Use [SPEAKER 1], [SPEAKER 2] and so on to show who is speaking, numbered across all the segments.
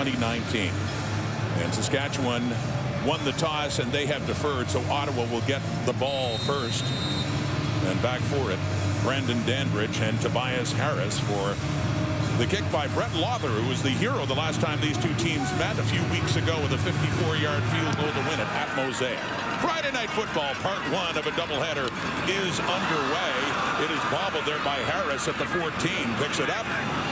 [SPEAKER 1] 2019. And Saskatchewan won the toss, and they have deferred, so Ottawa will get the ball first. And back for it, Brandon Dandridge and Tobias Harris for the kick by Brett Lawther, who was the hero the last time these two teams met a few weeks ago with a 54-yard field goal to win it at Mosaic. Friday Night Football, part one of a doubleheader, is underway. It is bobbled there by Harris at the 14. Picks it up.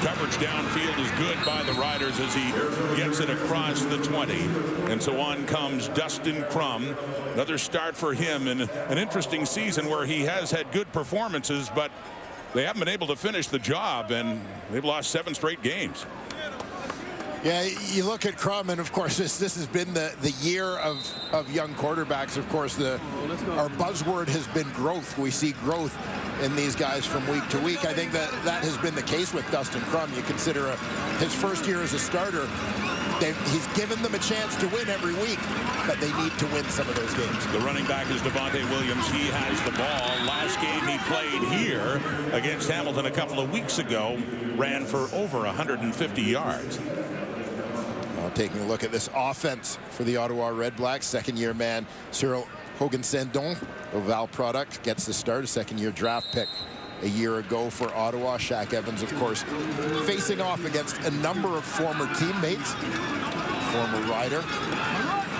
[SPEAKER 1] Coverage downfield is good by the Riders as he gets it across the 20. And so on comes Dustin Crum. Another start for him in an interesting season where he has had good performances, but they haven't been able to finish the job, and they've lost 7 straight games.
[SPEAKER 2] Yeah, you look at Crum, and of course this has been the year of young quarterbacks. Of course, our buzzword has been growth. We see growth in these guys from week to week. I think that has been the case with Dustin Crum. You consider his first year as a starter, he's given them a chance to win every week, but they need to win some of those games.
[SPEAKER 1] The running back is Devontae Williams. He has the ball. Last game he played here against Hamilton a couple of weeks ago, ran for over 150 yards.
[SPEAKER 2] Taking a look at this offense for the Ottawa REDBLACKS, second-year man Cyril Hogan-Sandon, Oval product, gets the start, a second-year draft pick a year ago for Ottawa. Shaq Evans, of course, facing off against a number of former teammates. Former Rider,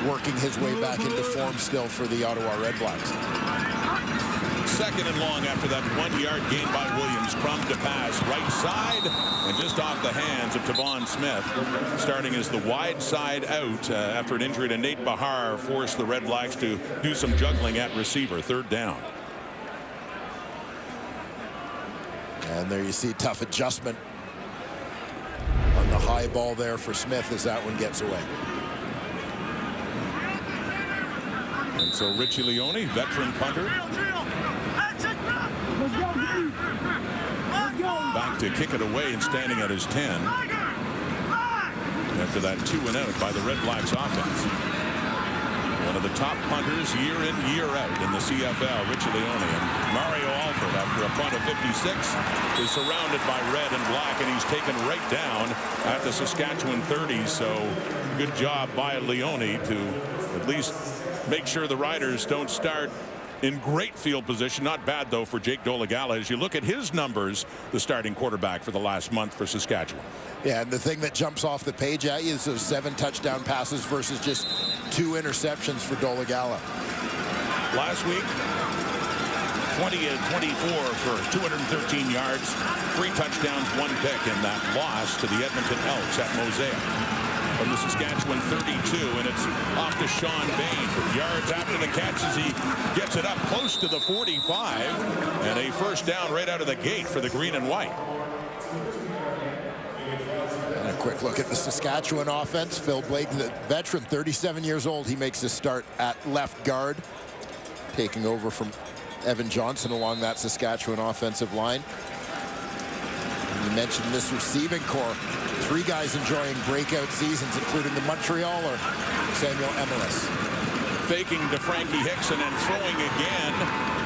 [SPEAKER 2] working his way back into form still for the Ottawa REDBLACKS.
[SPEAKER 1] Second and long after that 1-yard gain by Williams. Crum to pass right side and just off the hands of Tavon Smith, starting as the wide side out after an injury to Nate Bahar forced the REDBLACKS to do some juggling at receiver. Third down.
[SPEAKER 2] And there you see tough adjustment on the high ball there for Smith as that one gets away.
[SPEAKER 1] And so Richie Leone, veteran punter, back to kick it away and standing at his 10 after that 2-and-out by the REDBLACKS offense. One of the top punters year in, year out in the CFL, Richie Leone. And Mario Alford, after a punt of 56, is surrounded by red and black, and he's taken right down at the Saskatchewan 30. So good job by Leone to at least make sure the Riders don't start in great field position. Not bad, though, for Jake Dolegala. As you look at his numbers, the starting quarterback for the last month for Saskatchewan.
[SPEAKER 2] Yeah, and the thing that jumps off the page at you is those 7 touchdown passes versus just 2 interceptions for Dolegala.
[SPEAKER 1] Last week, 20 and 24 for 213 yards, 3 touchdowns, 1 pick in that loss to the Edmonton Elks at Mosaic. From the Saskatchewan 32, and it's off to Sean Bain. Yards after the catch as he gets it up close to the 45, and a first down right out of the gate for the green and white.
[SPEAKER 2] And a quick look at the Saskatchewan offense. Phil Blake, the veteran, 37 years old. He makes his start at left guard, taking over from Evan Johnson along that Saskatchewan offensive line. And you mentioned this receiving core. 3 guys enjoying breakout seasons, including the Montrealer, Samuel Emelis.
[SPEAKER 1] Faking to Frankie Hickson and throwing again,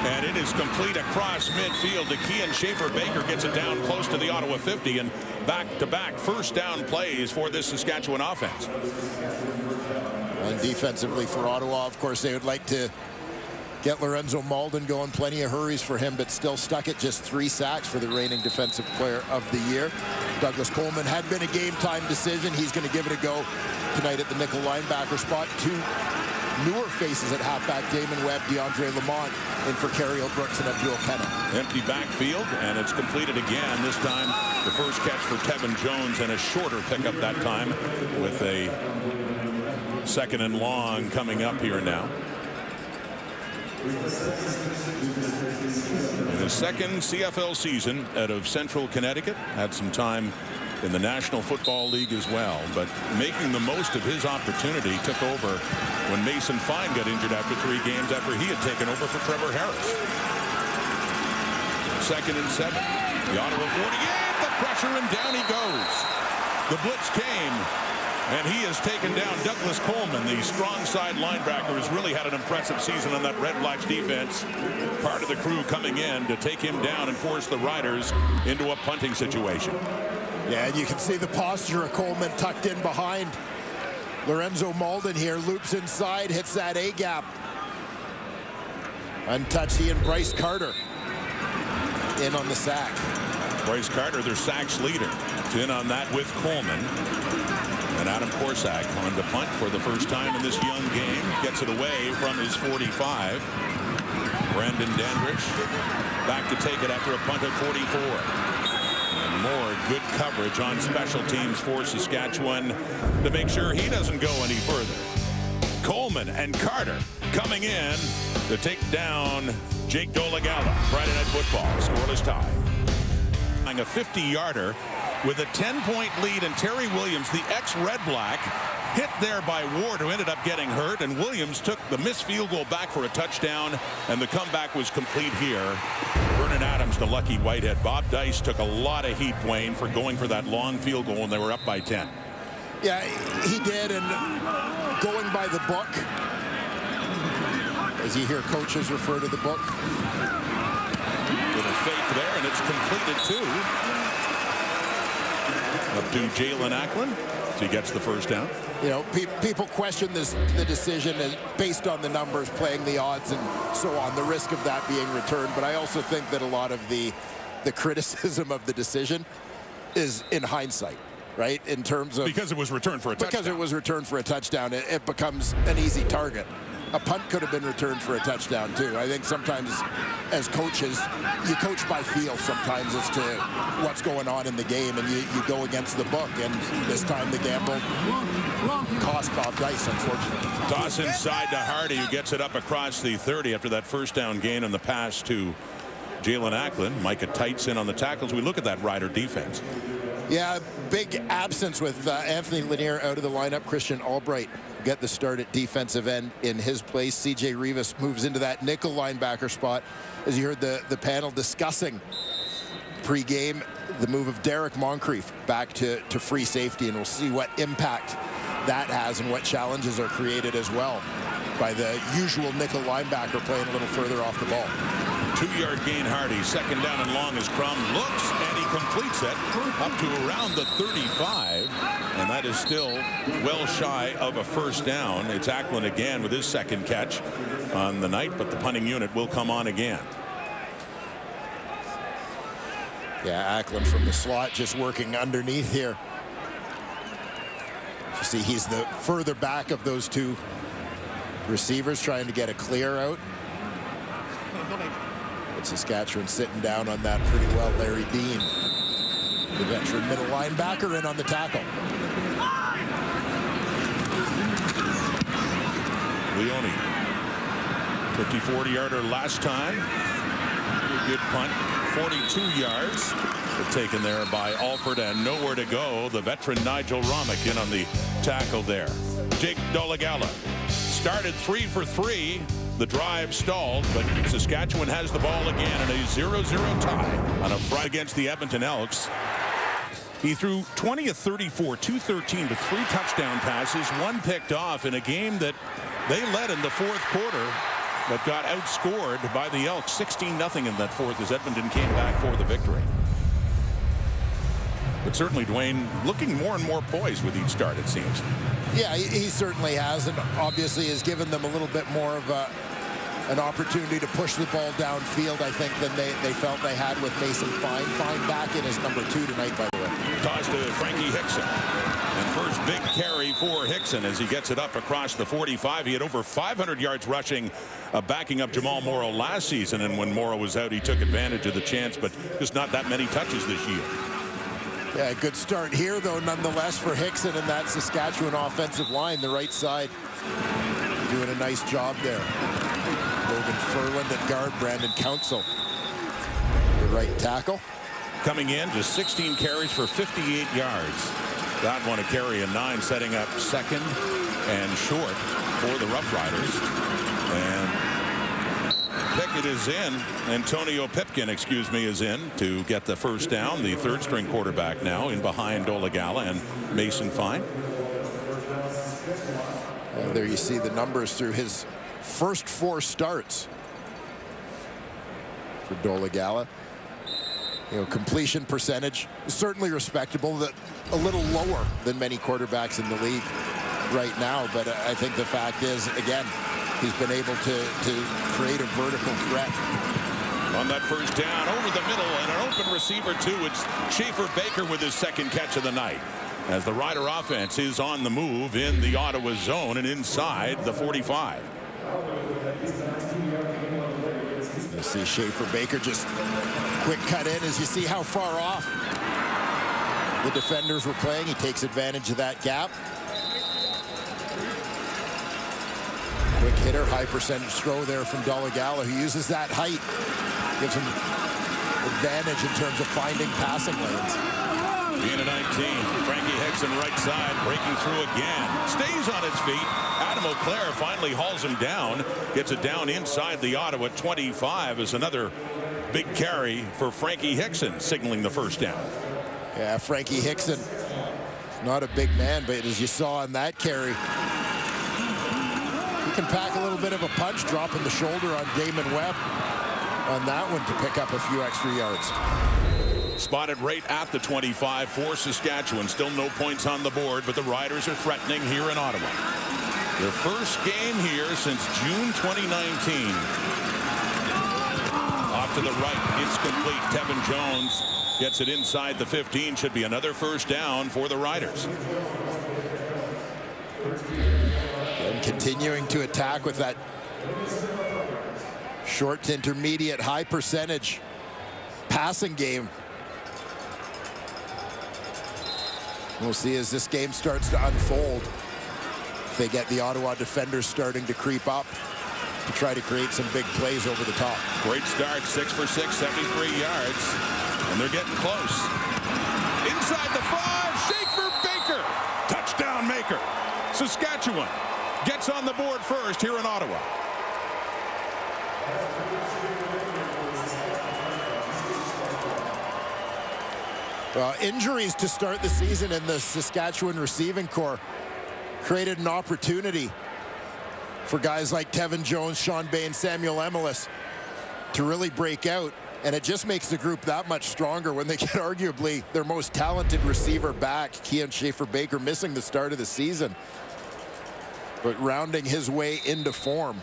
[SPEAKER 1] and it is complete across midfield to Kean Schaefer-Baker. Gets it down close to the Ottawa 50, and back-to-back first down plays for this Saskatchewan offense.
[SPEAKER 2] And defensively for Ottawa, of course, they would like to get Lorenzo Malden going. Plenty of hurries for him, but still stuck at just 3 sacks for the reigning defensive player of the year. Douglas Coleman had been a game-time decision. He's going to give it a go tonight at the nickel linebacker spot. 2 newer faces at halfback, Damon Webb, DeAndre Lamont, in for Cariel Brooks and Abdul Kenna.
[SPEAKER 1] Empty backfield, and it's completed again. This time, the first catch for Tevin Jones, and a shorter pickup that time with a second and long coming up here now. In his second CFL season out of Central Connecticut, had some time in the National Football League as well, but making the most of his opportunity. Took over when Mason Fine got injured after 3 games after he had taken over for Trevor Harris. 2nd and 7. The Ottawa 48, the pressure, and down he goes. The blitz came, and he has taken down Douglas Coleman. The strong side linebacker has really had an impressive season on that REDBLACKS defense. Part of the crew coming in to take him down and force the Riders into a punting situation.
[SPEAKER 2] Yeah, and you can see the posture of Coleman tucked in behind. Lorenzo Malden here loops inside, hits that A-gap. Untouched, he and Bryce Carter in on the sack.
[SPEAKER 1] Bryce Carter, their sacks leader, is in on that with Coleman. And Adam Korsak on the punt for the first time in this young game. Gets it away from his 45. Brandon Dandridge back to take it after a punt at 44. And more good coverage on special teams for Saskatchewan to make sure he doesn't go any further. Coleman and Carter coming in to take down Jake Dolegala. Friday Night Football, scoreless tie. A 50-yarder with a 10-point lead, and Terry Williams, the ex-Red Black, hit there by Ward, who ended up getting hurt, and Williams took the missed field goal back for a touchdown, and the comeback was complete here. Vernon Adams, the lucky Whitehead. Bob Dice took a lot of heat, Wayne, for going for that long field goal when they were up by 10.
[SPEAKER 2] Yeah, he did, and going by the book, as you hear coaches refer to the book.
[SPEAKER 1] Little fake there, and it's completed too. Up to Jalen Acklin, so he gets the first down.
[SPEAKER 2] You know, people question the decision based on the numbers, playing the odds and so on, the risk of that being returned. But I also think that a lot of the criticism of the decision is in hindsight, right? In terms of...
[SPEAKER 1] Because it was returned for a touchdown.
[SPEAKER 2] Because it was returned for a touchdown, it becomes an easy target. A punt could have been returned for a touchdown, too. I think sometimes, as coaches, you coach by feel sometimes as to what's going on in the game, and you go against the book. And this time the gamble cost Bob Dice, unfortunately.
[SPEAKER 1] Toss inside to Hardy, who gets it up across the 30 after that first down gain on the pass to Jalen Acklin. Micah Tights in on the tackles. We look at that Rider defense.
[SPEAKER 2] Yeah, big absence with Anthony Lanier out of the lineup. Christian Albright get the start at defensive end in his place. C.J. Rivas moves into that nickel linebacker spot. As you heard the panel discussing pre-game, the move of Derek Moncrief back to free safety, and we'll see what impact that has and what challenges are created as well by the usual nickel linebacker playing a little further off the ball.
[SPEAKER 1] 2-yard gain, Hardy. Second down and long as Crum looks, and he completes it up to around the 35. And that is still well shy of a first down. It's Acklin again with his second catch on the night, but the punting unit will come on again.
[SPEAKER 2] Yeah, Acklin from the slot just working underneath here. You see, he's the further back of those two receivers trying to get a clear out. But Saskatchewan sitting down on that pretty well. Larry Dean, the veteran middle linebacker, in on the tackle.
[SPEAKER 1] Leone, 50-40-yarder last time. Good punt, 42 yards. But taken there by Alford, and nowhere to go. The veteran Nigel Romick in on the tackle there. Jake Dolegala started 3 for 3. The drive stalled, but Saskatchewan has the ball again in a 0-0 tie on a Friday against the Edmonton Elks. He threw 20 of 34, 213 to 3 touchdown passes, 1 picked off in a game that they led in the fourth quarter, but got outscored by the Elks 16-0 in that fourth as Edmonton came back for the victory. But certainly Dwayne looking more and more poised with each start, it seems.
[SPEAKER 2] Yeah, he certainly has, and obviously has given them a little bit more of an opportunity to push the ball downfield, I think, than they felt they had with Mason Fine. Fine back in as number 2 tonight, by the way.
[SPEAKER 1] Toss to Frankie Hickson. And first big carry for Hickson as he gets it up across the 45. He had over 500 yards rushing, backing up Jamal Morrow last season, and when Morrow was out, he took advantage of the chance, but just not that many touches this year.
[SPEAKER 2] Yeah, good start here, though, nonetheless, for Hickson and that Saskatchewan offensive line, the right side. Doing a nice job there. Logan Furland at guard, Brandon Council, the right tackle.
[SPEAKER 1] Coming in, just 16 carries for 58 yards. That one a carry and 9, setting up second and short for the Roughriders. And Pickett is in. Antonio Pipkin, excuse me, is in to get the first down. The third-string quarterback now in behind Dolegala and Mason Fine.
[SPEAKER 2] And there you see the numbers through his first 4 starts for Dolegala. completion percentage is certainly respectable, that a little lower than many quarterbacks in the league right now. But I think the fact is, again, he's been able to create a vertical threat.
[SPEAKER 1] On that first down, over the middle, and an open receiver, too. It's Schaefer Baker with his second catch of the night, as the Rider offense is on the move in the Ottawa zone and inside the 45.
[SPEAKER 2] You see Schaefer Baker just quick cut in as you see how far off the defenders were playing. He takes advantage of that gap. Quick hitter, high percentage throw there from Dolegala, who uses that height. Gives him advantage in terms of finding passing lanes.
[SPEAKER 1] Being a 19, Frankie Hickson right side, breaking through again. Stays on his feet. Adam O'Clair finally hauls him down. Gets it down inside the Ottawa 25 as another big carry for Frankie Hickson, signaling the first down.
[SPEAKER 2] Yeah, Frankie Hickson, not a big man, but as you saw in that carry, he can pack a little bit of a punch, dropping the shoulder on Damon Webb on that one to pick up a few extra yards.
[SPEAKER 1] Spotted right at the 25 for Saskatchewan. Still no points on the board, but the Riders are threatening here in Ottawa. Their first game here since June 2019. Off to the right, it's complete. Tevin Jones gets it inside the 15. Should be another first down for the Riders.
[SPEAKER 2] And continuing to attack with that short to intermediate high percentage passing game. We'll see as this game starts to unfold if they get the Ottawa defenders starting to creep up to try to create some big plays over the top.
[SPEAKER 1] Great start, 6 for 6, 73 yards, and they're getting close. Inside the 5, Schaefer Baker, touchdown maker. Saskatchewan gets on the board first here in Ottawa.
[SPEAKER 2] Well, injuries to start the season in the Saskatchewan receiving corps created an opportunity for guys like Tevin Jones, Sean Bain, Samuel Emelis to really break out, and it just makes the group that much stronger when they get arguably their most talented receiver back, Keon Schaefer Baker, missing the start of the season, but rounding his way into form.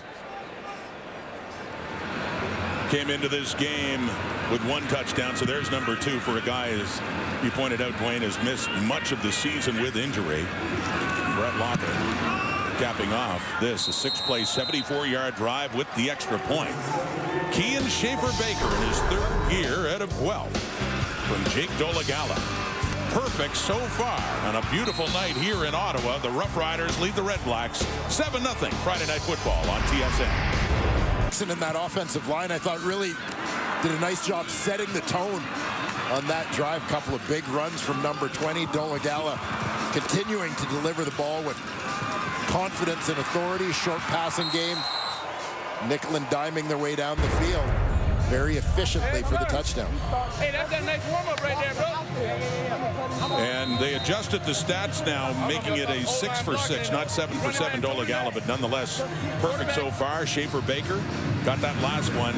[SPEAKER 1] Came into this game with 1 touchdown, so there's number 2 for a guy, as you pointed out, Dwayne, has missed much of the season with injury. Brett Locker capping off this, a 6-play, 74-yard drive with the extra point. Keon Schaefer Baker in his 3rd year out of Guelph from Jake Dolegala. Perfect so far on a beautiful night here in Ottawa. The Roughriders lead the REDBLACKS 7-0 Friday Night Football on TSN.
[SPEAKER 2] In that offensive line, I thought, really did a nice job setting the tone on that drive. Couple of big runs from number 20, Dolegala, continuing to deliver the ball with confidence and authority. Short passing game, nickel and diming their way down the field very efficiently for the touchdown.
[SPEAKER 3] Hey, that's a nice warm-up right there, bro.
[SPEAKER 1] And they adjusted the stats now, making it a 6 for 6, not 7 for 7 Dolegala, but nonetheless perfect so far. Schaefer Baker got that last one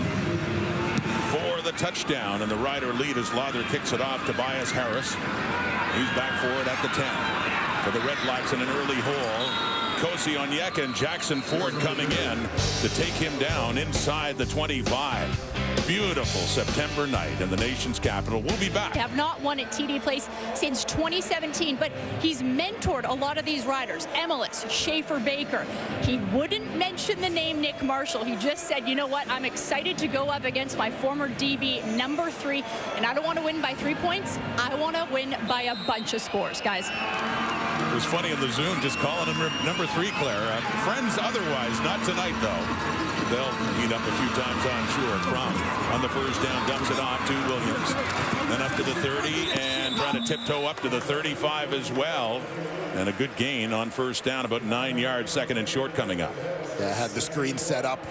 [SPEAKER 1] for the touchdown, and the Rider lead as Lawther kicks it off. Tobias Harris, he's back for it at the 10. For the REDBLACKS in an early hole. Kosi Onyeka and Jackson Ford coming in to take him down inside the 25. Beautiful September night in the nation's capital. We'll be back.
[SPEAKER 4] Have not won at TD Place since 2017, but he's mentored a lot of these riders. Emelis, Schaefer Baker. He wouldn't mention the name Nick Marshall. He just said, you know what, I'm excited to go up against my former DB, number 3, and I don't want to win by 3 points. I want to win by a bunch of scores, guys.
[SPEAKER 1] It was funny in the Zoom, just calling him number 3, Claire. Friends otherwise, not tonight, though. They'll meet up a few times, I'm sure. Crum on the first down, dumps it off to Williams. Then up to the 30 and trying to tiptoe up to the 35 as well. And a good gain on first down, about 9 yards, 2nd and short coming up.
[SPEAKER 2] Yeah, had the screen set up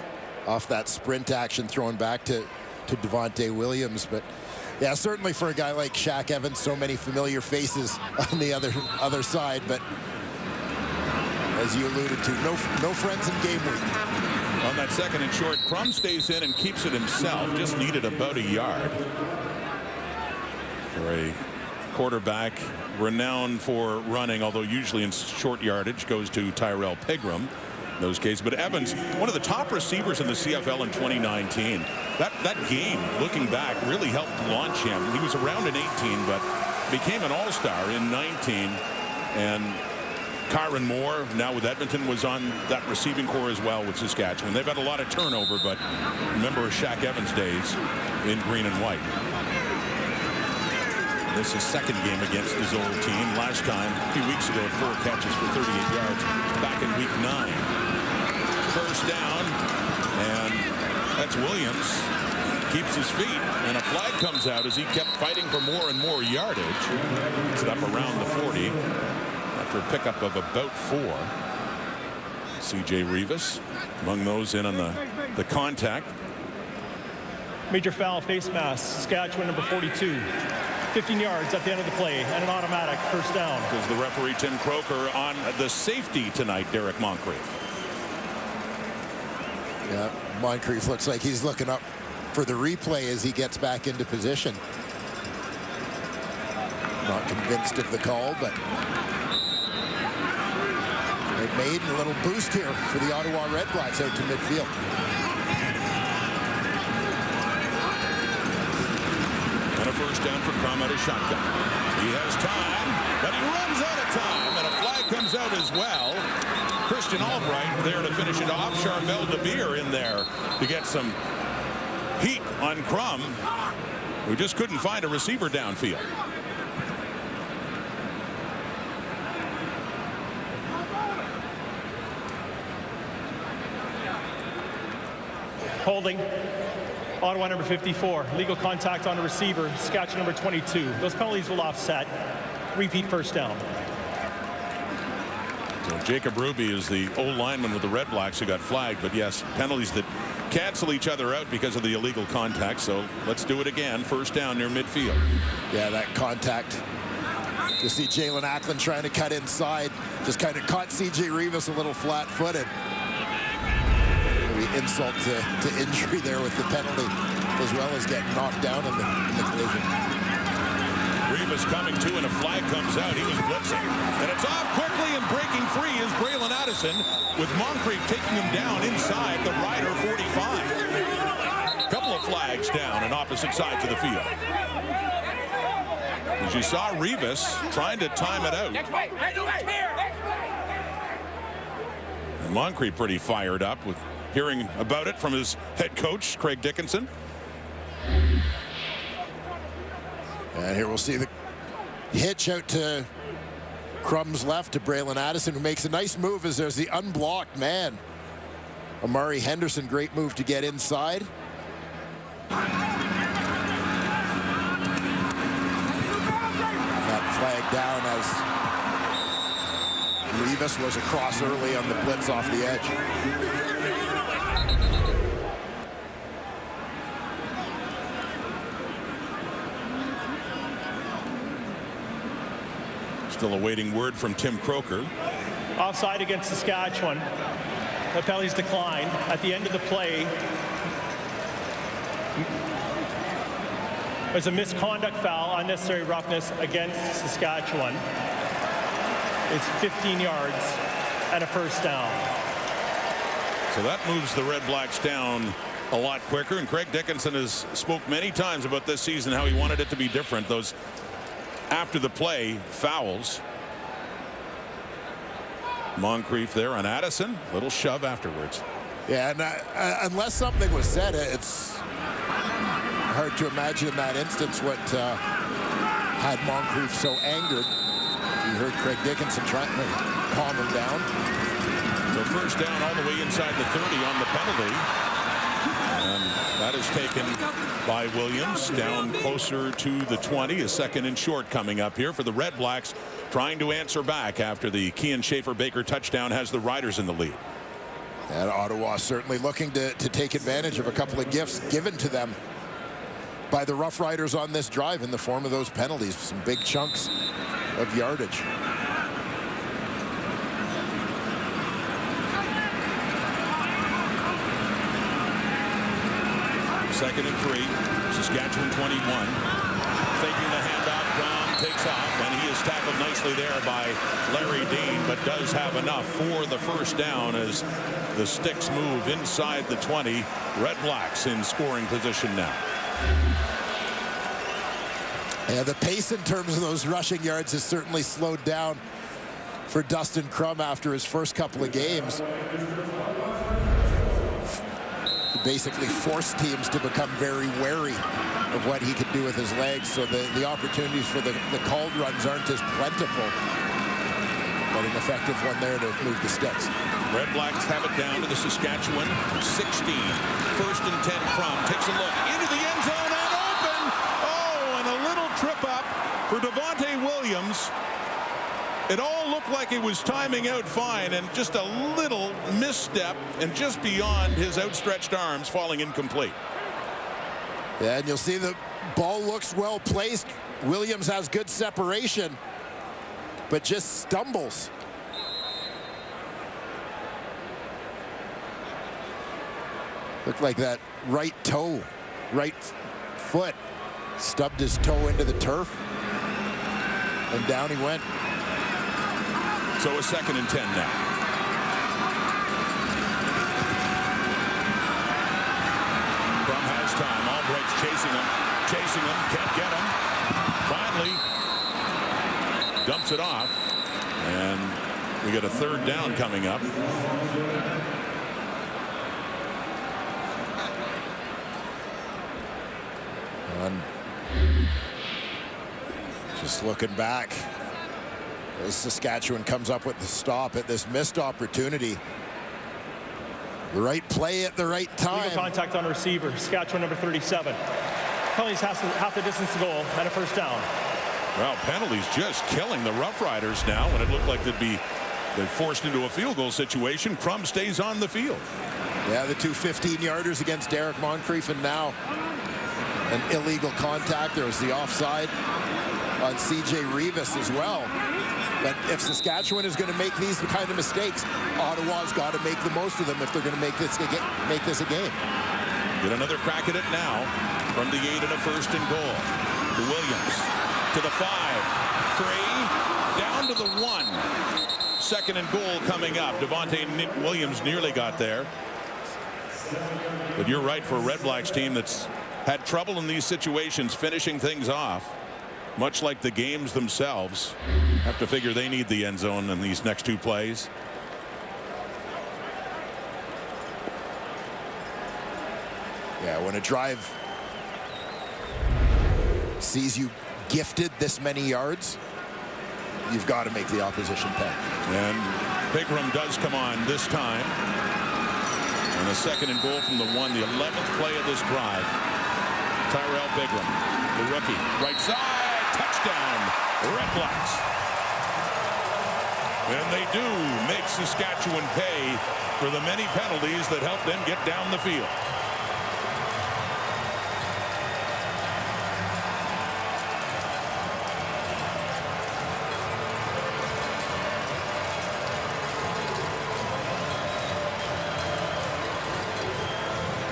[SPEAKER 2] off that sprint action thrown back to Devontae Williams. But yeah, certainly for a guy like Shaq Evans, so many familiar faces on the other side. But as you alluded to, no friends in game week.
[SPEAKER 1] On that 2nd and short, Crum stays in and keeps it himself. Just needed about a yard. For a quarterback renowned for running, although usually in short yardage, goes to Tyrell Pigram in those cases. But Evans, one of the top receivers in the CFL in 2019. That game, looking back, really helped launch him. He was around in 18, but became an all-star in 19. And Kyron Moore, now with Edmonton, was on that receiving core as well with Saskatchewan. They've had a lot of turnover, but remember Shaq Evans days in green and white. This is second game against his old team. Last time, a few weeks ago, 4 catches for 38 yards back in week 9. First down, and that's Williams. Keeps his feet, and a flag comes out as he kept fighting for more and more yardage. It's up around the 40 after a pickup of about 4. C.J. Rivas among those in on the contact.
[SPEAKER 5] Major foul, face mask, Saskatchewan number 42. 15 yards at the end of the play and an automatic first down.
[SPEAKER 1] Because the referee Tim Croker on the safety tonight, Derek Moncrief.
[SPEAKER 2] Yeah, Moncrief looks like he's looking up for the replay as he gets back into position. Not convinced of the call, but they've made a little boost here for the Ottawa REDBLACKS out to midfield.
[SPEAKER 1] And a first down for Crum out of shotgun. He has time, but he runs out of time, and a flag comes out as well. Christian Albright there to finish it off. Charmel DeBeer in there to get some heat on Crum, who just couldn't find a receiver downfield.
[SPEAKER 5] Holding. Ottawa number 54. Legal contact on a receiver. Saskatchewan number 22. Those penalties will offset. Repeat first down.
[SPEAKER 1] So Jacob Ruby is the old lineman with the REDBLACKS who got flagged. But yes, penalties that cancel each other out because of the illegal contact. So let's do it again. First down near midfield.
[SPEAKER 2] Yeah, that contact. You see Jalen Ackland trying to cut inside. Just kind of caught C.J. Rivas a little flat-footed. Insult to injury there with the penalty, as well as getting knocked down in the collision.
[SPEAKER 1] Rivas coming to, and a flag comes out. He was blitzing, and it's off quickly, and breaking free is Braylon Addison, with Moncrief taking him down inside the Rider 45. Couple of flags down on opposite sides of the field. As you saw Rivas trying to time it out. And Moncrief pretty fired up with hearing about it from his head coach, Craig Dickinson.
[SPEAKER 2] And here we'll see the hitch out to Crum's left to Braylon Addison, who makes a nice move as there's the unblocked man. Amari Henderson, great move to get inside. That flag down as Rivas was across early on the blitz off the edge.
[SPEAKER 1] Still awaiting word from Tim Croker.
[SPEAKER 5] Offside against Saskatchewan. The penalties declined. At the end of the play, there's a misconduct foul, unnecessary roughness against Saskatchewan. It's 15 yards and a first down.
[SPEAKER 1] So that moves the REDBLACKS down a lot quicker, and Craig Dickinson has spoke many times about this season how he wanted it to be different. Those after the play fouls. Moncrief there on Addison, little shove afterwards.
[SPEAKER 2] Yeah, and unless something was said, it's hard to imagine in that instance what had Moncrief so angered. You heard Craig Dickinson trying to calm him down.
[SPEAKER 1] So first down all the way inside the 30 on the penalty. And that is taken by Williams down closer to the 20. A second and short coming up here for the REDBLACKS, trying to answer back after the Kean Schaefer-Baker touchdown has the Riders in the lead.
[SPEAKER 2] And Ottawa certainly looking to take advantage of a couple of gifts given to them by the Roughriders on this drive in the form of those penalties. Some big chunks of yardage.
[SPEAKER 1] Second and 3. Saskatchewan 21. Faking the handoff, Brown takes off, and he is tackled nicely there by Larry Dean, but does have enough for the first down as the Sticks move inside the 20. Red Blacks in scoring position now.
[SPEAKER 2] Yeah, the pace in terms of those rushing yards has certainly slowed down for Dustin Crum after his first couple of games. He basically forced teams to become very wary of what he could do with his legs, so the opportunities for the called runs aren't as plentiful. But an effective one there to move the Sticks.
[SPEAKER 1] Red Blacks have it down to the Saskatchewan 16. First and 10. Crum takes a look into the end zone and open. Oh, and a little trip up for Devontae Williams. It all looked like it was timing out fine, and just a little misstep and just beyond his outstretched arms, falling incomplete.
[SPEAKER 2] Yeah, and you'll see the ball looks well placed. Williams has good separation, but just stumbles. Looked like that right toe, right foot, stubbed his toe into the turf, and down he went.
[SPEAKER 1] So a 2nd and 10 now. Crum has time. Albright's chasing him, can't get him. Finally dumps it off, and we get a 3rd down coming up.
[SPEAKER 2] Just looking back, as Saskatchewan comes up with the stop at this missed opportunity. The right play at the right time.
[SPEAKER 5] Legal contact on receiver, Saskatchewan number 37. Penalties half the distance to goal and a 1st down.
[SPEAKER 1] Well, penalties just killing the Roughriders now when it looked like they're forced into a field goal situation. Crum stays on the field.
[SPEAKER 2] Yeah, the 2 15-yarders against Derek Moncrief, and now an illegal contact. There was the offside on C.J. Rivas as well. But if Saskatchewan is going to make these kind of mistakes, Ottawa's got to make the most of them if they're going to make this a game.
[SPEAKER 1] Get another crack at it now from the 8 and a 1st and goal. To Williams, to the 5, 3, down to the 1. 2nd and goal coming up. Devontae Williams nearly got there. But you're right, for a Red Blacks team that's had trouble in these situations finishing things off, much like the games themselves. Have to figure they need the end zone in these next 2 plays.
[SPEAKER 2] Yeah, when a drive sees you gifted this many yards, you've got to make the opposition pay.
[SPEAKER 1] And Pigram does come on this time. And a 2nd and goal from the 1, the 11th play of this drive. Tyrell Pigram, the rookie, right side, touchdown, Red Blacks. And they do make Saskatchewan pay for the many penalties that helped them get down the field.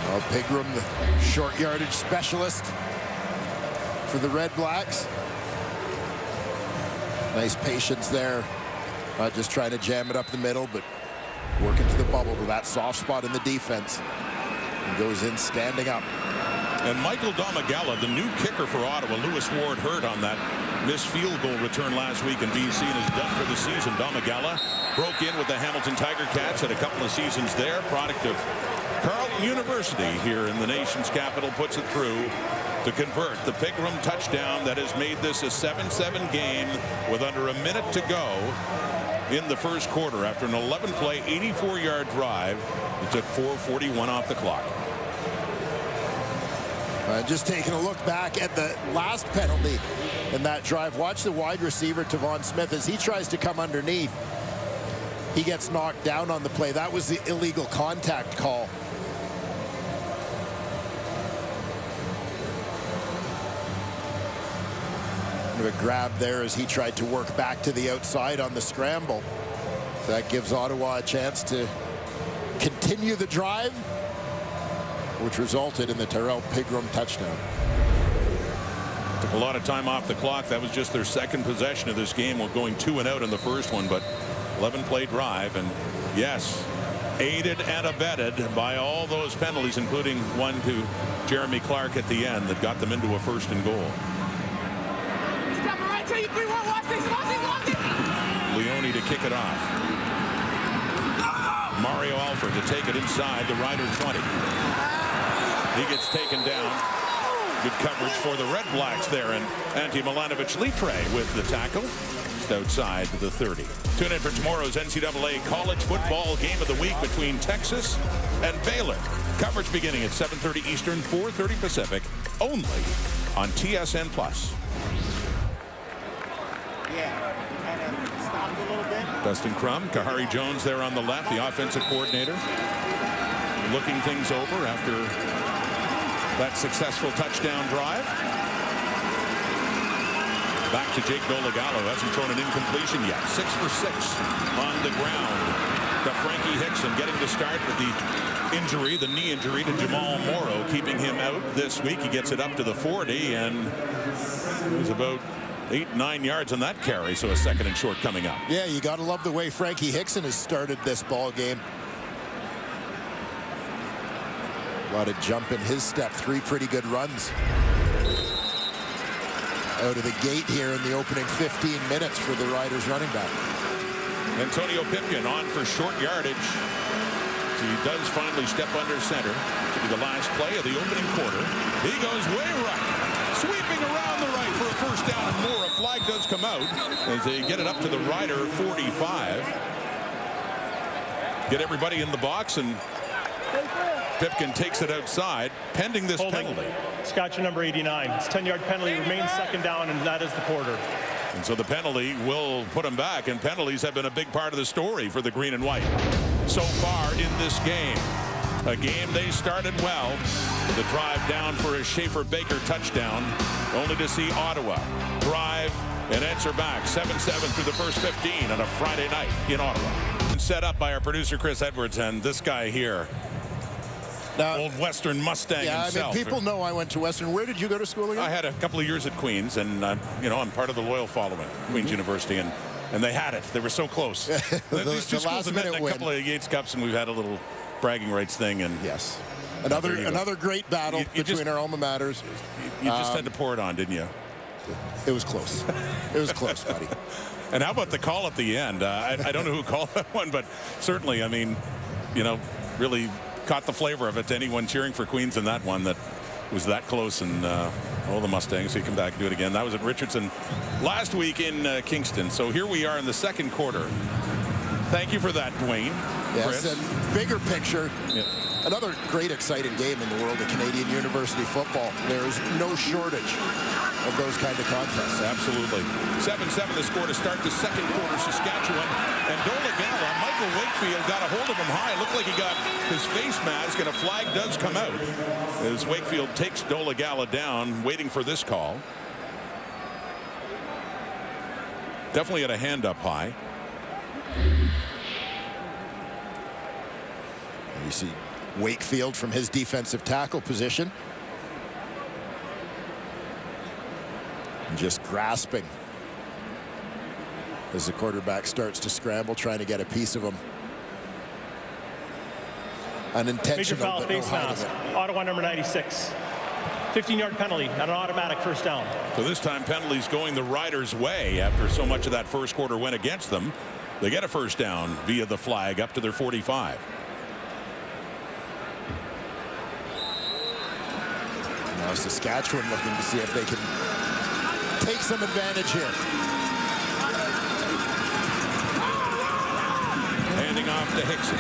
[SPEAKER 2] Well, Pigram, the short yardage specialist for the Red Blacks. Nice patience there. Not just trying to jam it up the middle, but working to the bubble to that soft spot in the defense. He goes in standing up.
[SPEAKER 1] And Michael Domagala, the new kicker for Ottawa, Lewis Ward hurt on that missed field goal return last week, and BC is done for the season. Domagala broke in with the Hamilton Tiger Cats, had a couple of seasons there, product of Carleton University here in the nation's capital, puts it through to convert the Pigram touchdown that has made this a 7-7 game with under a minute to go in the first quarter. After an 11-play, 84-yard drive, it took 4:41 off the clock.
[SPEAKER 2] Just taking a look back at the last penalty in that drive. Watch the wide receiver, Tavon Smith, as he tries to come underneath. He gets knocked down on the play. That was the illegal contact call. A grab there as he tried to work back to the outside on the scramble. That gives Ottawa a chance to continue the drive, which resulted in the Tyrell Pigram touchdown. Took
[SPEAKER 1] a lot of time off the clock. That was just their second possession of this game. We're going 2 and out in the first one, but 11-play drive. And yes, aided and abetted by all those penalties, including one to Jeremy Clark at the end that got them into a 1st and goal. Leone to kick it off. Mario Alford to take it inside the Rider 20. He gets taken down. Good coverage for the Red Blacks there, and Antti Milanovic-Litre with the tackle just outside the 30. Tune in for tomorrow's NCAA college football game of the week between Texas and Baylor. Coverage beginning at 7:30 Eastern, 4:30 Pacific, only on TSN+. Dustin Crum, Kahari Jones there on the left, the offensive coordinator, looking things over after that successful touchdown drive. Back to Jake Dolagallo, hasn't thrown an incompletion yet. 6 for 6 on the ground. To Frankie Hickson, getting to start with the injury, the knee injury to Jamal Morrow, keeping him out this week. He gets it up to the 40, and it was about 8-9 yards on that carry, so a 2nd and short coming up.
[SPEAKER 2] Yeah, you got to love the way Frankie Hickson has started this ball game. A lot of jump in his step. 3 pretty good runs out of the gate here in the opening 15 minutes for the Riders running back.
[SPEAKER 1] Antonio Pipkin on for short yardage. He does finally step under center to be the last play of the opening quarter. He goes way right, sweeping around the right for a 1st down and more. A flag does come out as they get it up to the Rider 45. Get everybody in the box, and Pipkin takes it outside, pending this penalty.
[SPEAKER 5] Scotch number 89. It's 10-yard penalty, remains 2nd down, and that is the quarter.
[SPEAKER 1] And so the penalty will put him back, and penalties have been a big part of the story for the green and white so far in this game. A game they started well. The drive down for a Schaefer-Baker touchdown, only to see Ottawa drive and answer back 7-7 through the first 15 on a Friday night in Ottawa. Set up by our producer Chris Edwards, and this guy here, old Western Mustang himself.
[SPEAKER 2] I mean, people know I went to Western. Where did you go to school again?
[SPEAKER 1] I had a couple of years at Queen's, and you know, I'm part of the loyal following, Queen's University, and they had it. They were so close. These two schools have met in a couple of Yates Cups, and we've had a little bragging rights thing. And
[SPEAKER 2] yes, another great battle between our alma maters.
[SPEAKER 1] You just had to pour it on, didn't you?
[SPEAKER 2] It was close. It was close, buddy.
[SPEAKER 1] And how about the call at the end? I don't know who called that one, but certainly, I mean, you know, really caught the flavor of it to anyone cheering for Queens in that one, that was that close. And all the Mustangs, so you come back and do it again. That was at Richardson last week in Kingston. So here we are in the 2nd quarter. Thank you for that, Dwayne.
[SPEAKER 2] Yes,
[SPEAKER 1] Chris.
[SPEAKER 2] and bigger picture. Yeah. Another great, exciting game in the world of Canadian university football. There is no shortage of those kind of contests.
[SPEAKER 1] Absolutely. 7-7 the score to start the 2nd quarter. Saskatchewan and Dolagallo. Michael Wakefield got a hold of him high. It looked like he got his face mask, and a flag does come out as Wakefield takes Dolagallo down, waiting for this call. Definitely had a hand up high.
[SPEAKER 2] You see Wakefield from his defensive tackle position, and just grasping as the quarterback starts to scramble, trying to get a piece of him. Unintentional.
[SPEAKER 5] Major foul,
[SPEAKER 2] but
[SPEAKER 5] face mask. Ottawa number 96. 15-yard penalty, not an automatic 1st down.
[SPEAKER 1] So this time penalties going the Riders' way after so much of that first quarter went against them. They get a 1st down via the flag up to their 45.
[SPEAKER 2] Now Saskatchewan looking to see if they can take some advantage here.
[SPEAKER 1] Handing off to Hickson.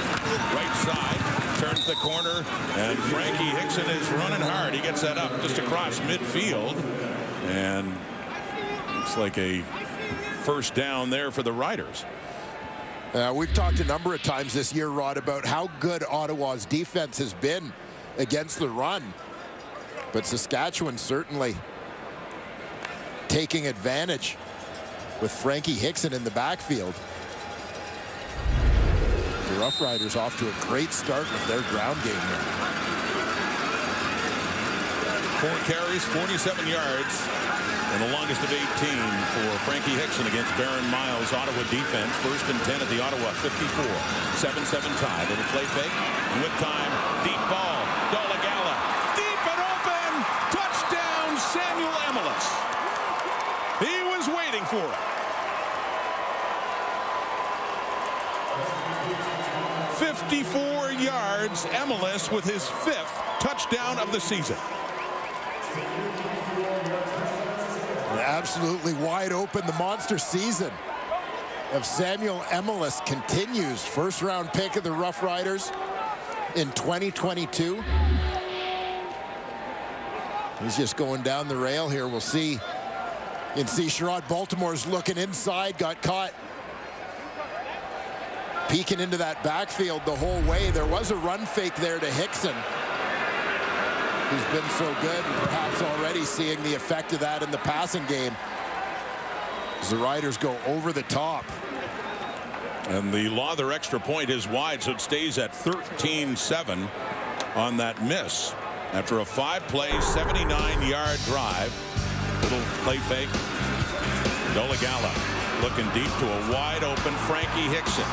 [SPEAKER 1] Right side. Turns the corner. And Frankie Hickson is running hard. He gets that up just across midfield. And looks like a 1st down there for the Riders.
[SPEAKER 2] We've talked a number of times this year, Rod, about how good Ottawa's defense has been against the run. But Saskatchewan certainly taking advantage with Frankie Hickson in the backfield. The Roughriders off to a great start with their ground game here.
[SPEAKER 1] 4 carries, 47 yards. And the longest of 18 for Frankie Hickson against Barron Miles. Ottawa defense. 1st and 10 at the Ottawa 54. 7-7 tie. Little play fake. And with time, deep ball. Dolegala. Deep and open. Touchdown, Samuel Emilus. He was waiting for it. 54 yards. Emilus with his 5th touchdown of the season.
[SPEAKER 2] Absolutely wide open. The monster season of Samuel Emilus continues. 1st round pick of the Roughriders in 2022. He's just going down the rail here. We'll see. You can see Sherrod Baltimore's looking inside, got caught peeking into that backfield the whole way. There was a run fake there to Hickson, who's been so good, and perhaps already seeing the effect of that in the passing game as the Riders go over the top.
[SPEAKER 1] And the Lawther extra point is wide, so it stays at 13-7 on that miss. After a 5-play, 79-yard drive. Little play fake. Dolegala looking deep to a wide open Frankie Hickson.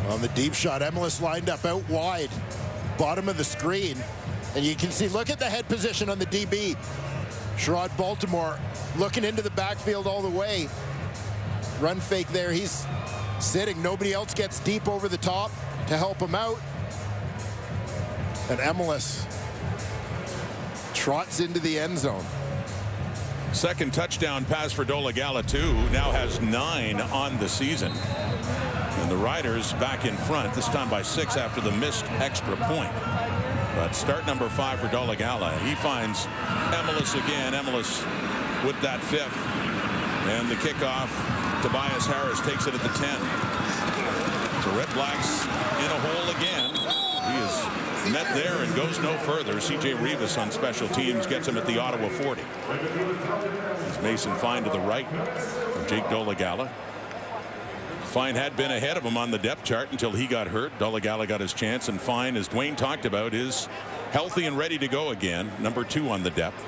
[SPEAKER 2] On the deep shot, Emilus lined up out wide, bottom of the screen. And you can see, look at the head position on the DB. Sherrod Baltimore looking into the backfield all the way. Run fake there. He's sitting. Nobody else gets deep over the top to help him out. And Emilus trots into the end zone.
[SPEAKER 1] 2nd touchdown pass for Dolegala, too. Now has 9 on the season. And the Riders back in front, this time by 6 after the missed extra point. But start number 5 for Dolegala. He finds Emilus again. Emilus with that 5th. And the kickoff, Tobias Harris takes it at the 10. So REDBLACKS in a hole again. He is met there and goes no further. C.J. Rivas on special teams gets him at the Ottawa 40. As Mason Fine to the right of Jake Dolegala. Fine had been ahead of him on the depth chart until he got hurt. Dolegala got his chance, and Fine, as Dwayne talked about, is healthy and ready to go again. Number 2 on the depth.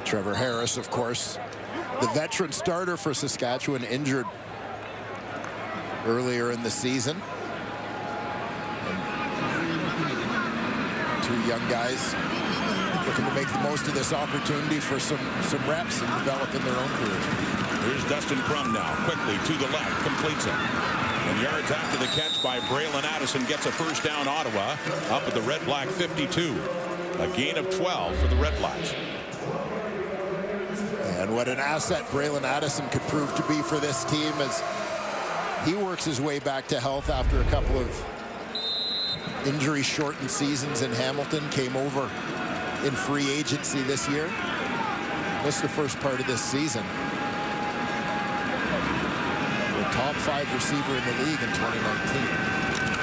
[SPEAKER 2] Trevor Harris, of course, the veteran starter for Saskatchewan, injured earlier in the season. And 2 young guys looking to make the most of this opportunity for some reps and develop in their own careers.
[SPEAKER 1] Here's Dustin Crum now, quickly to the left, completes it. And yards after the catch by Braylon Addison gets a 1st down. Ottawa up at the REDBLACK 52. A gain of 12 for the REDBLACKS.
[SPEAKER 2] And what an asset Braylon Addison could prove to be for this team as he works his way back to health after a couple of injury-shortened seasons in Hamilton. Came over in free agency this year. Missed the first part of this season. The top 5 receiver in the league in 2019.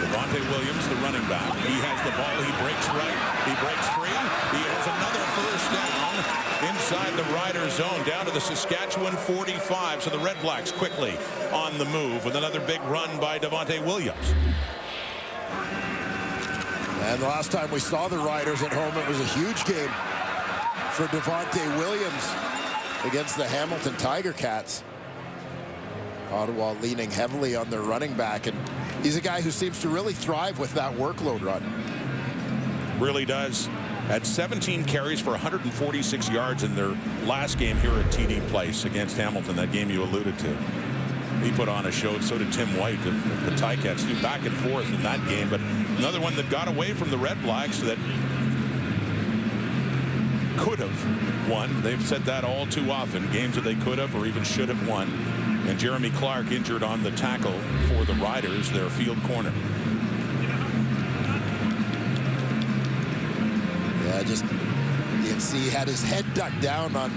[SPEAKER 1] Devontae Williams, the running back. He has the ball. He breaks right. He breaks free. He has another 1st down inside the Riders zone down to the Saskatchewan 45. So the REDBLACKS quickly on the move with another big run by Devontae Williams.
[SPEAKER 2] And the last time we saw the Riders at home, it was a huge game for Devontae Williams against the Hamilton Tiger Cats. Ottawa leaning heavily on their running back, and he's a guy who seems to really thrive with that workload run.
[SPEAKER 1] Really does. Had 17 carries for 146 yards in their last game here at TD Place against Hamilton, that game you alluded to. He put on a show, so did Tim White of the Ticats, do back and forth in that game. But another one that got away from the REDBLACKS that could have won. They've said that all too often. Games that they could have or even should have won. And Jeremy Clark injured on the tackle for the Riders, their field corner.
[SPEAKER 2] Yeah, just you can see he had his head ducked down on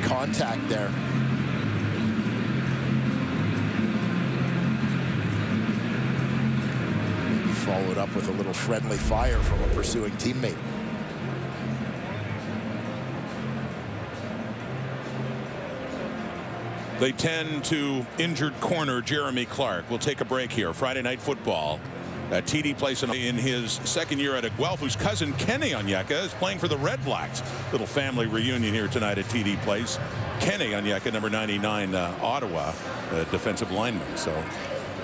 [SPEAKER 2] contact there. Maybe followed up with a little friendly fire from a pursuing teammate.
[SPEAKER 1] They tend to injured corner Jeremy Clark. We'll take a break here. Friday Night Football at TD Place in his second year at Guelph, whose cousin Kenny Onyeka is playing for the REDBLACKS. Little family reunion here tonight at TD Place. Kenny Onyeka, number 99, Ottawa, defensive lineman. So,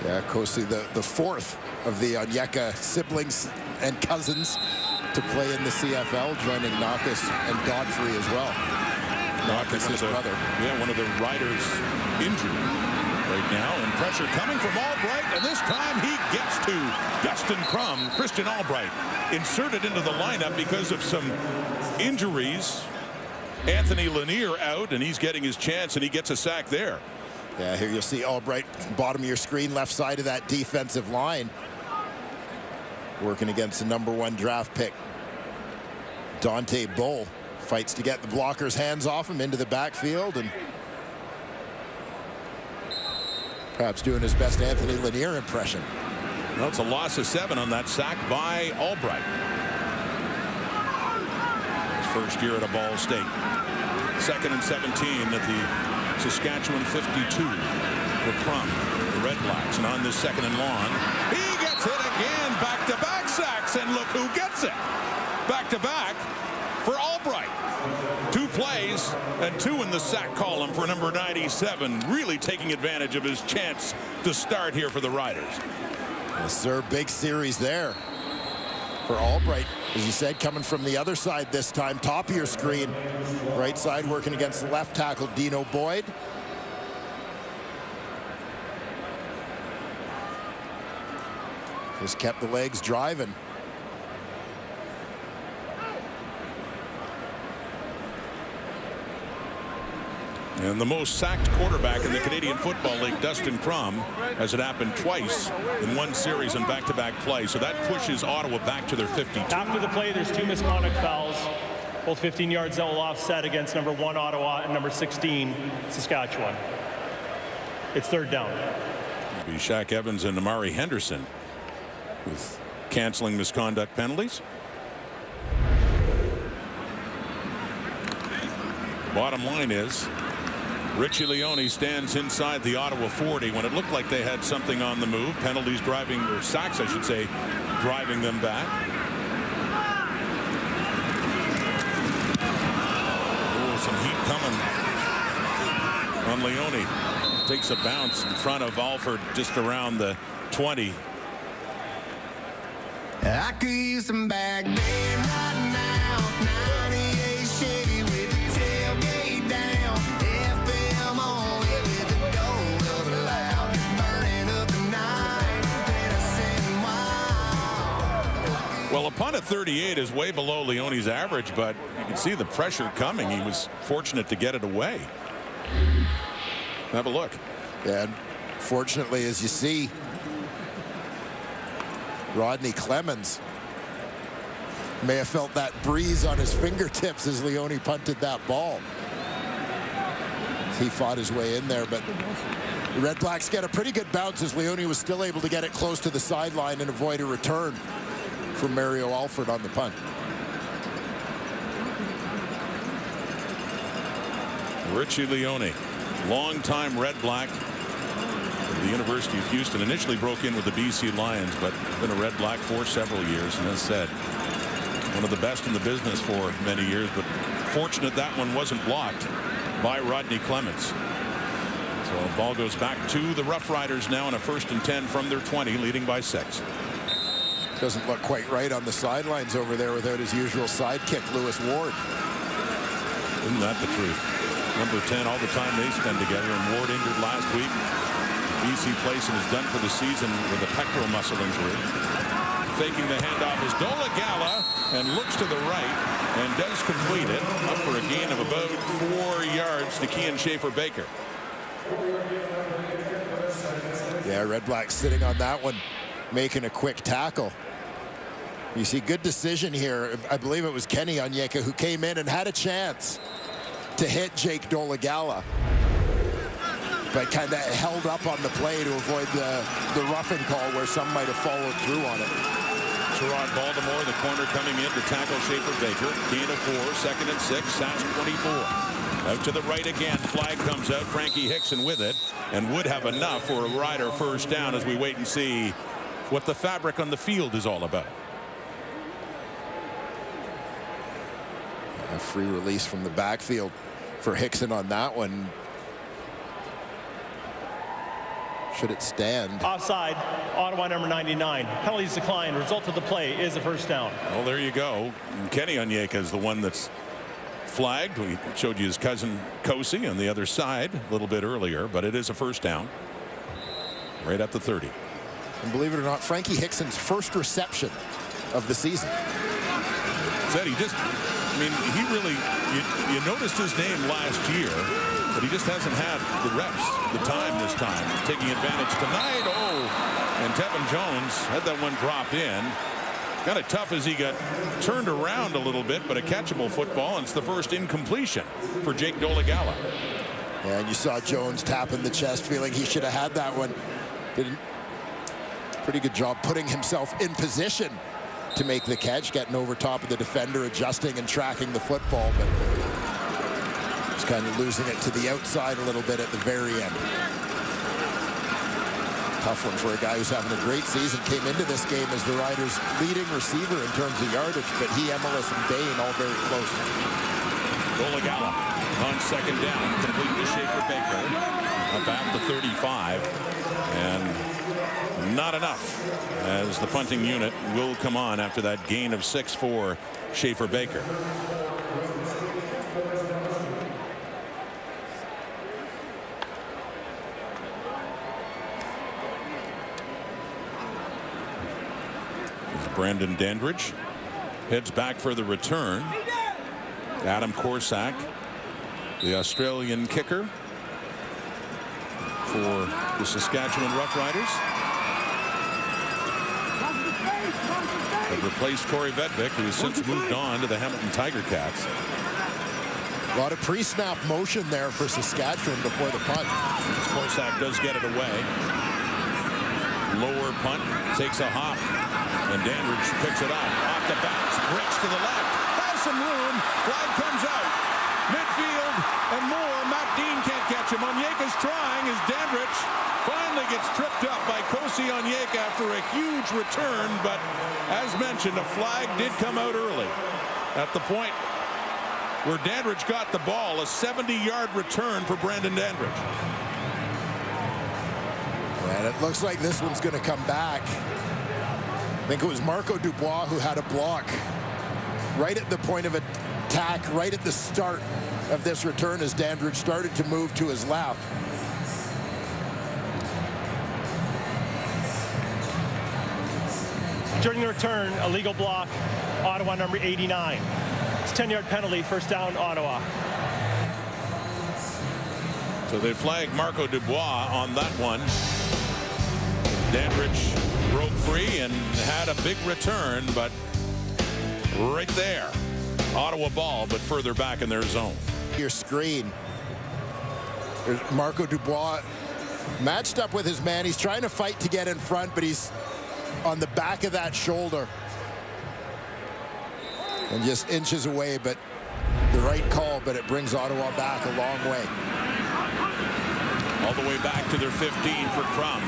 [SPEAKER 2] yeah, Kosi, the fourth of the Onyeka siblings and cousins to play in the CFL, joining Nakas and Godfrey as well. Nakas, his brother.
[SPEAKER 1] Yeah, one of the Riders injured right now, and pressure coming from Albright, and this time he gets to Dustin Crum. Christian Albright inserted into the lineup because of some injuries. Anthony Lanier out, and he's getting his chance, and he gets a sack there.
[SPEAKER 2] Yeah, here you'll see Albright, bottom of your screen, left side of that defensive line, working against the #1 draft pick Dante Bull. Fights to get the blockers' hands off him into the backfield, and perhaps doing his best Anthony Lanier impression.
[SPEAKER 1] Well, it's a loss of 7 on that sack by Albright. His first year at a Ball State. 2nd and 17 at the Saskatchewan 52 for Crum, the REDBLACKS. And on this 2nd and long, he gets hit again. Back-to-back sacks, and look who gets it. Back-to-back for Albright. 2 plays and 2 in the sack column for number 97. Really taking advantage of his chance to start here for the Riders.
[SPEAKER 2] Yes, sir. Big series there for Albright. As you said, coming from the other side this time. Top of your screen. Right side working against the left tackle, Dino Boyd. Just kept the legs driving.
[SPEAKER 1] And the most sacked quarterback in the Canadian Football League, Dustin Crum, has it happened twice in one series in back-to-back play. So that pushes Ottawa back to their 52.
[SPEAKER 5] After the play, there's 2 misconduct fouls, both 15 yards that will offset against #1 Ottawa and number 16 Saskatchewan. It's 3rd down.
[SPEAKER 1] It'll be Shaq Evans and Amari Henderson with canceling misconduct penalties. Bottom line is, Richie Leone stands inside the Ottawa 40 when it looked like they had something on the move. Penalties driving, or sacks I should say, driving them back. Oh, some heat coming on Leone. Takes a bounce in front of Alford just around the 20.
[SPEAKER 6] I could use some back then right now. 98 Chevy with the tailgate down. FM on it with the gold up loud. Burning up the night. Innocent wild.
[SPEAKER 1] Well, a punt at 38 is way below Leone's average, but you can see the pressure coming. He was fortunate to get it away. Have a look.
[SPEAKER 2] Yeah, and fortunately, as you see, Rodney Clemens may have felt that breeze on his fingertips as Leone punted that ball. He fought his way in there, but the REDBLACKS get a pretty good bounce as Leone was still able to get it close to the sideline and avoid a return from Mario Alford on the punt.
[SPEAKER 1] Richie Leone, longtime REDBLACK. The University of Houston, initially broke in with the BC Lions, but been a REDBLACK for several years, and as said, one of the best in the business for many years, but fortunate that one wasn't blocked by Rodney Clemens. So the ball goes back to the Roughriders now on a 1st and 10 from their 20, leading by 6.
[SPEAKER 2] Doesn't look quite right on the sidelines over there without his usual sidekick, Lewis Ward.
[SPEAKER 1] Isn't that the truth? Number 10, all the time they spend together, and Ward injured last week. BC Place and is done for the season with a pectoral muscle injury. Faking the handoff is Dola Gala and looks to the right and does complete it, up for a gain of about 4 yards to Kean Schaefer-Baker.
[SPEAKER 2] Yeah, REDBLACKS sitting on that one, making a quick tackle. You see, good decision here. I believe it was Kenny Onyeka who came in and had a chance to hit Jake Dolegala, but kind of held up on the play to avoid the roughing call where some might have followed through on it.
[SPEAKER 1] Sherrod Baltimore, the corner, coming in to tackle Schaefer-Baker. Gain of 4, 2nd and 6, Sask 24. Out to the right again, flag comes out, Frankie Hickson with it, and would have enough for a Rider 1st down as we wait and see what the fabric on the field is all about.
[SPEAKER 2] A free release from the backfield for Hickson on that one. Should it stand?
[SPEAKER 5] Offside, Ottawa number 99. Penalties declined. Result of the play is a first down.
[SPEAKER 1] Well, there you go. And Kenny Onyeka is the one that's flagged. We showed you his cousin Kosi on the other side a little bit earlier, but it is a first down right at the 30.
[SPEAKER 2] And believe it or not, Frankie Hickson's first reception of the season.
[SPEAKER 1] Said he just, I mean, he really, you noticed his name last year, but he just hasn't had the reps, the time this time. Taking advantage tonight. Oh, and Tevin Jones had that one dropped in. Kind of tough as he got turned around a little bit, but a catchable football, and it's the first incompletion for Jake Dolegala.
[SPEAKER 2] Yeah, and you saw Jones tapping the chest, feeling he should have had that one. Did a pretty good job putting himself in position to make the catch, getting over top of the defender, adjusting and tracking the football, but just kind of losing it to the outside a little bit at the very end. Tough one for a guy who's having a great season. Came into this game as the Riders' leading receiver in terms of yardage, but he, Emilus, and Bain all very close.
[SPEAKER 1] Dolegala on second down, complete to Schaefer Baker, about the 35, and not enough, as the punting unit will come on after that gain of 6 for Schaefer Baker. Brandon Dandridge heads back for the return. Adam Corsack, the Australian kicker for the Saskatchewan Roughriders, have replaced Corey Vedvik, who has since moved on to the Hamilton Tiger Cats.
[SPEAKER 2] A lot of pre-snap motion there for Saskatchewan before the punt.
[SPEAKER 1] Corsack does get it away. Lower punt, takes a hop, and Dandridge picks it up. Off the bounce, breaks to the left, has some room, flag comes out. Midfield and more. Matt Dean can't catch him. Onyeka's trying as Dandridge finally gets tripped up by Kosi Onyeka after a huge return, but as mentioned, a flag did come out early. At the point where Dandridge got the ball, a 70-yard return for Brandon Dandridge.
[SPEAKER 2] And it looks like this one's going to come back. I think it was Marco Dubois who had a block right at the point of attack, right at the start of this return as Dandridge started to move to his left.
[SPEAKER 5] During the return, a legal block, Ottawa number 89. It's a 10-yard penalty, first down, Ottawa.
[SPEAKER 1] So they flagged Marco Dubois on that one. Dandridge broke free and had a big return, but right there, Ottawa ball, but further back in their zone.
[SPEAKER 2] Your screen. There's Marco Dubois matched up with his man. He's trying to fight to get in front, but he's on the back of that shoulder and just inches away, but the right call, but it brings Ottawa back a long way.
[SPEAKER 1] All the way back to their 15 for Crum.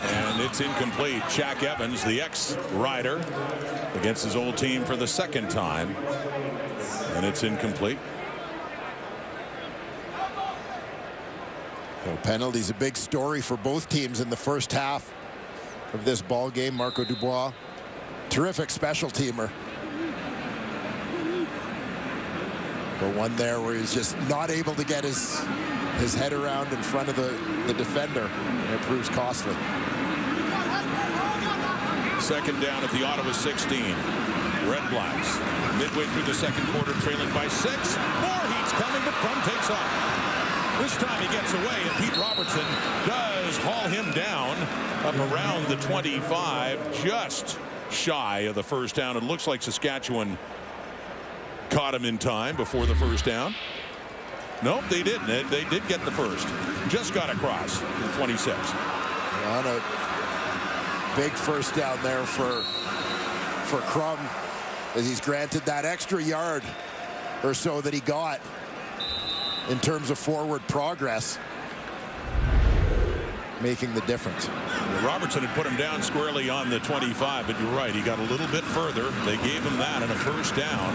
[SPEAKER 1] And it's incomplete. Shaq Evans, the ex-Rider, against his old team for the second time. And it's incomplete.
[SPEAKER 2] So penalties, a big story for both teams in the first half of this ball game. Marco Dubois, terrific special teamer. But one there where he's just not able to get his head around in front of the defender, and it proves costly.
[SPEAKER 1] Second down at the Ottawa 16. REDBLACKS midway through the second quarter, trailing by 6. More heat's coming, but Crum takes off. This time he gets away, and Pete Robertson does haul him down up around the 25, just shy of the first down. It looks like Saskatchewan caught him in time before the first down. Nope, they didn't. They did get the first. Just got across in 26.
[SPEAKER 2] On a big first down there for Crum, as he's granted that extra yard or so that he got in terms of forward progress. making the difference.
[SPEAKER 1] Robertson had put him down squarely on the 25, but you're right, he got a little bit further. They gave him that and a first down.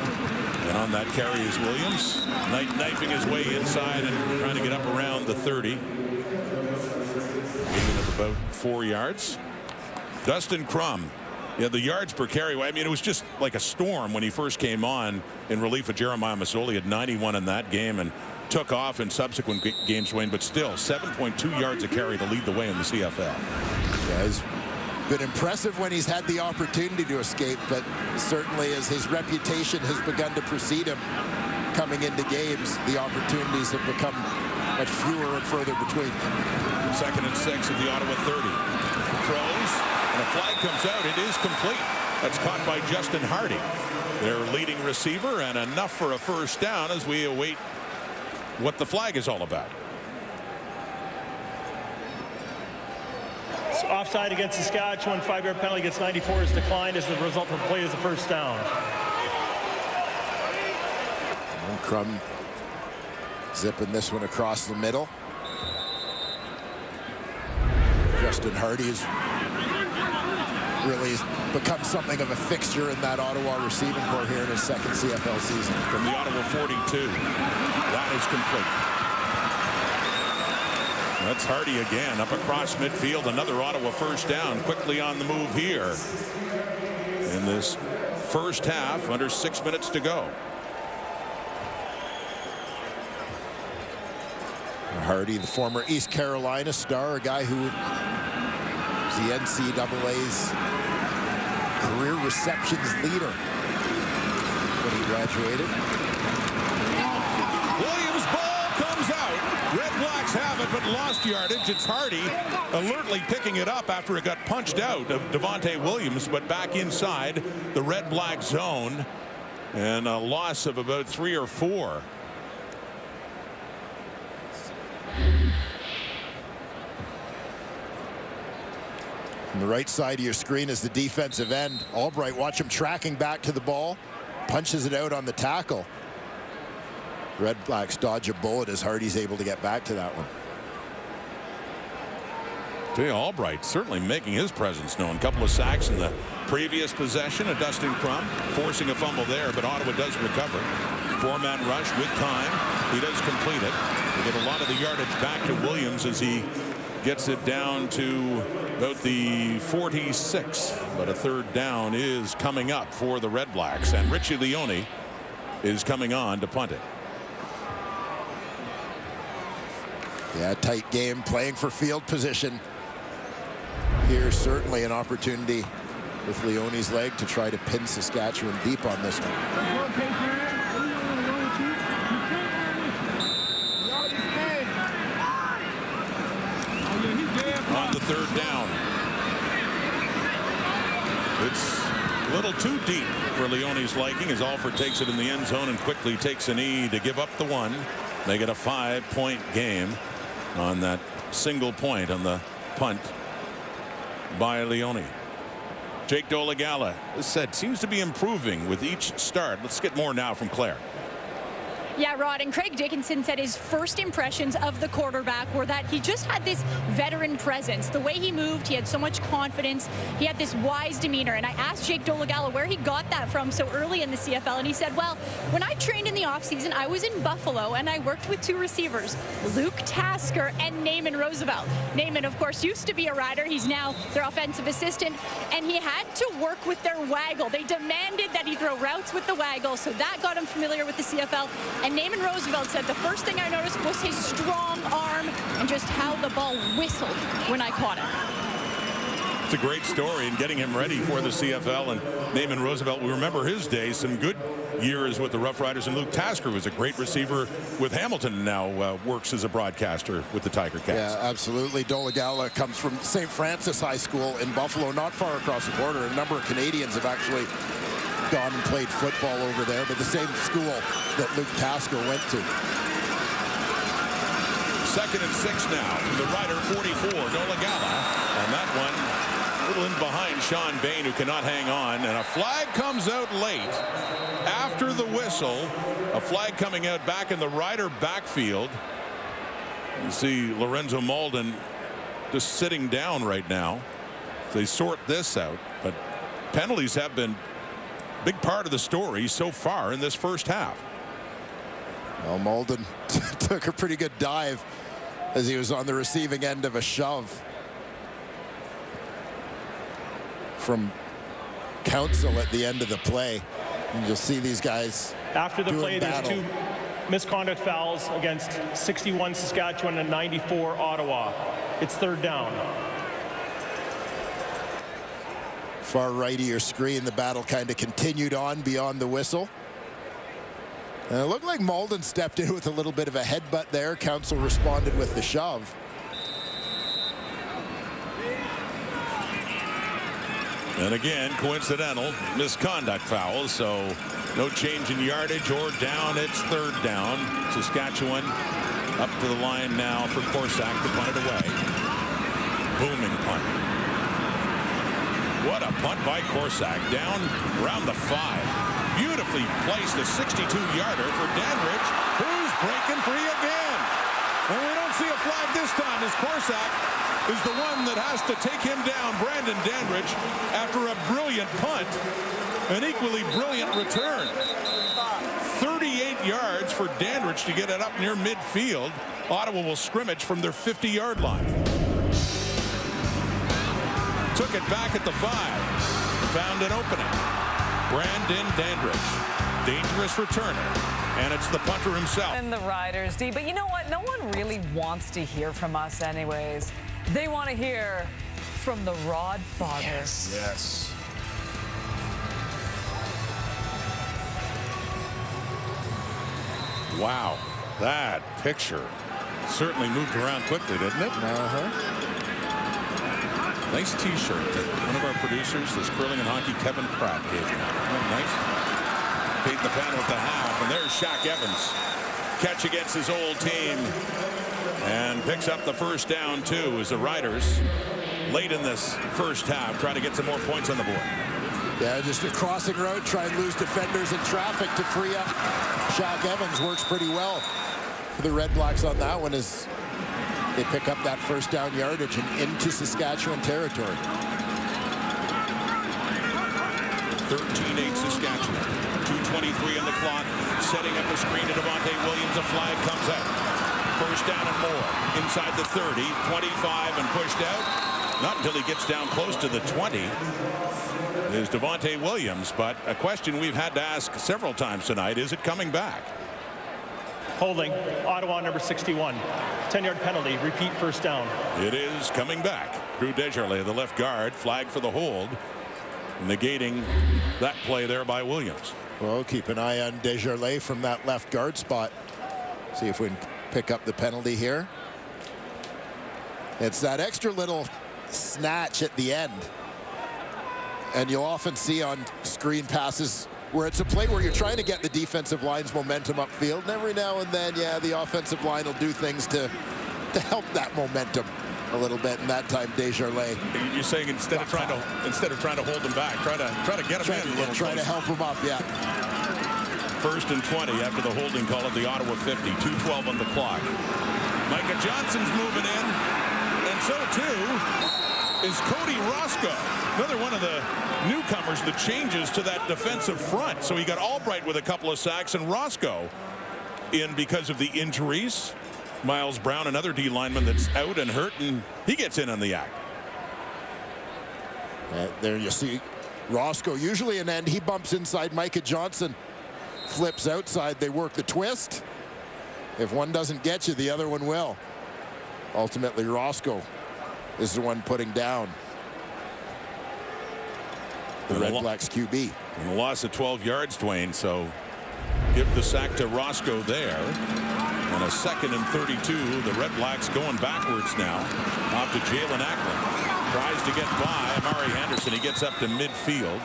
[SPEAKER 1] And on that carry is Williams, knifing his way inside and trying to get up around the 30. Gaining of about 4 yards. Dustin Crum. Yeah, the yards per carry. I mean, it was just like a storm when he first came on in relief of Jeremiah Masoli. Had 91 in that game and took off in subsequent games, Wayne, but still 7.2 yards a carry to lead the way in the CFL.
[SPEAKER 2] Yeah, he's been impressive when he's had the opportunity to escape, but certainly as his reputation has begun to precede him coming into games, the opportunities have become much fewer and further between.
[SPEAKER 1] 2nd and 6 at the Ottawa 30. Throws, and a flag comes out. It is complete. That's caught by Justin Hardy, their leading receiver, and enough for a first down as we await what the flag is all about.
[SPEAKER 5] It's offside against Saskatchewan. 5-yard penalty against 94 is declined as the result of the play is a first down.
[SPEAKER 2] And Crum zipping this one across the middle. Justin Hardy has really become something of a fixture in that Ottawa receiving corps here in his 2nd CFL season.
[SPEAKER 1] From the Ottawa 42. That is complete. That's Hardy again up across midfield. Another Ottawa first down. Quickly on the move here in this first half. Under 6 minutes to go.
[SPEAKER 2] Hardy, the former East Carolina star, a guy who was the NCAA's career receptions leader when he graduated.
[SPEAKER 1] Williams' ball comes out. Red Blacks have it, but lost yardage. It's Hardy alertly picking it up after it got punched out of Devontae Williams, but back inside the Red Black zone, and a loss of about 3 or 4.
[SPEAKER 2] On the right side of your screen is the defensive end. Albright, watch him tracking back to the ball. Punches it out on the tackle. Red Blacks dodge a bullet as Hardy's able to get back to that one.
[SPEAKER 1] Jay Albright certainly making his presence known. Couple of sacks in the previous possession of Dustin Crum, forcing a fumble there, but Ottawa does recover. 4-man rush with time. He does complete it. We get a lot of the yardage back to Williams as he gets it down to about the 46, but a third down is coming up for the Red Blacks, and Richie Leone is coming on to punt it.
[SPEAKER 2] Yeah, tight game, playing for field position. Here's certainly an opportunity with Leone's leg to try to pin Saskatchewan deep on this one.
[SPEAKER 1] On the third down. It's a little too deep for Leone's liking as Alford takes it in the end zone and quickly takes a knee to give up the one. They get a 5-point game on that single point on the punt by Leone. Jake Dolegala, as said, seems to be improving with each start. Let's get more now from Claire.
[SPEAKER 4] Yeah, Rod, and Craig Dickinson said his first impressions of the quarterback were that he just had this veteran presence. The way he moved, he had so much confidence. He had this wise demeanor. And I asked Jake Dolegala where he got that from so early in the CFL. And he said, well, when I trained in the offseason, I was in Buffalo and I worked with 2 receivers, Luke Tasker and Naaman Roosevelt. Naaman, of course, used to be a Rider. He's now their offensive assistant. And he had to work with their waggle. They demanded that he throw routes with the waggle. So that got him familiar with the CFL. And Naaman Roosevelt said the first thing I noticed was his strong arm and just how the ball whistled when I caught it.
[SPEAKER 1] It's a great story and getting him ready for the CFL. And Naaman Roosevelt, we remember his days, some good years with the Roughriders. And Luke Tasker was a great receiver with Hamilton and now works as a broadcaster with the Tiger Cats.
[SPEAKER 2] Yeah, absolutely. Dolegala comes from St. Francis High School in Buffalo, not far across the border. A number of Canadians have actually gone and played football over there, but the same school that Luke Tasker went to.
[SPEAKER 1] 2nd and 6 now from the Rider 44, Dolegala. And that one a little in behind Sean Bain, who cannot hang on. And a flag comes out late after the whistle. A flag coming out back in the Rider backfield. You see Lorenzo Malden just sitting down right now. They sort this out, but penalties have been a big part of the story so far in this first half.
[SPEAKER 2] Well, Malden took a pretty good dive as he was on the receiving end of a shove from Council at the end of the play. And you'll see these guys
[SPEAKER 5] after the play.
[SPEAKER 2] battle.
[SPEAKER 5] There's 2 misconduct fouls against 61 Saskatchewan and 94 Ottawa. It's third down.
[SPEAKER 2] Far right of your screen, the battle kind of continued on beyond the whistle. And it looked like Malden stepped in with a little bit of a headbutt there. Council responded with the shove.
[SPEAKER 1] And again, coincidental misconduct foul, so no change in yardage or down. It's third down. Saskatchewan up to the line now for Korsak to punt it away. Booming punt. What a punt by Korsak, down around the 5. Beautifully placed, a 62-yarder for Dandridge, who's breaking free again. And we don't see a flag this time as Korsak is the one that has to take him down, Brandon Dandridge, after a brilliant punt. An equally brilliant return. 38 yards for Dandridge to get it up near midfield. Ottawa will scrimmage from their 50-yard line. Took it back at the 5. Found an opening. Brandon Dandridge, dangerous returner, and it's the punter himself.
[SPEAKER 7] And the Riders, D. But you know what? No one really wants to hear from us anyways. They want to hear from the Rod Father.
[SPEAKER 1] Yes. Wow, that picture certainly moved around quickly, didn't it? Nice T-shirt that one of our producers, this curling and hockey Kevin Pratt, gave me. Nice. Paid the panel at the half, and there's Shaq Evans. Catch against his old team, and picks up the first down too as the Riders late in this first half try to get some more points on the board.
[SPEAKER 2] Yeah, just a crossing route, try and lose defenders in traffic to free up Shaq Evans. Works pretty well for the Red Blacks on that one as they pick up that first down yardage and into Saskatchewan territory.
[SPEAKER 1] 13-8 Saskatchewan. 2:23 on the clock. Setting up a screen to Devontae Williams. A flag comes out. First down and more. Inside the 30, 25 and pushed out. Not until he gets down close to the 20 is Devontae Williams. But a question we've had to ask several times tonight, is it coming back?
[SPEAKER 5] Holding Ottawa number 61. 10-yard penalty. Repeat first down.
[SPEAKER 1] It is coming back. Drew Desjardins, the left guard, flag for the hold, negating that play there by Williams.
[SPEAKER 2] Well, keep an eye on Desjardins from that left guard spot. See if we can pick up the penalty here. It's that extra little snatch at the end. And you'll often see on screen passes where it's a play where you're trying to get the defensive line's momentum upfield. And every now and then, yeah, the offensive line will do things to help that momentum a little bit. And that time, Desjardins.
[SPEAKER 1] You're saying instead of trying to hold him back, try to get him in a little.
[SPEAKER 2] Try to help him up, yeah.
[SPEAKER 1] First and 20 after the holding call at the Ottawa 50. 2:12 on the clock. Micah Johnson's moving in, and so too is Cody Roscoe. Another one of the newcomers that changes to that defensive front. So he got Albright with a couple of sacks, and Roscoe in because of the injuries. Miles Brown, another D lineman that's out and hurt, and he gets in on the act.
[SPEAKER 2] There you see Roscoe, usually an end. He bumps inside. Micah Johnson flips outside. They work the twist. If one doesn't get you, the other one will. Ultimately, Roscoe is the one putting down the Red Blacks QB.
[SPEAKER 1] And a loss of 12 yards, Dwayne, so give the sack to Roscoe there. And a second and 32. The Red Blacks going backwards now. Off to Jalen Ackland. Tries to get by Amari Henderson. He gets up to midfield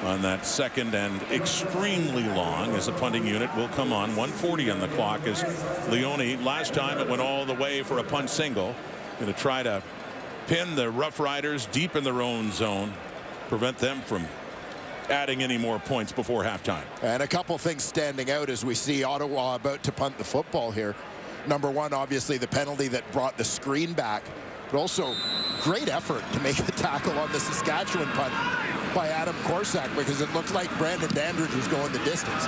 [SPEAKER 1] on that second and extremely long as the punting unit will come on. 1:40 on the clock as Leone, last time it went all the way for a punt single. Going to try to pin the Roughriders deep in their own zone. Prevent them from adding any more points before halftime.
[SPEAKER 2] And a couple things standing out as we see Ottawa about to punt the football here. Number one, obviously the penalty that brought the screen back but also great effort to make the tackle on the Saskatchewan punt by Adam Korsak, because it looked like Brandon Dandridge was going the distance.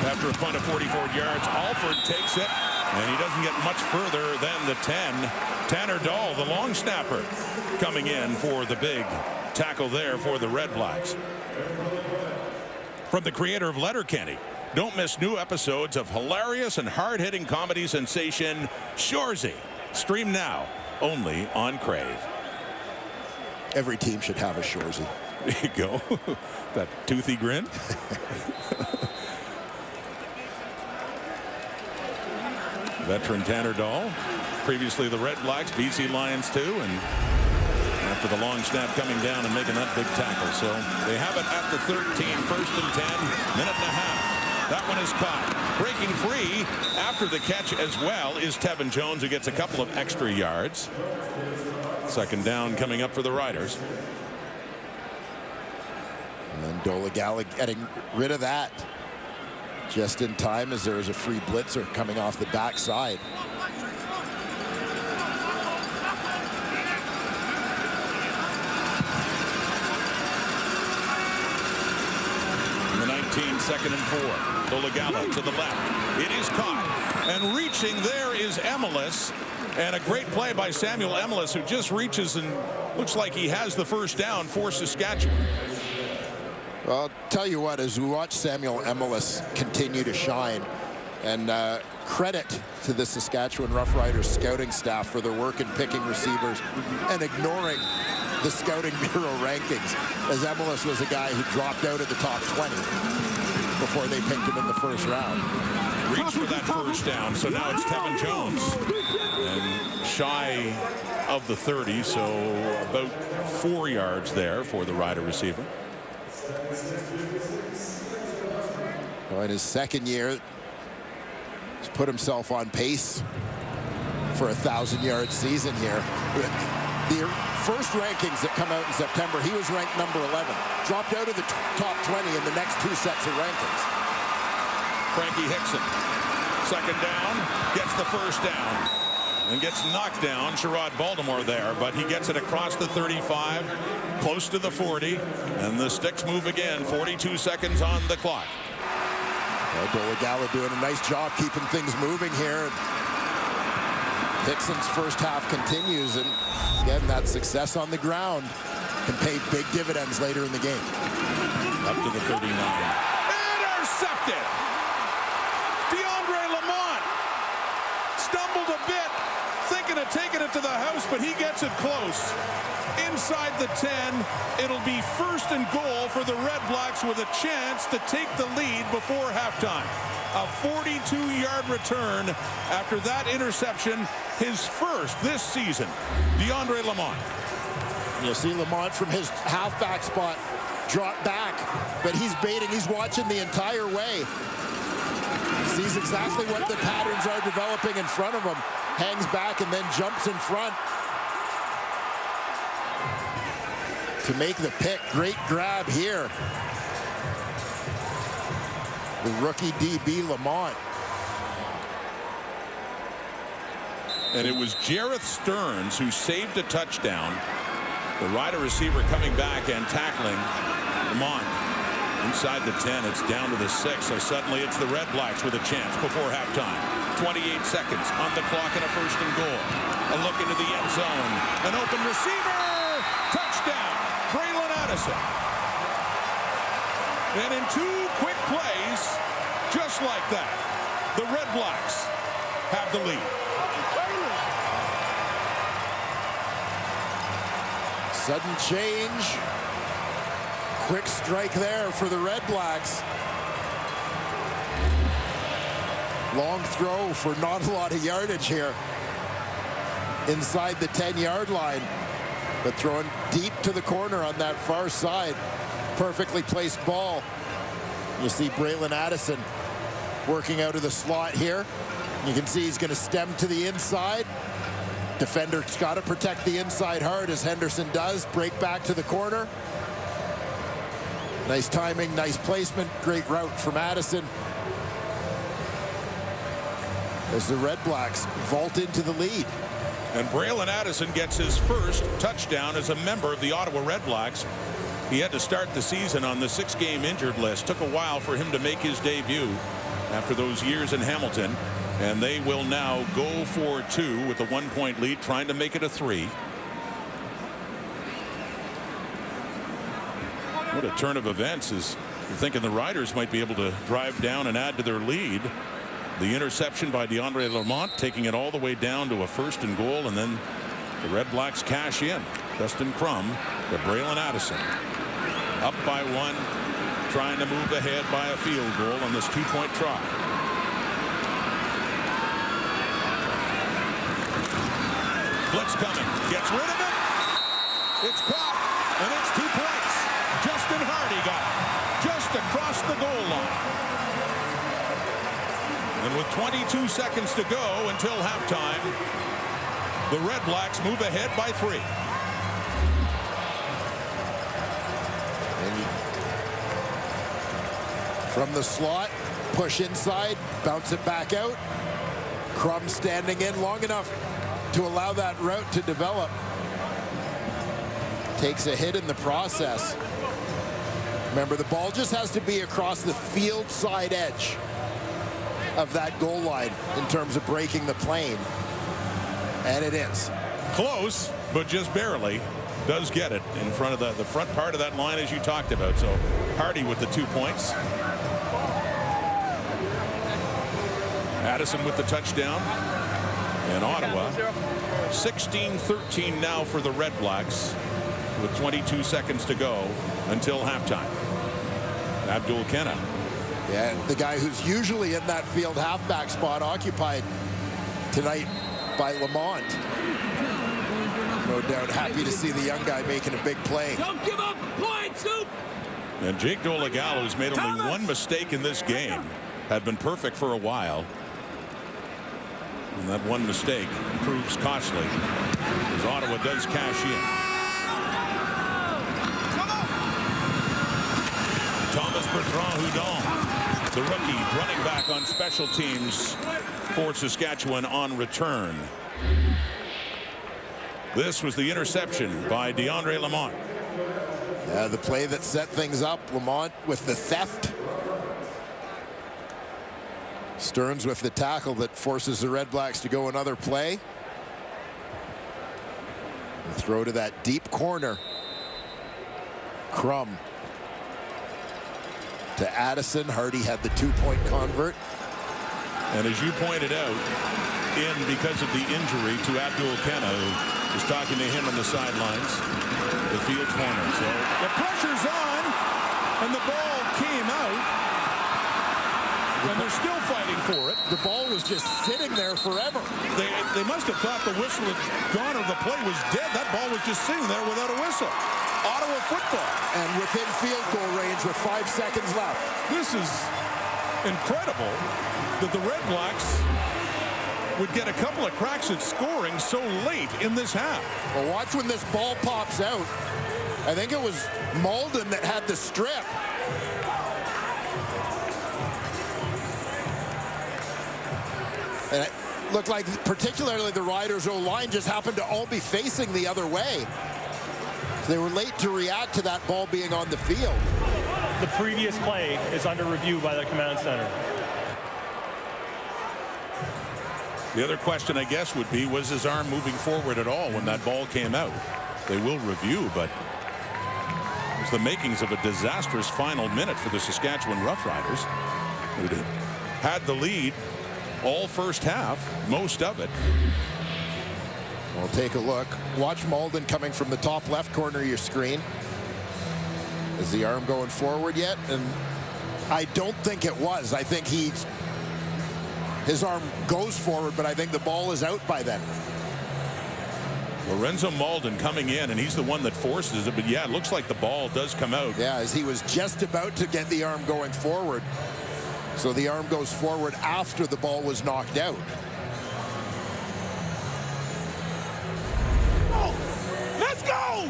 [SPEAKER 1] After a punt of 44 yards, Alford takes it, and he doesn't get much further than the 10. Tanner Dahl, the long snapper, coming in for the big tackle there for the Red Blacks. From the creator of Letterkenny, don't miss new episodes of hilarious and hard-hitting comedy sensation Shoresy. Stream now, only on Crave.
[SPEAKER 2] Every team should have a Shoresy.
[SPEAKER 1] There you go. That toothy grin. Veteran Tanner Dahl, previously the Red Blacks, BC Lions too, and after the long snap coming down and making that big tackle. So they have it at the 13, 1st and 10, minute and a half. That one is caught. Breaking free after the catch as well is Tevin Jones, who gets a couple of extra yards. 2nd down coming up for the Riders.
[SPEAKER 2] And Dolegala getting rid of that just in time as there is a free blitzer coming off the backside.
[SPEAKER 1] In the 19, 2nd and 4. Dolegala to the left. It is caught. And reaching there is Emelis. And a great play by Samuel Emelis, who just reaches and looks like he has the 1st down for Saskatchewan.
[SPEAKER 2] Well, I'll tell you what, as we watch Samuel Emelis continue to shine, and credit to the Saskatchewan Roughriders scouting staff for their work in picking receivers and ignoring the scouting bureau rankings, as Emelis was a guy who dropped out of the top 20 before they picked him in the 1st round.
[SPEAKER 1] Reach for that 1st down, so now it's Tevin Jones. And shy of the 30, so about 4 yards there for the Rider receiver.
[SPEAKER 2] Well, in his 2nd year, he's put himself on pace for a 1,000-yard season here. The first rankings that come out in September, he was ranked number 11. Dropped out of the top 20 in the next 2 sets of rankings.
[SPEAKER 1] Frankie Hickson, 2nd down, gets the 1st down. And gets knocked down, Sherrod Baltimore there, but he gets it across the 35, close to the 40, and the sticks move again. 42 seconds on the clock.
[SPEAKER 2] Well, Dolegala doing a nice job keeping things moving here. Hickson's 1st half continues, and again, that success on the ground can pay big dividends later in the game.
[SPEAKER 1] Up to the 39. Intercepted! DeAndre Lamont stumbled a bit, thinking of taking it to the house, but he gets it close. Inside the 10, it'll be 1st and goal for the Red Blacks with a chance to take the lead before halftime. A 42-yard return after that interception, his 1st this season. DeAndre Lamont.
[SPEAKER 2] You'll see Lamont from his halfback spot drop back, but he's baiting. He's watching the entire way. Sees exactly what the patterns are developing in front of him. Hangs back and then jumps in front to make the pick. Great grab here. The rookie DB Lamont.
[SPEAKER 1] And it was Jareth Stearns who saved a touchdown. The Rider receiver coming back and tackling Lamont. Inside the 10, it's down to the 6, so suddenly it's the Red Blacks with a chance before halftime. 28 seconds on the clock and a 1st and goal. A look into the end zone. An open receiver. Touchdown. Braylon Addison. And in 2 quick plays, just like that, the Red Blacks have the lead.
[SPEAKER 2] Sudden change. Quick strike there for the Red Blacks. Long throw for not a lot of yardage here. Inside the 10-yard line, but throwing deep to the corner on that far side. Perfectly placed ball. You see Braylon Addison working out of the slot here. You can see he's going to stem to the inside. Defender's got to protect the inside hard, as Henderson does. Break back to the corner. Nice timing, nice placement, great route from Addison. as the Red Blacks vault into the lead.
[SPEAKER 1] And Braylon Addison gets his first touchdown as a member of the Ottawa Redblacks. He had to start the season on the 6-game injured list. Took a while for him to make his debut after those years in Hamilton. And they will now go for 2 with a 1-point lead, trying to make it a 3. What a turn of events, as you're thinking the Riders might be able to drive down and add to their lead. The interception by DeAndre Lamont, taking it all the way down to a 1st and goal, and then the Red Blacks cash in. Dustin Crum to Braylon Addison. Up by 1, trying to move ahead by a field goal on this 2-point try. Blitz coming, gets rid of it. It's caught, and it's 2 points. Justin Hardy got it just across the goal line. And with 22 seconds to go until halftime, the Red Blacks move ahead by 3.
[SPEAKER 2] And from the slot, push inside, bounce it back out. Crum standing in long enough to allow that route to develop. Takes a hit in the process. Remember, the ball just has to be across the field side edge of that goal line in terms of breaking the plane, and it is
[SPEAKER 1] close, but just barely. Does get it in front of the front part of that line, as you talked about. So Hardy with the 2 points. Addison with the touchdown, and Ottawa 16-13 now for the Red Blacks with 22 seconds to go until halftime. Abdul Kenna.
[SPEAKER 2] Yeah, the guy who's usually in that field halfback spot, occupied tonight by Lamont. No doubt happy to see the young guy making a big play.
[SPEAKER 3] Don't give up points, Soup!
[SPEAKER 1] And Jake Dolegala, who's made only one mistake in this game, had been perfect for a while. And that one mistake proves costly as Ottawa does cash in. Thomas Bertrand-Hudon, the rookie, running back on special teams for Saskatchewan on return. This was the interception by DeAndre Lamont.
[SPEAKER 2] The play that set things up, Lamont with the theft. Stearns with the tackle that forces the Red Blacks to go another play. And throw to that deep corner. Crum to Addison. Hardy had the 2-point convert.
[SPEAKER 1] And as you pointed out, in because of the injury to Abdul Kenna, who was talking to him on the sidelines, the field corner. So the pressure's on, and the ball came out, and they're still fighting for it.
[SPEAKER 2] The ball was just sitting there forever.
[SPEAKER 1] They must have thought the whistle had gone or the play was dead. That ball was just sitting there without a whistle. Ottawa football.
[SPEAKER 2] And within field goal range with 5 seconds left.
[SPEAKER 1] This is incredible that the Red Blacks would get a couple of cracks at scoring so late in this half.
[SPEAKER 2] Well, watch when this ball pops out. I think it was Malden that had the strip. And it looked like particularly the Riders' O-line just happened to all be facing the other way. They were late to react to that ball being on the field.
[SPEAKER 5] The previous play is under review by the command center.
[SPEAKER 1] The other question, I guess, would be, was his arm moving forward at all when that ball came out? They will review, but it's the makings of a disastrous final minute for the Saskatchewan Roughriders, who had the lead all first half, most of it.
[SPEAKER 2] We'll take a look. Watch Malden coming from the top left corner of your screen. Is the arm going forward yet? And I don't think it was. I think his arm goes forward, but I think the ball is out by then.
[SPEAKER 1] Lorenzo Malden coming in, and he's the one that forces it. But yeah, it looks like the ball does come out.
[SPEAKER 2] Yeah, as he was just about to get the arm going forward. So the arm goes forward after the ball was knocked out.
[SPEAKER 3] Let's go!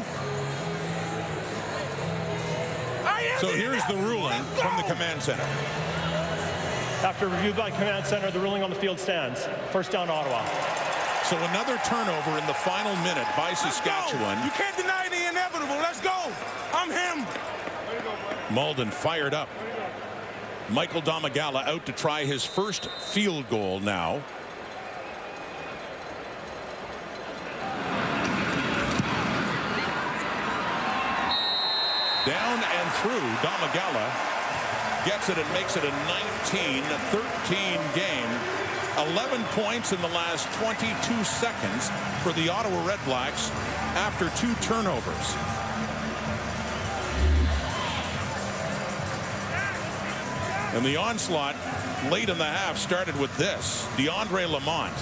[SPEAKER 1] So here's the ruling from the command center.
[SPEAKER 5] After review by command center, the ruling on the field stands. First down, Ottawa.
[SPEAKER 1] So another turnover in the final minute by Saskatchewan.
[SPEAKER 3] You can't deny the inevitable. Let's go. I'm him.
[SPEAKER 1] Malden fired up. Michael Domagala out to try his first field goal now. Down and through. Domagala gets it and makes it a 19-13 game. 11 points in the last 22 seconds for the Ottawa REDBLACKS after 2 turnovers. And the onslaught late in the half started with this. DeAndre Lamont,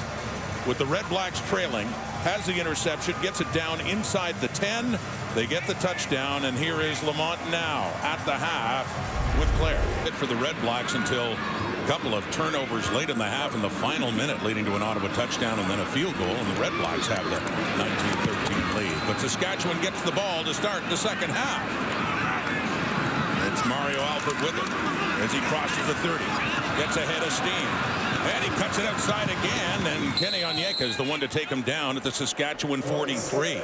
[SPEAKER 1] with the REDBLACKS trailing, has the interception, gets it down inside the 10. They get the touchdown, and here is Lamont now at the half with Claire. It for the REDBLACKS until a couple of turnovers late in the half in the final minute, leading to an Ottawa touchdown and then a field goal, and the REDBLACKS have the 19-13 lead. But Saskatchewan gets the ball to start the second half. It's Mario Alford with it as he crosses the 30, gets ahead of steam, and he cuts it outside again, and Kenny Onyeka is the one to take him down at the Saskatchewan 43.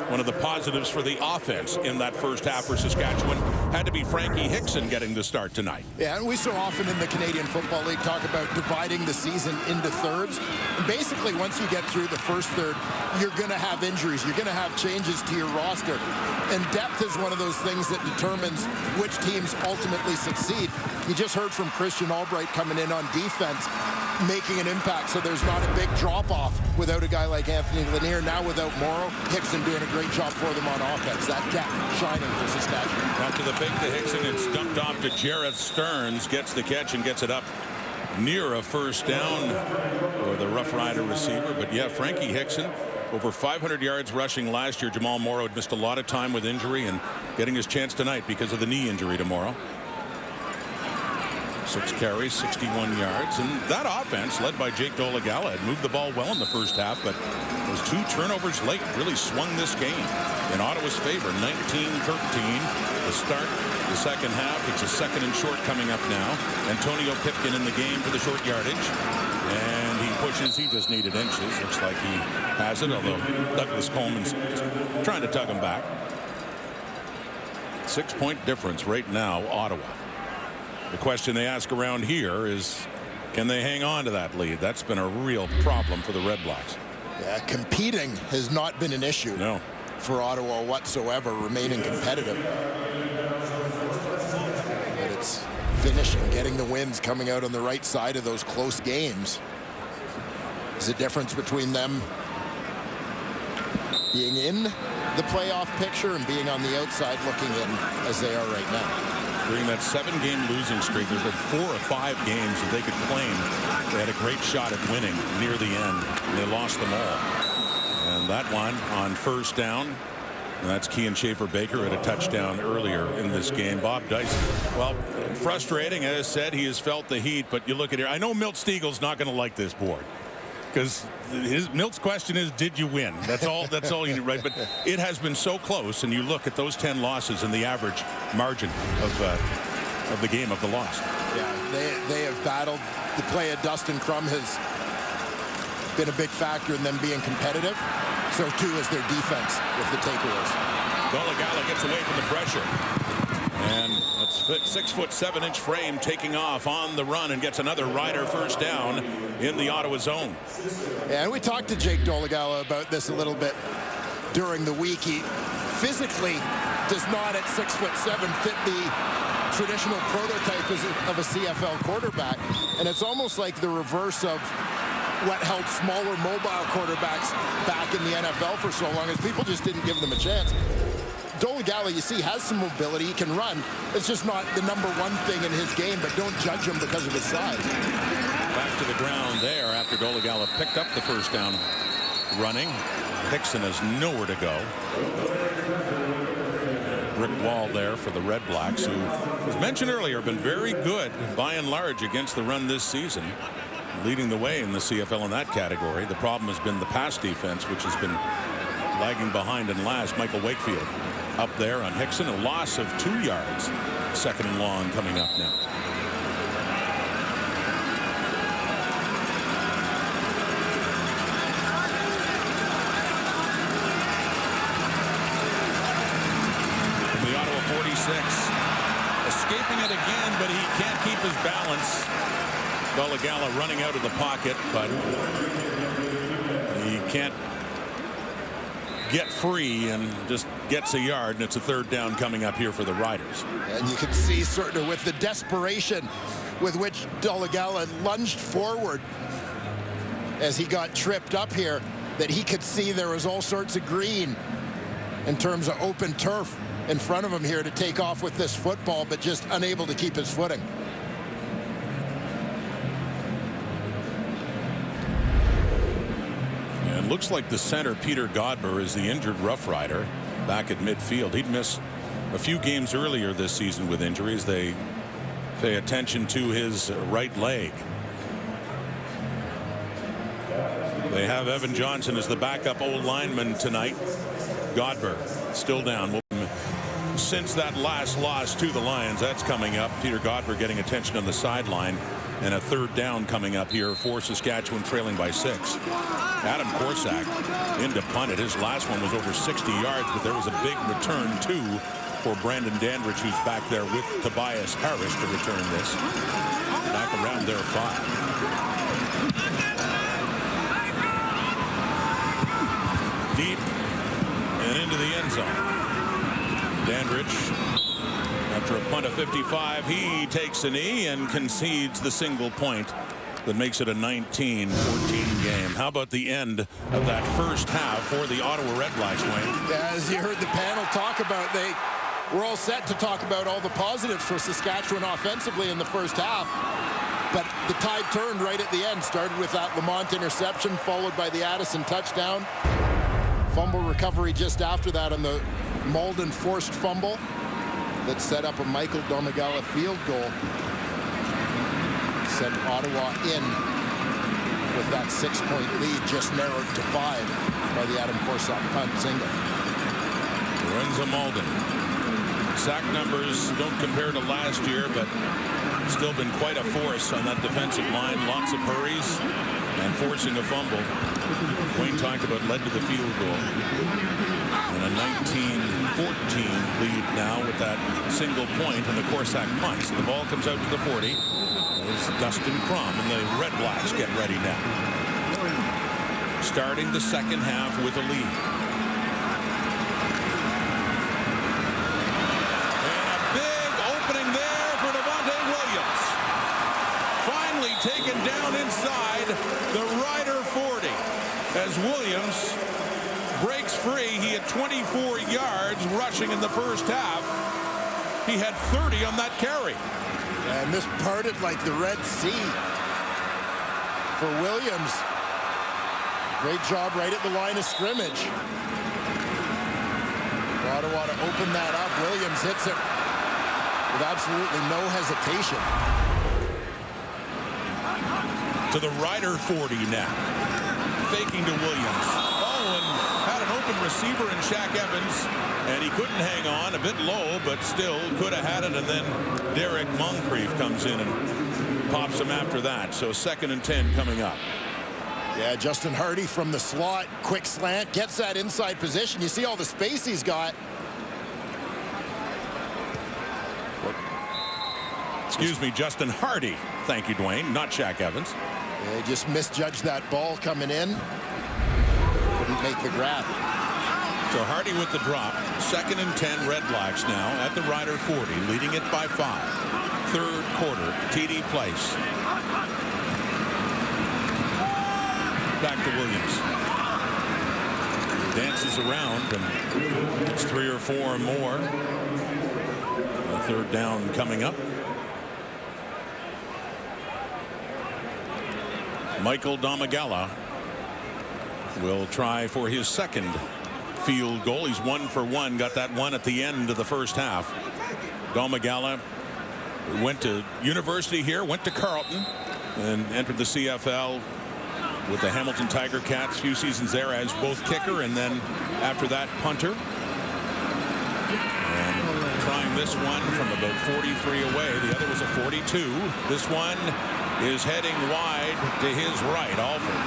[SPEAKER 1] One of the positives for the offense in that first half for Saskatchewan had to be Frankie Hickson getting the start tonight.
[SPEAKER 2] Yeah, and we so often in the Canadian Football League talk about dividing the season into thirds. And basically, once you get through the first third, you're going to have injuries. You're going to have changes to your roster. And depth is one of those things that determines which teams ultimately succeed. You just heard from Christian Albright coming in on defense, making an impact, so there's not a big drop-off without a guy like Anthony Lanier. Now without Morrow, Hickson doing a great job for them on offense. That depth shining for Saskatchewan.
[SPEAKER 1] Up to the fake to Hickson. It's dumped off to Jareth Stearns. Gets the catch and gets it up near a first down for the Rough Rider receiver. But yeah, Frankie Hickson, over 500 yards rushing last year. Jamal Morrow had missed a lot of time with injury and getting his chance tonight because of the knee injury to Morrow. 6 carries, 61 yards, and that offense led by Jake Dolegala had moved the ball well in the first half, but those 2 turnovers late really swung this game in Ottawa's favor. 19-13 to start the second half. It's a second and short coming up now. Antonio Pipkin in the game for the short yardage, and he pushes. He just needed inches. Looks like he has it, although Douglas Coleman's trying to tug him back. 6-point difference right now, Ottawa. The question they ask around here is, can they hang on to that lead? That's been a real problem for the REDBLACKS.
[SPEAKER 2] Yeah, competing has not been an issue for Ottawa whatsoever, remaining competitive. But it's finishing, getting the wins, coming out on the right side of those close games. There's a difference between them being in the playoff picture and being on the outside looking in as they are right now.
[SPEAKER 1] During that 7-game losing streak, there's been 4 or 5 games that they could claim they had a great shot at winning near the end, and they lost them all. And that one on first down, and that's Kean Schaefer-Baker at a touchdown earlier in this game. Bob Dyson, well, frustrating, as I said, he has felt the heat, but you look at here, I know Milt Stiegel's not going to like this board, because Milt's question is, did you win? That's all you need, right? But it has been so close, and you look at those 10 losses and the average margin of the game of the loss.
[SPEAKER 2] Yeah, they have battled. The play of Dustin Crum has been a big factor in them being competitive. So too is their defense with the takeaways.
[SPEAKER 1] Dolegala gets away from the pressure. And that's 6'7" frame taking off on the run and gets another Rider first down in the Ottawa zone.
[SPEAKER 2] Yeah, and we talked to Jake Dolegala about this a little bit during the week. He physically does not at 6'7" fit the traditional prototype of a CFL quarterback. And it's almost like the reverse of what held smaller mobile quarterbacks back in the NFL for so long, as people just didn't give them a chance. Dolegala, you see, has some mobility. He can run. It's just not the #1 thing in his game, but don't judge him because of his size.
[SPEAKER 1] Back to the ground there after Dolegala picked up the first down running. Hickson has nowhere to go. Brick wall there for the REDBLACKS, who, as mentioned earlier, have been very good by and large against the run this season, leading the way in the CFL in that category. The problem has been the pass defense, which has been lagging behind and last. Michael Wakefield up there on Hickson, a loss of 2 yards. Second and long coming up now. Escaping it again, but he can't keep his balance. Dolegala running out of the pocket, but he can't get free and just gets a yard, and it's a third down coming up here for the Riders.
[SPEAKER 2] And you can see sort of with the desperation with which Dolegala lunged forward as he got tripped up here, that he could see there was all sorts of green in terms of open turf in front of him here to take off with this football, but just unable to keep his footing.
[SPEAKER 1] And looks like the center, Peter Godber, is the injured Rough Rider back at midfield. He'd missed a few games earlier this season with injuries. They pay attention to his right leg. They have Evan Johnson as the backup old lineman tonight. Godber still down. Since that last loss to the Lions, that's coming up. Peter Godber getting attention on the sideline, and a third down coming up here for Saskatchewan, trailing by 6. Adam Korsak into punt it. His last one was over 60 yards, but there was a big return too for Brandon Dandridge, who's back there with Tobias Harris to return this. Back around their 5. Deep and into the end zone. Dandridge, after a punt of 55, he takes a knee and concedes the single point that makes it a 19-14 game. How about the end of that first half for the Ottawa REDBLACKS, Wayne?
[SPEAKER 2] As you heard the panel talk about, they were all set to talk about all the positives for Saskatchewan offensively in the first half. But the tide turned right at the end. Started with that Lamont interception, followed by the Addison touchdown. Fumble recovery just after that on the Malden forced fumble that set up a Michael Dolegala field goal. Sent Ottawa in with that 6-point lead, just narrowed to 5 by the Adam Korsak punt single.
[SPEAKER 1] Lorenzo Malden. Sack numbers don't compare to last year, but still been quite a force on that defensive line. Lots of hurries and forcing a fumble. Wayne talked about led to the field goal. And a 19-14 lead now with that single point and the Korsak punt. So the ball comes out to the 40. There's Dustin Crum, and the REDBLACKS get ready now. Starting the second half with a lead. And a big opening there for Devontae Williams. Finally taken down inside the Rider 40 as Williams breaks free. He had 24 yards rushing in the first half. He had 30 on that carry.
[SPEAKER 2] And this parted like the Red Sea for Williams. Great job right at the line of scrimmage. Ottawa to open that up. Williams hits it with absolutely no hesitation.
[SPEAKER 1] To the Rider 40 now. Faking to Williams. Oh, and had an open receiver in Shaq Evans, and he couldn't hang on. A bit low, but still could have had it. And then Derek Moncrief comes in and pops him after that. So 2nd and 10 coming up.
[SPEAKER 2] Yeah, Justin Hardy from the slot. Quick slant. Gets that inside position. You see all the space he's got.
[SPEAKER 1] Excuse me, Justin Hardy. Thank you, Dwayne. Not Shaq Evans.
[SPEAKER 2] Yeah, he just misjudged that ball coming in. Couldn't make the grab.
[SPEAKER 1] So Hardy with the drop. 2nd and 10 REDBLACKS now at the Rider 40, leading it by 5. Third quarter, TD Place. Back to Williams. Dances around, and it's 3 or 4 more. A third down coming up. Michael Dolegala will try for his 2nd field goal. He's 1 for 1. Got that one at the end of the first half. Dolegala went to university here, went to Carleton, and entered the CFL with the Hamilton Tiger Cats. Few seasons there as both kicker and then after that punter. And trying this one from about 43 away. The other was a 42. This one is heading wide to his right. Alford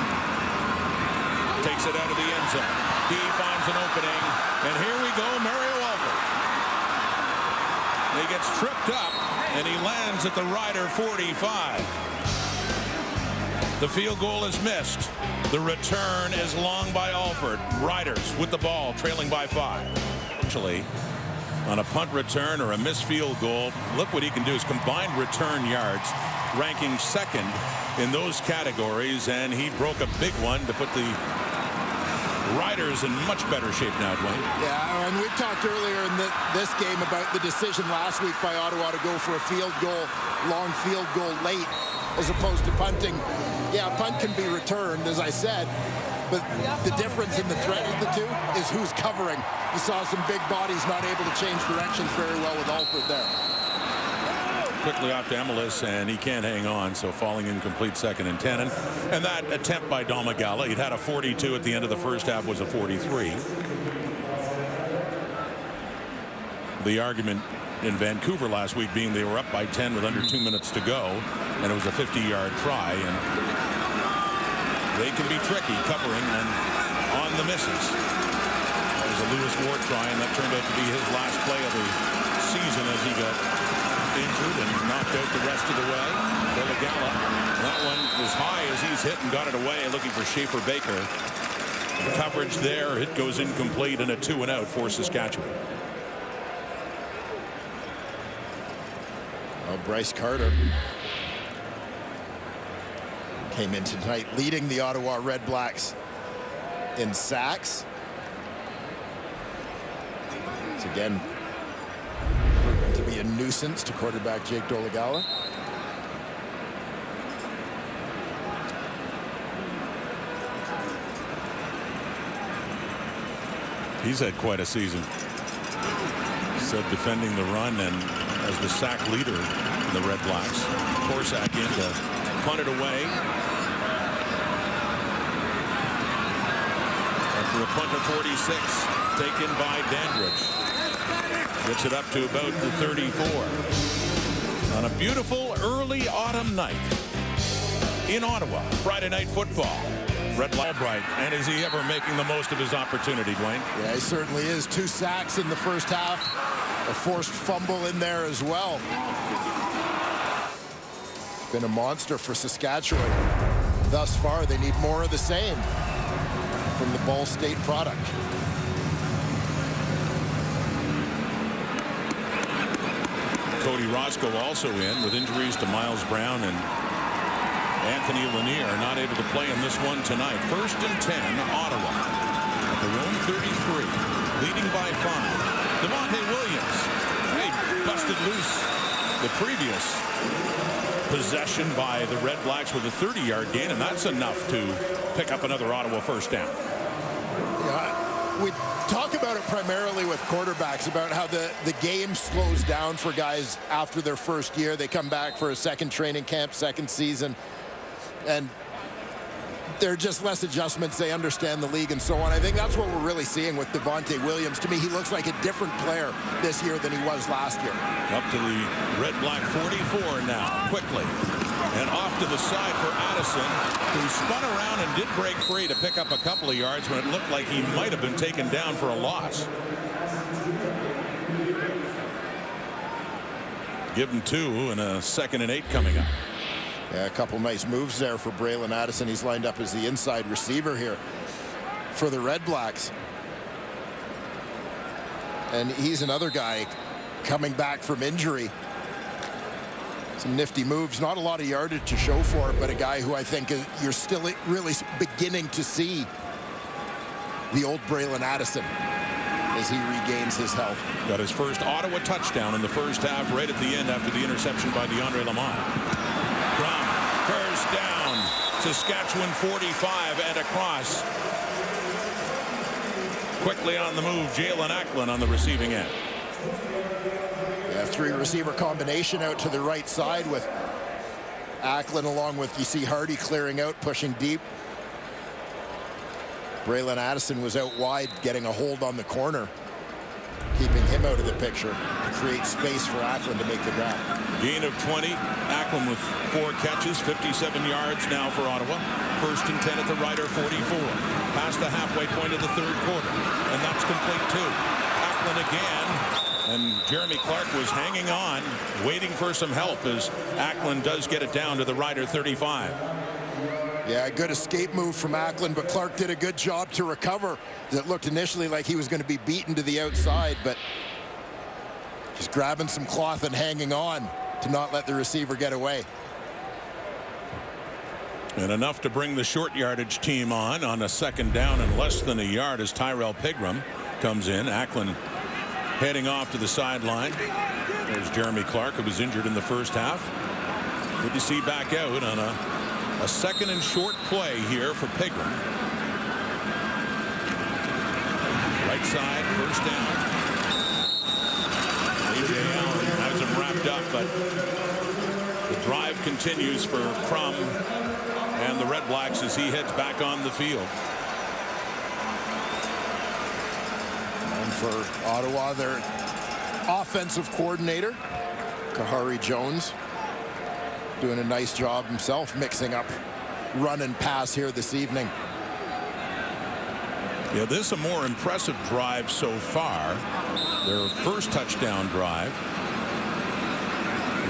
[SPEAKER 1] takes it out of the end zone. He finds an opening, and here we go, Mario Alford. He gets tripped up, and he lands at the Rider 45. The field goal is missed. The return is long by Alford. Riders with the ball, trailing by 5. Actually, on a punt return or a missed field goal, look what he can do. His combined return yards, ranking second in those categories, and he broke a big one to put the Riders in much better shape now, Dwayne.
[SPEAKER 2] Yeah, and we talked earlier in this game about the decision last week by Ottawa to go for a field goal, long field goal late, as opposed to punting. Yeah, punt can be returned, as I said, but the difference in the threat of the two is who's covering. You saw some big bodies not able to change directions very well with Alford there.
[SPEAKER 1] Quickly off to Emelis, and he can't hang on, so falling incomplete, 2nd and 10. And that attempt by Domagala, he'd had a 42 at the end of the first half, was a 43. The argument in Vancouver last week being they were up by 10 with under 2 minutes to go, and it was a 50-yard try, and they can be tricky covering and on the misses. That was a Lewis Ward try, and that turned out to be his last play of the season as he got injured and knocked out the rest of the way. Domagala, that one was high as he's hit and got it away, looking for Schaefer Baker. Coverage there, hit goes incomplete, and a 2-and-out for Saskatchewan.
[SPEAKER 2] Well, Bryce Carter came in tonight leading the Ottawa REDBLACKS in sacks. It's again proven to be a nuisance to quarterback Jake Domagala.
[SPEAKER 1] He's had quite a season. Said defending the run and as the sack leader in the REDBLACKS. Korsak in to punt it away. After a punt of 46, taken by Dandridge. Gets it up to about the 34. On a beautiful early autumn night in Ottawa, Friday night football. Red Albright, and is he ever making the most of his opportunity, Dwayne?
[SPEAKER 2] Yeah, he certainly is. 2 sacks in the first half. A forced fumble in there as well. Been a monster for Saskatchewan thus far. They need more of the same from the Ball State product.
[SPEAKER 1] Cody Roscoe also in with injuries to Miles Brown and Anthony Lanier, not able to play in this one tonight. 1st and 10, Ottawa at their own 33, leading by 5. Devontae Williams, hey, busted loose the previous possession by the REDBLACKS with a 30-yard gain, and that's enough to pick up another Ottawa first down.
[SPEAKER 2] Yeah, we talk about it primarily with quarterbacks about how the game slows down for guys after their first year. They come back for a second training camp, second season, and there are just less adjustments. They understand the league and so on. I think that's what we're really seeing with Devontae Williams. To me, he looks like a different player this year than he was last year.
[SPEAKER 1] Up to the REDBLACK 44 now, quickly. And off to the side for Addison, who spun around and did break free to pick up a couple of yards when it looked like he might have been taken down for a loss. Give him 2 and a 2nd and 8 coming up.
[SPEAKER 2] Yeah, a couple nice moves there for Braylon Addison. He's lined up as the inside receiver here for the REDBLACKS. And he's another guy coming back from injury. Some nifty moves, not a lot of yardage to show for it, but a guy who I think you're still really beginning to see the old Braylon Addison as he regains his health.
[SPEAKER 1] Got his first Ottawa touchdown in the first half right at the end after the interception by DeAndre Lamont. First down, Saskatchewan 45 and across. Quickly on the move, Jalen Acklin on the receiving end.
[SPEAKER 2] Yeah, 3 receiver combination out to the right side with Acklin along with, you see Hardy clearing out, pushing deep. Braylon Addison was out wide, getting a hold on the corner, keeping him out of the picture to create space for Acklin to make the grab.
[SPEAKER 1] Gain of 20. Acklin with 4 catches, 57 yards now for Ottawa. 1st and 10 at the Rider 44. Past the halfway point of the 3rd quarter. And that's complete too. Acklin again And Jeremy Clark was hanging on, waiting for some help as Ackland does get it down to the Rider 35.
[SPEAKER 2] Yeah, good escape move from Ackland, but Clark did a good job to recover. It looked initially like he was going to be beaten to the outside, but just grabbing some cloth and hanging on to not let the receiver get away.
[SPEAKER 1] And enough to bring the short yardage team on a second down and less than a yard as Tyrell Pigram comes in. Ackland heading off to the sideline. There's Jeremy Clark, who was injured in the first half. Good to see back out on a second and short play here for Pigram. Right side, first down. A.J. Allen has him wrapped up, but the drive continues for Crum and the Red Blacks as he heads back on the field.
[SPEAKER 2] And for Ottawa, their offensive coordinator, Kahari Jones, doing a nice job himself mixing up run and pass here this evening.
[SPEAKER 1] Yeah, this is a more impressive drive so far. Their first touchdown drive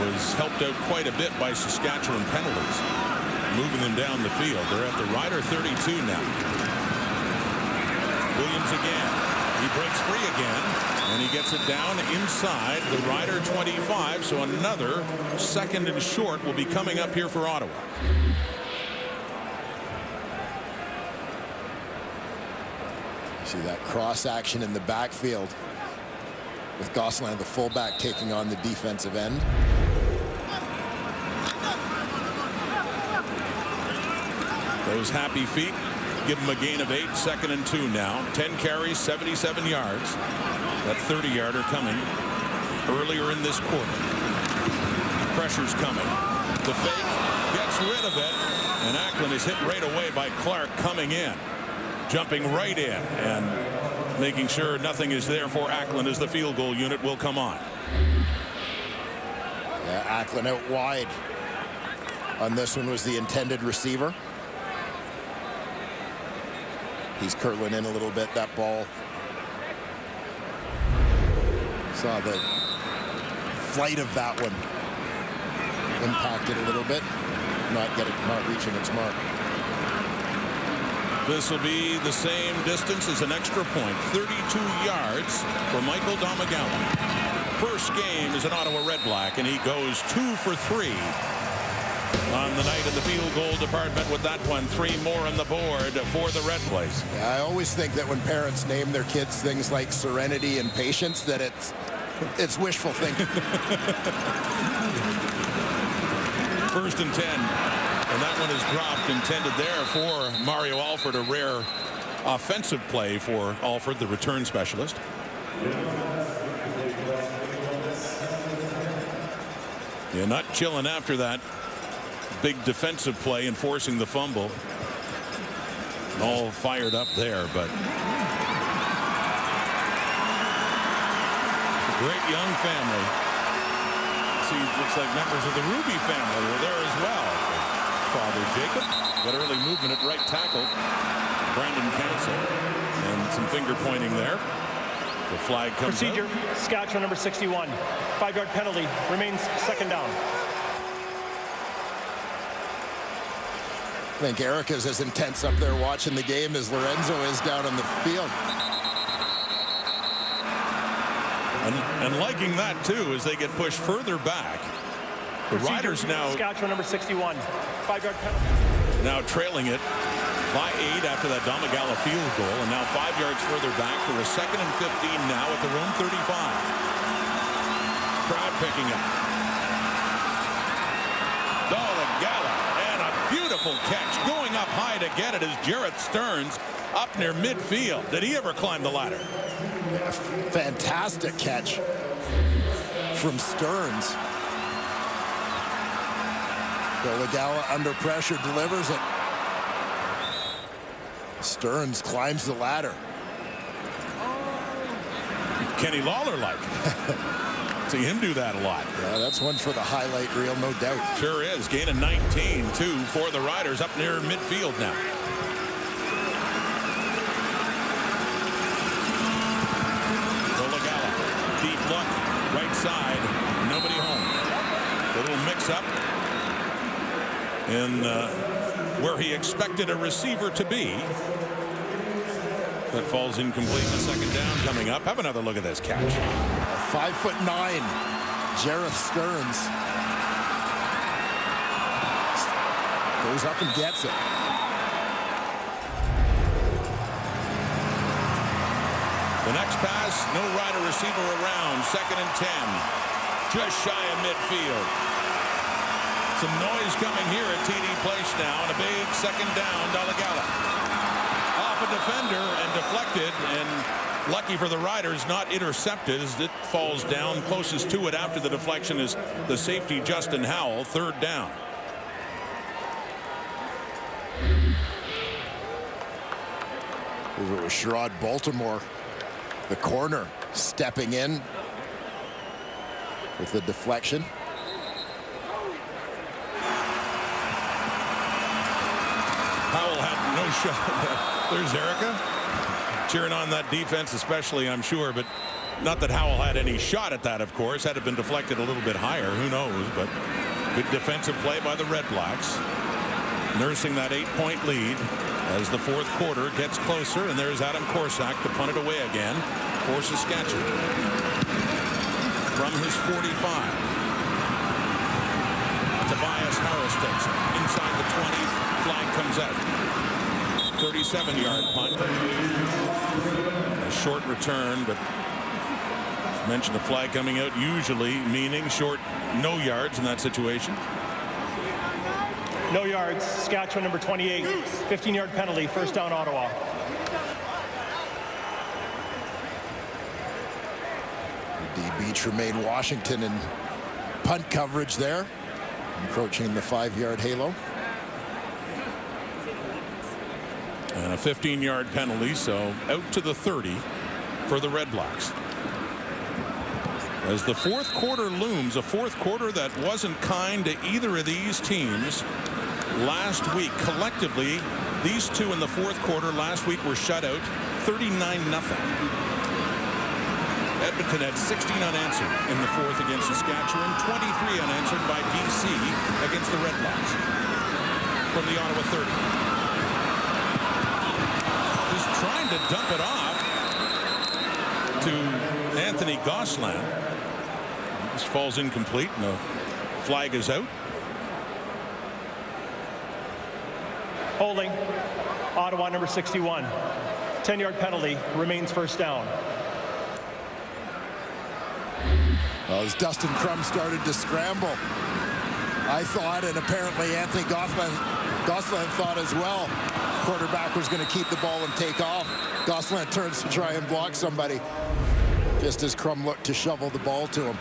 [SPEAKER 1] was helped out quite a bit by Saskatchewan penalties, moving them down the field. They're at the Rider 32 now. Williams again. He breaks free again, and he gets it down inside the Rider 25. So another second and short will be coming up here for Ottawa.
[SPEAKER 2] See that cross action in the backfield with Gosselin, the fullback, taking on the defensive end.
[SPEAKER 1] Those happy feet give him a gain of 8, second and 2 now. 10 carries, 77 yards. That 30-yarder coming earlier in this quarter. Pressure's coming. The fake gets rid of it, and Ackland is hit right away by Clark coming in. Jumping right in and making sure nothing is there for Ackland as the field goal unit will come on.
[SPEAKER 2] Yeah, Ackland out wide on this one was the intended receiver. He's curling in a little bit. That ball, saw the flight of that one impacted a little bit, not reaching its mark.
[SPEAKER 1] This will be the same distance as an extra point. 32 yards for Michael Domagala. First game as an Ottawa Red Black, and he goes 2 for 3 on the night in the field goal department with that one. 3 more on the board for the Red Blaze.
[SPEAKER 2] Yeah, I always think that when parents name their kids things like serenity and patience, that it's wishful thinking.
[SPEAKER 1] First and 10. And that one is dropped, intended there for Mario Alford, a rare offensive play for Alford, the return specialist. Yeah, not chilling after that big defensive play and forcing the fumble. All fired up there, but great young family. See, looks like members of the Ruby family were there as well. Father Jacob, got early movement at right tackle. Brandon Council, and some finger pointing there. The flag comes
[SPEAKER 5] Procedure,
[SPEAKER 1] out.
[SPEAKER 5] Saskatchewan number 61. 5-yard penalty, remains second down.
[SPEAKER 2] I think Erica's as intense up there watching the game as Lorenzo is down on the field.
[SPEAKER 1] And liking that too as they get pushed further back. The Riders now
[SPEAKER 5] Saskatchewan number 61. 5-yard penalty.
[SPEAKER 1] Now trailing it by 8 after that Domagala field goal, and now 5 yards further back for a second and 15 now at their own 35. Crowd picking up. Domagala, and a beautiful catch going up high to get it is Jarrett Stearns up near midfield. Did he ever climb the ladder?
[SPEAKER 2] Yeah, fantastic catch from Stearns. Domagala under pressure delivers it. Stearns climbs the ladder.
[SPEAKER 1] Kenny Lawler like. See him do that a lot.
[SPEAKER 2] Yeah, that's one for the highlight reel, no doubt.
[SPEAKER 1] Sure is. Gain of 19, 2 for the Riders up near midfield now. Domagala, deep look in where he expected a receiver to be. That falls incomplete. The second down coming up. Have another look at this catch.
[SPEAKER 2] 5'9", Jareth Stearns goes up and gets it.
[SPEAKER 1] The next pass, no rider receiver around. 2nd and 10. Just shy of midfield. Some noise coming here at TD Place now, and a big second down. Dalagala off a defender and deflected, and lucky for the Riders, not intercepted as it falls down. Closest to it after the deflection is the safety Justin Howell. 3rd down.
[SPEAKER 2] It was Sherrod Baltimore, the corner, stepping in with the deflection.
[SPEAKER 1] Howell had no shot. There's Erica cheering on that defense, especially, I'm sure, but not that Howell had any shot at that, of course. Had it been deflected a little bit higher, who knows, but good defensive play by the Red Blacks, nursing that 8-point lead as the 4th quarter gets closer. And there's Adam Korsak to punt it away again for Saskatchewan from his 45. Tobias Harris takes it inside the 20. Flag comes out. 37-yard punt. A short return, but mentioned the flag coming out, usually meaning short, no yards in that situation.
[SPEAKER 5] No yards. Saskatchewan number 28. 15-yard penalty. 1st down Ottawa.
[SPEAKER 2] DB Tremaine Washington in punt coverage there, encroaching the 5-yard halo.
[SPEAKER 1] And a 15-yard penalty, so out to the 30 for the Red Blacks. As the 4th quarter looms, a 4th quarter that wasn't kind to either of these teams last week. Collectively, these two in the 4th quarter last week were shut out 39-0. Edmonton had 16 unanswered in the 4th against Saskatchewan, 23 unanswered by BC against the Red Blacks from the Ottawa 30. Just trying to dump it off to Anthony Gosselin. This falls incomplete, and the flag is out.
[SPEAKER 5] Holding. Ottawa number 61. 10-yard penalty. Remains 1st down.
[SPEAKER 2] Well, as Dustin Crum started to scramble, I thought, and apparently Anthony Gosselin thought as well, quarterback was going to keep the ball and take off. Gosselin turns to try and block somebody just as Crum looked to shovel the ball to him.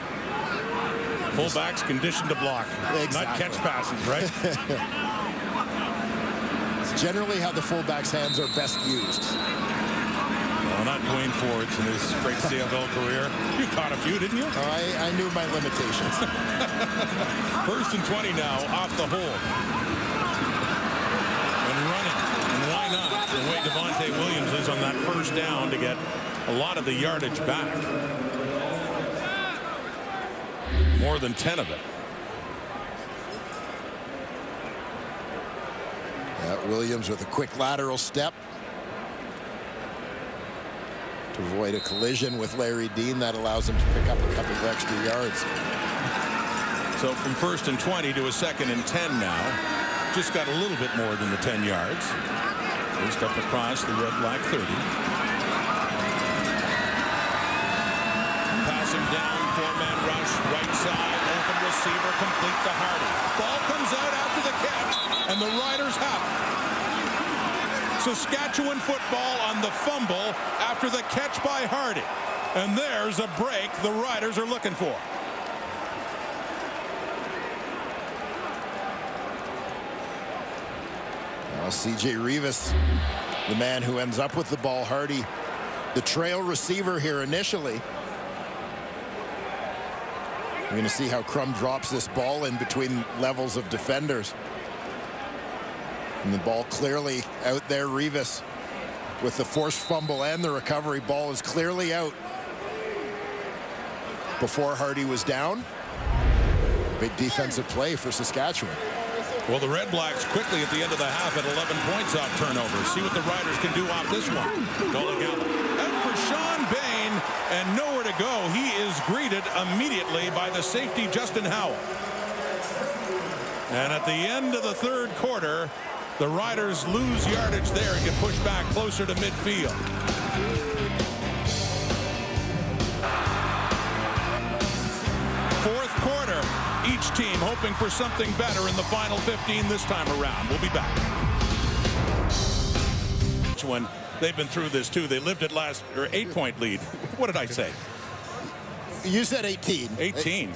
[SPEAKER 1] Fullbacks conditioned to block,
[SPEAKER 2] exactly.
[SPEAKER 1] Not catch passes, right?
[SPEAKER 2] It's generally how the fullback's hands are best used.
[SPEAKER 1] Well, not Dwayne Ford's in his great CFL career. You caught a few, didn't you?
[SPEAKER 2] I knew my limitations.
[SPEAKER 1] 1st and 20 now, off the hold. And running. And why not? The way Devontae Williams is on that 1st down to get a lot of the yardage back. More than 10 of it.
[SPEAKER 2] Williams with a quick lateral step to avoid a collision with Larry Dean. That allows him to pick up a couple of extra yards.
[SPEAKER 1] So from 1st and 20 to a 2nd and 10 now. Just got a little bit more than the 10 yards. Just up across the Red Black 30. Passing down, 4-man rush, right side, open receiver, complete to Hardy. Ball comes out after the catch, and the Riders have it. Saskatchewan football on the fumble after the catch by Hardy. And there's a break the Riders are looking for.
[SPEAKER 2] Now C.J. Rivas, the man who ends up with the ball. Hardy, the trail receiver here initially. We're going to see how Crum drops this ball in between levels of defenders. And the ball clearly out there. Rivas with the forced fumble and the recovery. Ball is clearly out before Hardy was down. Big defensive play for Saskatchewan.
[SPEAKER 1] Well, the Red Blacks quickly at the end of the half at 11 points off turnovers. See what the Riders can do off this one. Dolegala. And for Sean Bain, and nowhere to go. He is greeted immediately by the safety, Justin Howell. And at the end of the third quarter, the Riders lose yardage there and get pushed back closer to midfield. Fourth quarter, each team hoping for something better in the final 15 this time around. We'll be back. When they've been through this too, they lived at last, or 8-point lead. What did I say?
[SPEAKER 2] You said 18.
[SPEAKER 1] 18.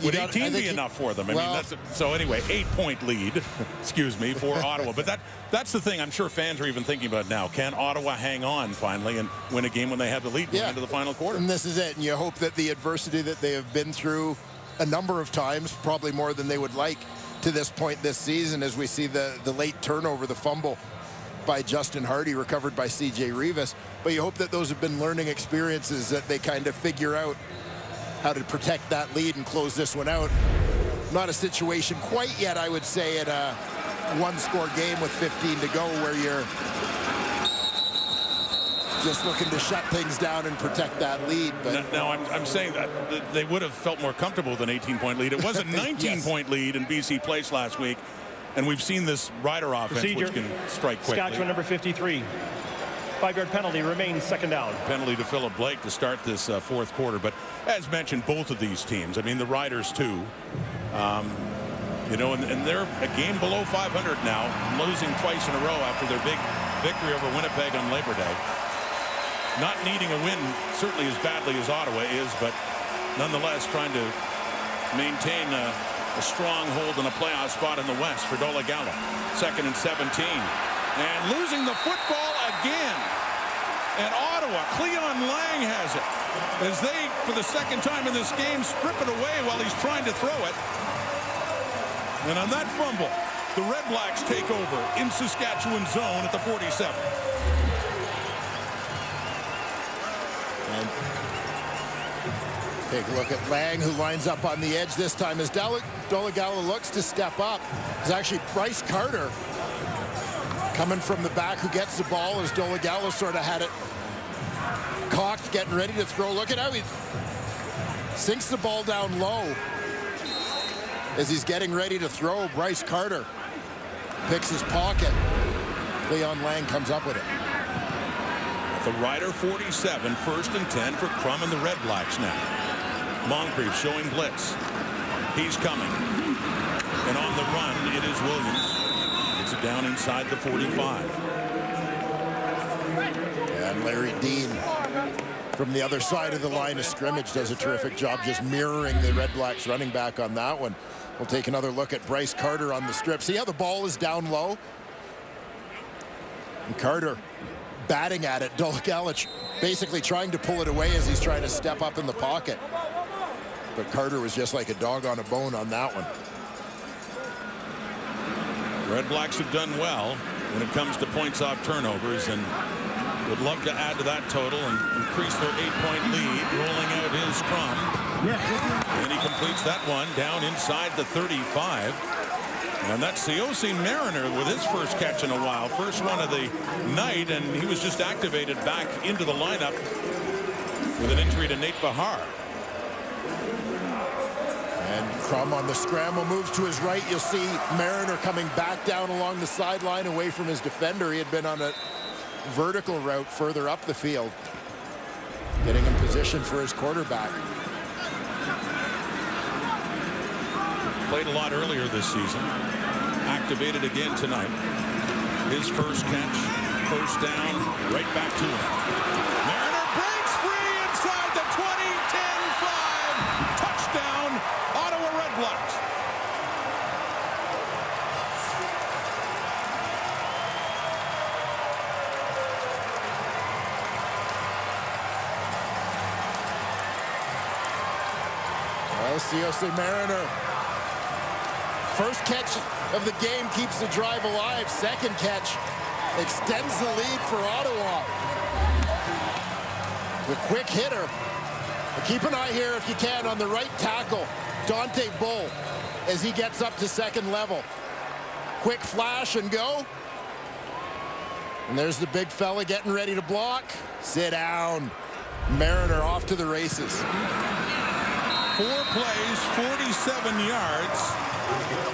[SPEAKER 1] Would 18 be enough for them? I mean, that's so anyway, 8-point lead, excuse me, for Ottawa. But that's the thing I'm sure fans are even thinking about now. Can Ottawa hang on finally and win a game when they have the lead going into the final quarter?
[SPEAKER 2] And this is it. And you hope that the adversity that they have been through a number of times, probably more than they would like to this point this season, as we see the late turnover, the fumble by Justin Hardy, recovered by C.J. Rivas. But you hope that those have been learning experiences, that they kind of figure out how to protect that lead and close this one out. Not a situation quite yet, I would say, at a one-score game with 15 to go where you're just looking to shut things down and protect that lead. But
[SPEAKER 1] now I'm saying that they would have felt more comfortable with an 18-point lead. It was a 19-point lead in BC Place last week, and we've seen this Rider offense which can strike quickly.
[SPEAKER 5] Saskatchewan number 53. 5-yard penalty remains, second down.
[SPEAKER 1] Penalty to Philip Blake to start this fourth quarter. But as mentioned, both of these teams, I mean, the Riders too, you know, and they're a game below 500 now, losing twice in a row after their big victory over Winnipeg on Labor Day. Not needing a win certainly as badly as Ottawa is, but nonetheless trying to maintain a strong hold in a playoff spot in the West for Dolegala. 2nd and 17. And losing the football again. And Ottawa, Cleon Lang has it. As they, for the second time in this game, strip it away while he's trying to throw it. And on that fumble, the Red Blacks take over in Saskatchewan zone at the 47.
[SPEAKER 2] And take a look at Lang, who lines up on the edge this time as Dolegala looks to step up. It's actually Bryce Carter coming from the back who gets the ball as Dolegala sort of had it cocked, getting ready to throw. Look at how he sinks the ball down low as he's getting ready to throw. Bryce Carter picks his pocket. Cleon Lang comes up with it.
[SPEAKER 1] The Rider 47, 1st and 10 for Crum and the Red Blacks now. Moncrief showing blitz. He's coming. And on the run, it is Williams. It's it down inside the 45.
[SPEAKER 2] And Larry Dean from the other side of the line of scrimmage does a terrific job just mirroring the Red Blacks running back on that one. We'll take another look at Bryce Carter on the strip. See how the ball is down low? And Carter batting at it. Dolegala basically trying to pull it away as he's trying to step up in the pocket. But Carter was just like a dog on a bone on that one.
[SPEAKER 1] Red Blacks have done well when it comes to points off turnovers and would love to add to that total and increase their 8-point lead. Rolling out is Crum. And he completes that one down inside the 35. And that's Siossi Mariner with his first catch in a while. First one of the night, and he was just activated back into the lineup with an injury to Nate Bahar.
[SPEAKER 2] And Crum on the scramble moves to his right. You'll see Mariner coming back down along the sideline away from his defender. He had been on a vertical route further up the field, getting in position for his quarterback.
[SPEAKER 1] Played a lot earlier this season. Activated again tonight. His first catch, first down, right back to him. Mariner breaks free inside the 20, 10-5. Touchdown, Ottawa Red Blacks.
[SPEAKER 2] Well, Siossi Mariner, first catch of the game keeps the drive alive. Second catch extends the lead for Ottawa. The quick hitter. But keep an eye here if you can on the right tackle, Dante Bull, as he gets up to second level. quick flash and go. And there's the big fella getting ready to block. Sit down. Mariner off to the races.
[SPEAKER 1] 4 plays, 47 yards,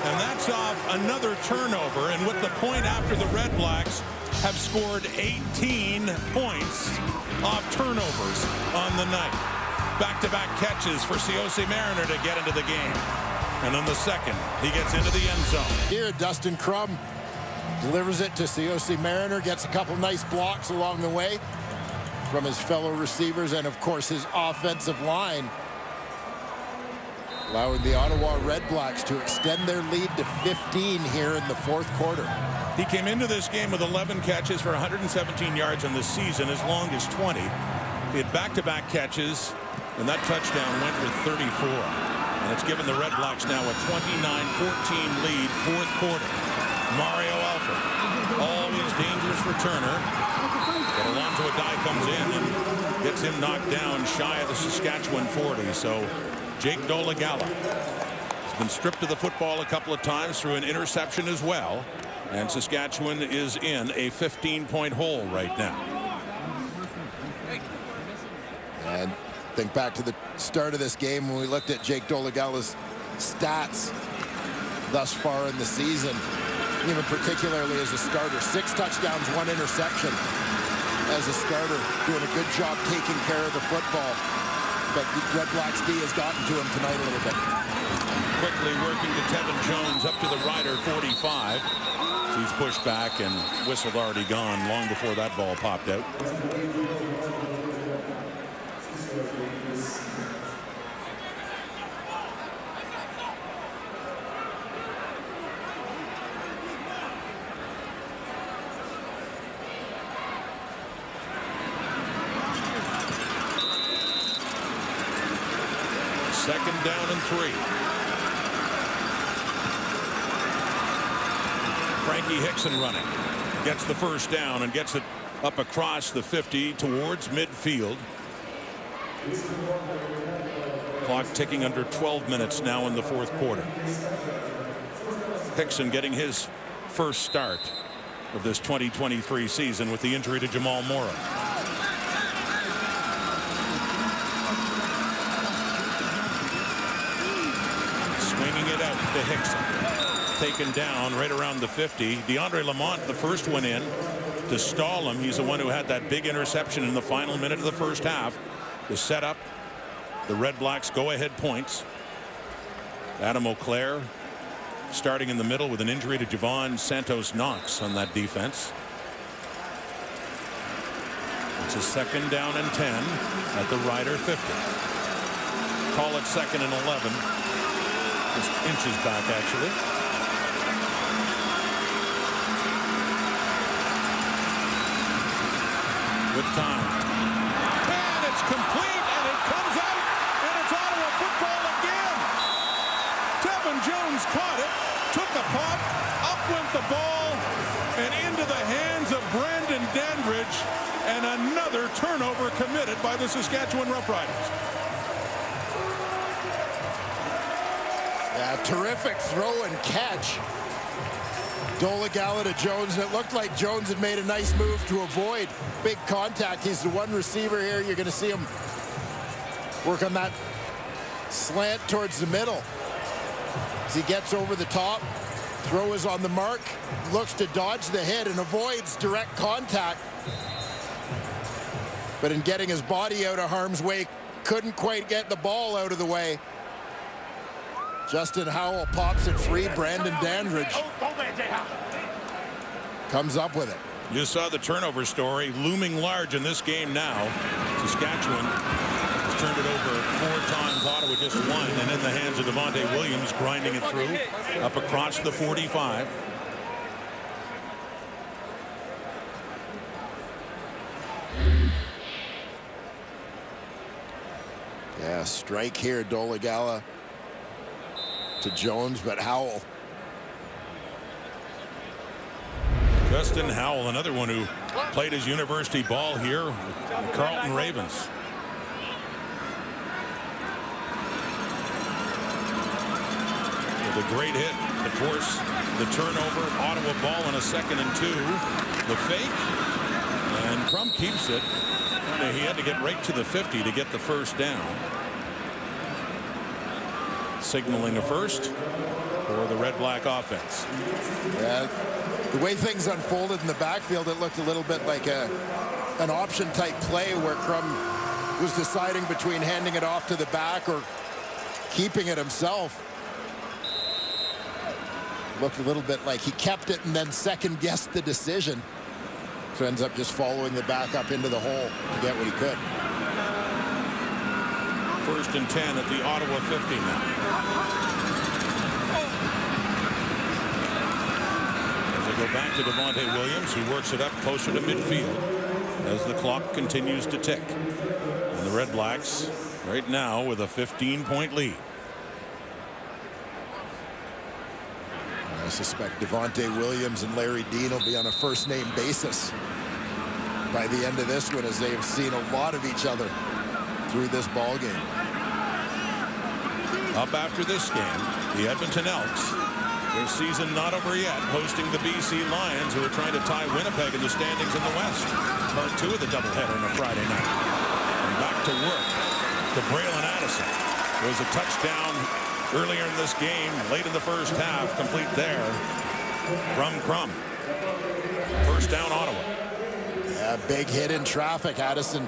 [SPEAKER 1] and that's off another turnover. And with the point after, the Red Blacks have scored 18 points off turnovers on the night. Back-to-back catches for CFL Mariner to get into the game. And on the second, he gets into the end zone.
[SPEAKER 2] Here, Dustin Crum delivers it to CFL Mariner, gets a couple nice blocks along the way from his fellow receivers and, of course, his offensive line, allowing the Ottawa REDBLACKS to extend their lead to 15 here in the fourth quarter.
[SPEAKER 1] He came into this game with 11 catches for 117 yards in the season, as long as 20. He had back-to-back catches, and that touchdown went for 34. And it's given the Red Blacks now a 29-14 lead, fourth quarter. Mario Alford, always dangerous returner. But Alonzo Adai comes in and gets him knocked down shy of the Saskatchewan 40. So Jake Dolegala has been stripped of the football a couple of times through an interception as well. And Saskatchewan is in a 15-point hole right now.
[SPEAKER 2] And think back to the start of this game when we looked at Jake Dolegala's stats thus far in the season, even particularly as a starter. 6 touchdowns, 1 interception as a starter, doing a good job taking care of the football. But the REDBLACKS D has gotten to him tonight a little bit.
[SPEAKER 1] Quickly working to Tevin Jones up to the Rider 45. He's pushed back, and whistle already gone long before that ball popped out. Second down and 3. Frankie Hickson running. Gets the first down and gets it up across the 50 towards midfield. Clock ticking under 12 minutes now in the fourth quarter. Hickson getting his first start of this 2023 season with the injury to Jamal Mora. Swinging it out to Hickson. Taken down right around the 50. DeAndre Lamont, the first one in to stall him. He's the one who had that big interception in the final minute of the first half to set up the REDBLACKS go-ahead points. Adam O'Clair starting in the middle with an injury to Javon Santos Knox on that defense. It's a second down and 10 at the Rider 50. Call it second and 11. Just inches back, actually. With time. And it's complete, and it comes out, and it's Ottawa football again. Tevin Jones caught it, took a pop, up went the ball, and into the hands of Brandon Dandridge, and another turnover committed by the Saskatchewan Roughriders.
[SPEAKER 2] Yeah, terrific throw and catch. Dolegala to Jones, and it looked like Jones had made a nice move to avoid big contact. He's the one receiver here. You're going to see him work on that slant towards the middle. As he gets over the top, throw is on the mark, looks to dodge the hit and avoids direct contact. But in getting his body out of harm's way, couldn't quite get the ball out of the way. Justin Howell pops it free. Brandon Dandridge comes up with it.
[SPEAKER 1] You saw the turnover story looming large in this game now. Saskatchewan has turned it over 4 times. Ottawa just 1. And in the hands of Devontae Williams, grinding it through up across the 45.
[SPEAKER 2] Yeah, strike here, Dolegala to Jones, but Howell.
[SPEAKER 1] Justin Howell, another one who played his university ball here with the Carleton Ravens. With a great hit to force the turnover. Ottawa ball on a 2nd and 2. The fake, and Crum keeps it. He had to get right to the 50 to get the first down. Signaling a first for the Red Black offense.
[SPEAKER 2] Yeah, the way things unfolded in the backfield, it looked a little bit like an option type play where Crum was deciding between handing it off to the back or keeping it himself. Looked a little bit like he kept it and then second guessed the decision. So ends up just following the back up into the hole to get what he could.
[SPEAKER 1] 1st and 10 at the Ottawa 50 now. As they go back to Devontae Williams, who works it up closer to midfield as the clock continues to tick. And the Red Blacks right now with a 15-point lead.
[SPEAKER 2] I suspect Devontae Williams and Larry Dean will be on a first-name basis by the end of this one, as they've seen a lot of each other through this ball game.
[SPEAKER 1] Up after this game, the Edmonton Elks, their season not over yet, hosting the BC Lions, who are trying to tie Winnipeg in the standings in the West. Part 2 of the doubleheader on a Friday night. And back to work to Braylon Addison. There was a touchdown earlier in this game, late in the first half, complete there from Crum. First down, Ottawa.
[SPEAKER 2] Yeah, big hit in traffic. Addison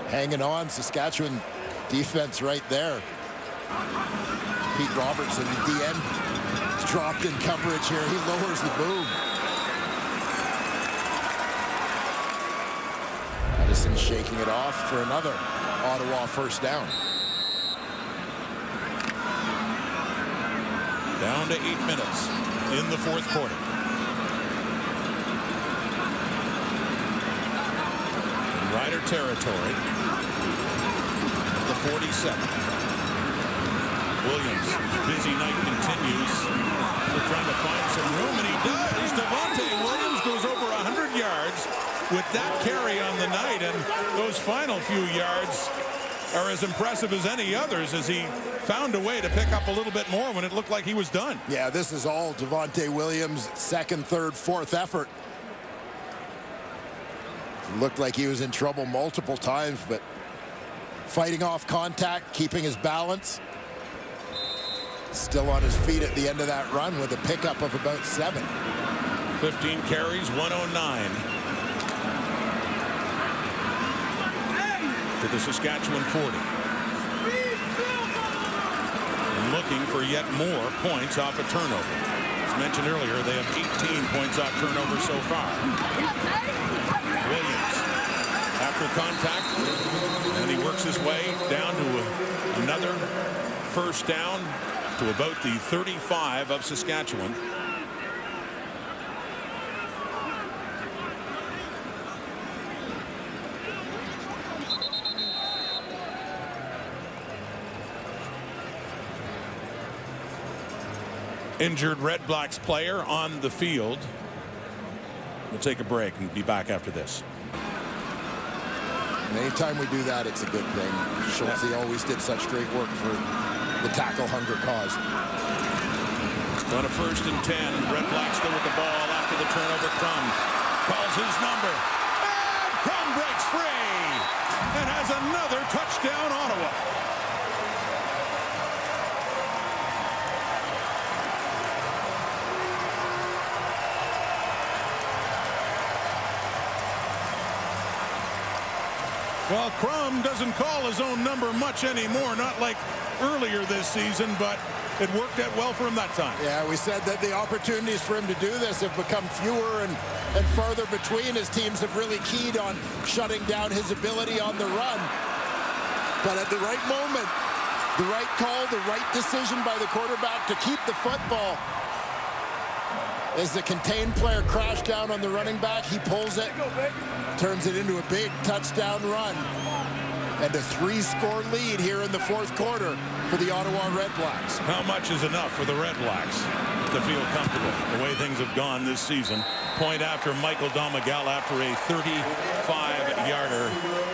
[SPEAKER 2] hanging on. Saskatchewan defense right there. Pete Robertson at the end dropped in coverage here. He lowers the boom. Addison shaking it off for another Ottawa first down.
[SPEAKER 1] Down to 8 minutes in the 4th quarter. In Rider territory, the 47. Williams, busy night continues. They're trying to find some room, and he does. Devontae Williams goes over 100 yards with that carry on the night, and those final few yards are as impressive as any others, as he found a way to pick up a little bit more when it looked like he was done.
[SPEAKER 2] Yeah, this is all Devontae Williams' 2nd, 3rd, 4th effort. Looked like he was in trouble multiple times, but fighting off contact, keeping his balance. Still on his feet at the end of that run with a pickup of about 7.
[SPEAKER 1] 15 carries, 109. To the Saskatchewan 40. And looking for yet more points off a turnover. As mentioned earlier, they have 18 points off turnover so far. Williams after contact, and he works his way down to another first down to about the 35 of Saskatchewan. Injured Red Blacks player on the field. We'll take a break and be back after this.
[SPEAKER 2] Anytime we do that, it's a good thing. Schultz always did such great work for the tackle hunger cause.
[SPEAKER 1] On a 1st and 10, Red Blacks still with the ball after the turnover. Crum calls his number, and Crum breaks free and has another touchdown, Ottawa. Well, Crum doesn't call his own number much anymore, not like earlier this season, but it worked out well for him that time.
[SPEAKER 2] Yeah, we said that the opportunities for him to do this have become fewer and farther between as teams have really keyed on shutting down his ability on the run. But at the right moment, the right call, the right decision by the quarterback to keep the football. As the contained player crashed down on the running back, he pulls it, turns it into a big touchdown run, and a 3-score lead here in the 4th quarter for the Ottawa Red Blacks.
[SPEAKER 1] How much is enough for the Red Blacks to feel comfortable the way things have gone this season? Point after Michael Domagal after a 35-yarder,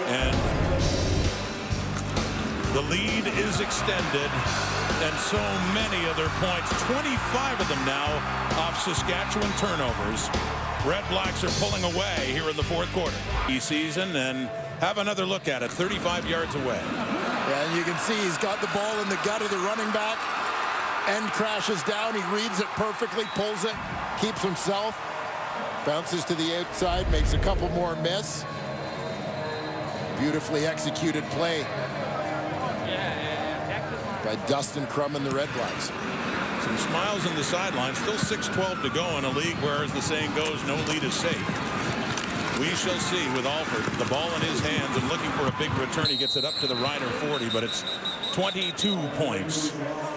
[SPEAKER 1] and The lead is extended, and so many of their points, 25 of them now, off Saskatchewan turnovers. Red Blacks are pulling away here in the fourth quarter. Season, and have another look at it, 35 yards away.
[SPEAKER 2] Yeah, and you can see he's got the ball in the gut of the running back. End crashes down. He reads it perfectly, pulls it, keeps himself, bounces to the outside, makes a couple more miss. Beautifully executed play by Dustin Crum and the Red Blacks.
[SPEAKER 1] Some smiles on the sideline. Still 6:12 to go in a league where, as the saying goes, no lead is safe. We shall see with Alford. The ball in his hands and looking for a big return. He gets it up to the Rider 40, but it's 22 points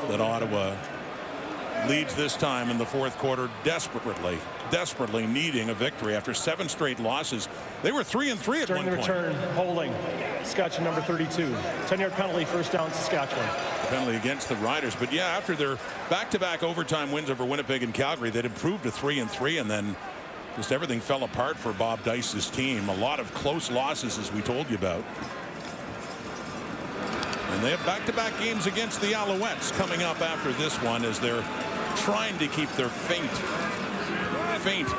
[SPEAKER 1] that Ottawa leads this time in the fourth quarter, desperately needing a victory after 7 straight losses. They were 3-3 at
[SPEAKER 5] during
[SPEAKER 1] one
[SPEAKER 5] the
[SPEAKER 1] point.
[SPEAKER 5] return, holding Saskatchewan number 32, 10-yard penalty, first down Saskatchewan.
[SPEAKER 1] The penalty against the Riders, but yeah, after their back-to-back overtime wins over Winnipeg and Calgary, they'd improved to 3-3, and then just everything fell apart for Bob Dice's team. A lot of close losses, as we told you about. And they have back-to-back games against the Alouettes coming up after this one, as they're trying to keep their faint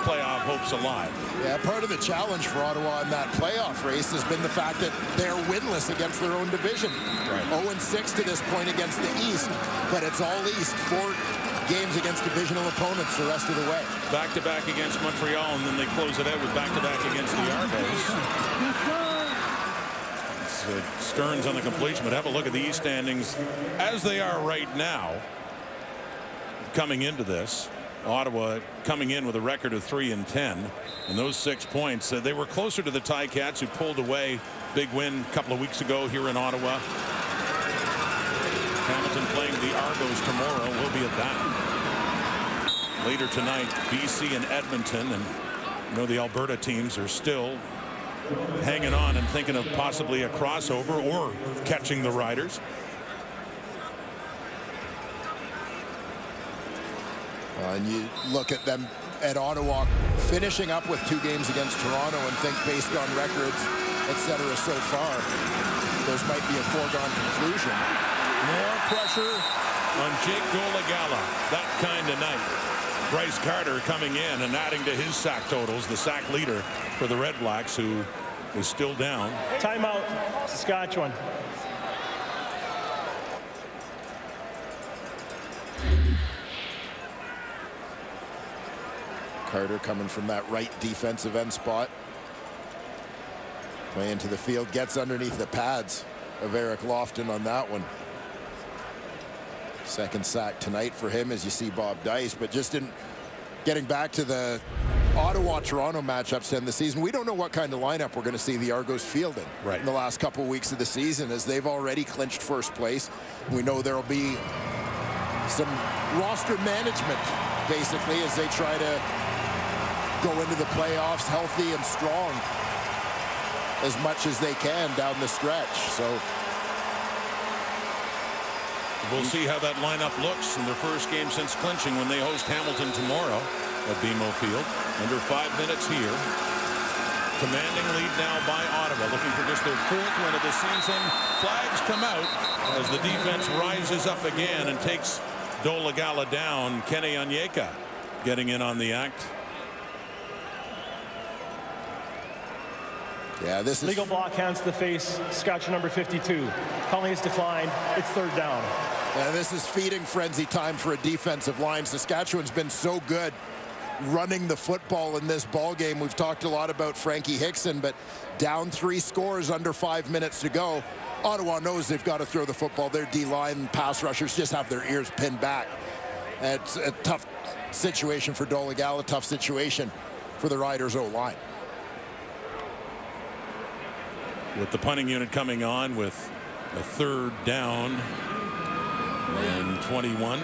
[SPEAKER 1] playoff hopes alive.
[SPEAKER 2] Yeah, part of the challenge for Ottawa in that playoff race has been the fact that they're winless against their own division.
[SPEAKER 1] Right.
[SPEAKER 2] 0-6 to this point against the East, but it's all East. 4 games against divisional opponents the rest of the way.
[SPEAKER 1] Back-to-back against Montreal, and then they close it out with back-to-back against the Argos. Stearns on the completion, but have a look at the East standings as they are right now. Coming into this, Ottawa coming in with a record of 3-10, and those 6 points, they were closer to the Ticats, who pulled away. Big win a couple of weeks ago here in Ottawa. Hamilton playing the Argos tomorrow. We'll be at that. Later tonight, BC and Edmonton, and you know the Alberta teams are still hanging on and thinking of possibly a crossover or catching the Riders.
[SPEAKER 2] And you look at them at Ottawa finishing up with 2 games against Toronto and think, based on records, etc. so far, those might be a foregone conclusion.
[SPEAKER 1] More pressure on Jake Dolegala. That kind of night. Bryce Carter coming in and adding to his sack totals, the sack leader for the Red Blacks, who is still down.
[SPEAKER 5] Timeout, Saskatchewan.
[SPEAKER 2] Carter coming from that right defensive end spot. Way into the field, gets underneath the pads of Eric Lofton on that one. Second sack tonight for him, as you see Bob Dice. But just in getting back to the Ottawa-Toronto matchups in the season, we don't know what kind of lineup we're going to see the Argos fielding in the last couple of weeks of the season, as they've already clinched first place. We know there will be some roster management, basically, as they try to go into the playoffs healthy and strong as much as they can down the stretch. So
[SPEAKER 1] we'll see how that lineup looks in their first game since clinching, when they host Hamilton tomorrow at BMO Field. Under 5 minutes here. Commanding lead now by Ottawa, looking for just their 4th win of the season. Flags come out as the defense rises up again and takes Dolegala down. Kenny Onyeka getting in on the act.
[SPEAKER 2] Yeah, this is
[SPEAKER 5] legal block, hands to the face, Saskatchewan number 52. Penalty is declined. It's 3rd down.
[SPEAKER 2] Yeah, this is feeding frenzy time for a defensive line. Saskatchewan's been so good running the football in this ball game. We've talked a lot about Frankie Hickson, but down 3 scores under 5 minutes to go. Ottawa knows they've got to throw the football. Their D-line pass rushers just have their ears pinned back. And it's a tough situation for Dolegala, a tough situation for the Riders O-line.
[SPEAKER 1] With the punting unit coming on with a 3rd down and 21.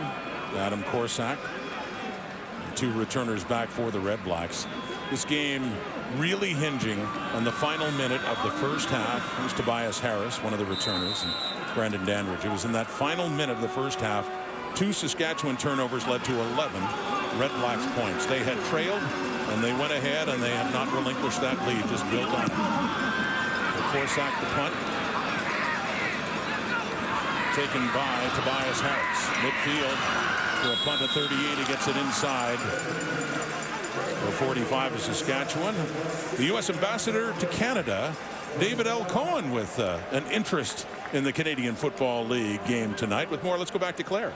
[SPEAKER 1] Adam Korsak. 2 returners back for the Red Blacks. This game really hinging on the final minute of the first half. Here's Tobias Harris, one of the returners, and Brandon Dandridge. It was in that final minute of the first half. 2 Saskatchewan turnovers led to 11 Red Blacks points. They had trailed, and they went ahead, and they have not relinquished that lead, just built on it. Korsak the punt. taken by Tobias Harris. Midfield for a punt of 38. He gets it inside. The 45 of Saskatchewan. The U.S. ambassador to Canada, David L. Cohen, with an interest in the Canadian Football League game tonight. With more, let's go back to Claire.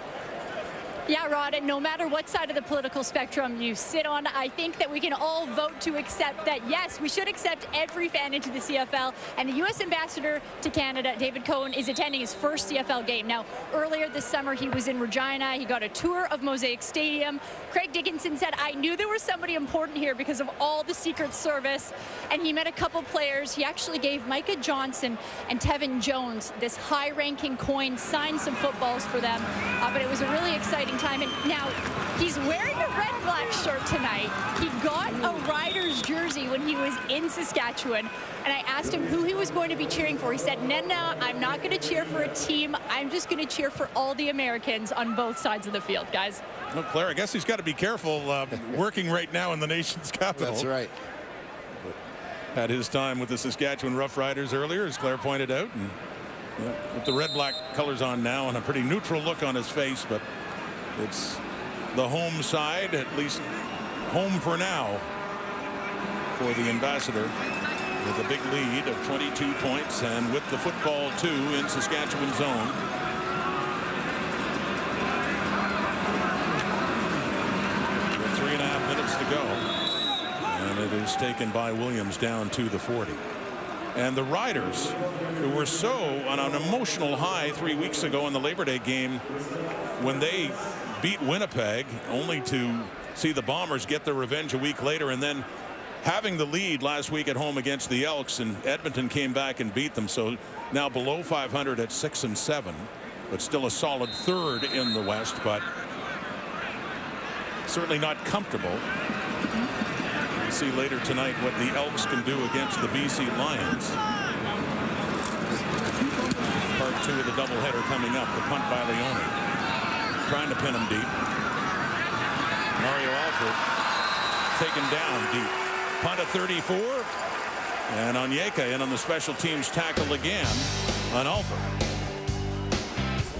[SPEAKER 4] Yeah, Rod, and no matter what side of the political spectrum you sit on, I think that we can all vote to accept that, yes, we should accept every fan into the CFL. And the U.S. ambassador to Canada, David Cohen, is attending his first CFL game. Now, earlier this summer, he was in Regina. He got a tour of Mosaic Stadium. Craig Dickinson said, I knew there was somebody important here because of all the Secret Service. And he met a couple players. He actually gave Micah Johnson and Tevin Jones this high-ranking coin, signed some footballs for them. But it was a really exciting time. And now he's wearing a Red Black shirt tonight. He got a Riders jersey when he was in Saskatchewan, and I asked him who he was going to be cheering for. He said, no, I'm not going to cheer for a team. I'm just going to cheer for all the Americans on both sides of the field, guys.
[SPEAKER 1] Well, Claire, I guess he's got to be careful working right now in the nation's capital.
[SPEAKER 2] That's right.
[SPEAKER 1] Had his time with the Saskatchewan Roughriders earlier, as Claire pointed out. And, with the red-black colors on now and a pretty neutral look on his face, but it's the home side, at least home for now, for the ambassador, with a big lead of 22 points and with the football, too, in Saskatchewan's zone. With 3.5 minutes to go. And it is taken by Williams down to the 40. And the Riders, who were so on an emotional high 3 weeks ago in the Labor Day game when they beat Winnipeg, only to see the Bombers get their revenge a week later, and then having the lead last week at home against the Elks, and Edmonton came back and beat them. So now below 500 at 6-7, but still a solid third in the West, but certainly not comfortable. We'll see later tonight what the Elks can do against the BC Lions. Part 2 of the doubleheader coming up. The punt by Leone. Trying to pin him deep. Mario Alford taken down deep. Punt of 34. And Onyeka in on the special teams tackle again on Alford.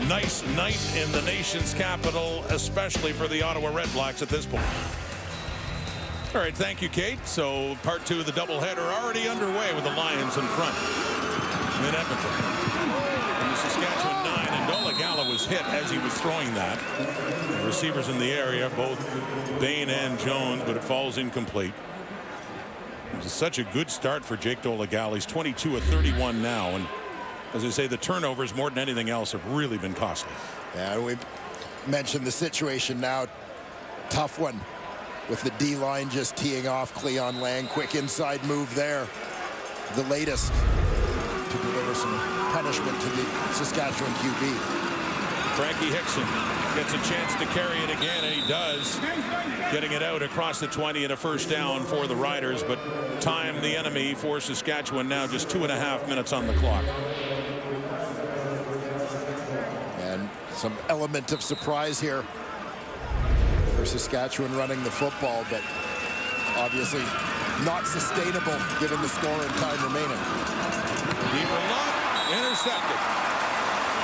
[SPEAKER 1] Nice night in the nation's capital, especially for the Ottawa Redblacks at this point. All right, thank you, Kate. So part 2 of the doubleheader already underway with the Lions in front in Edmonton. And the Saskatchewan 9, and Dolegala was hit as he was throwing that. The receivers in the area, both Bain and Jones, but it falls incomplete. It was such a good start for Jake Dolegala. He's 22 of 31 now, and as I say, the turnovers more than anything else have really been costly.
[SPEAKER 2] Yeah, we mentioned the situation now. Tough one with the D-line just teeing off. Cleon Lang, quick inside move there. The latest to deliver some punishment to the Saskatchewan QB.
[SPEAKER 1] Frankie Hickson gets a chance to carry it again, and he does, getting it out across the 20 and a first down for the Riders, but time the enemy for Saskatchewan now, just 2.5 minutes on the clock.
[SPEAKER 2] And some element of surprise here for Saskatchewan running the football, but obviously not sustainable given the score and time remaining.
[SPEAKER 1] Deeper look, intercepted.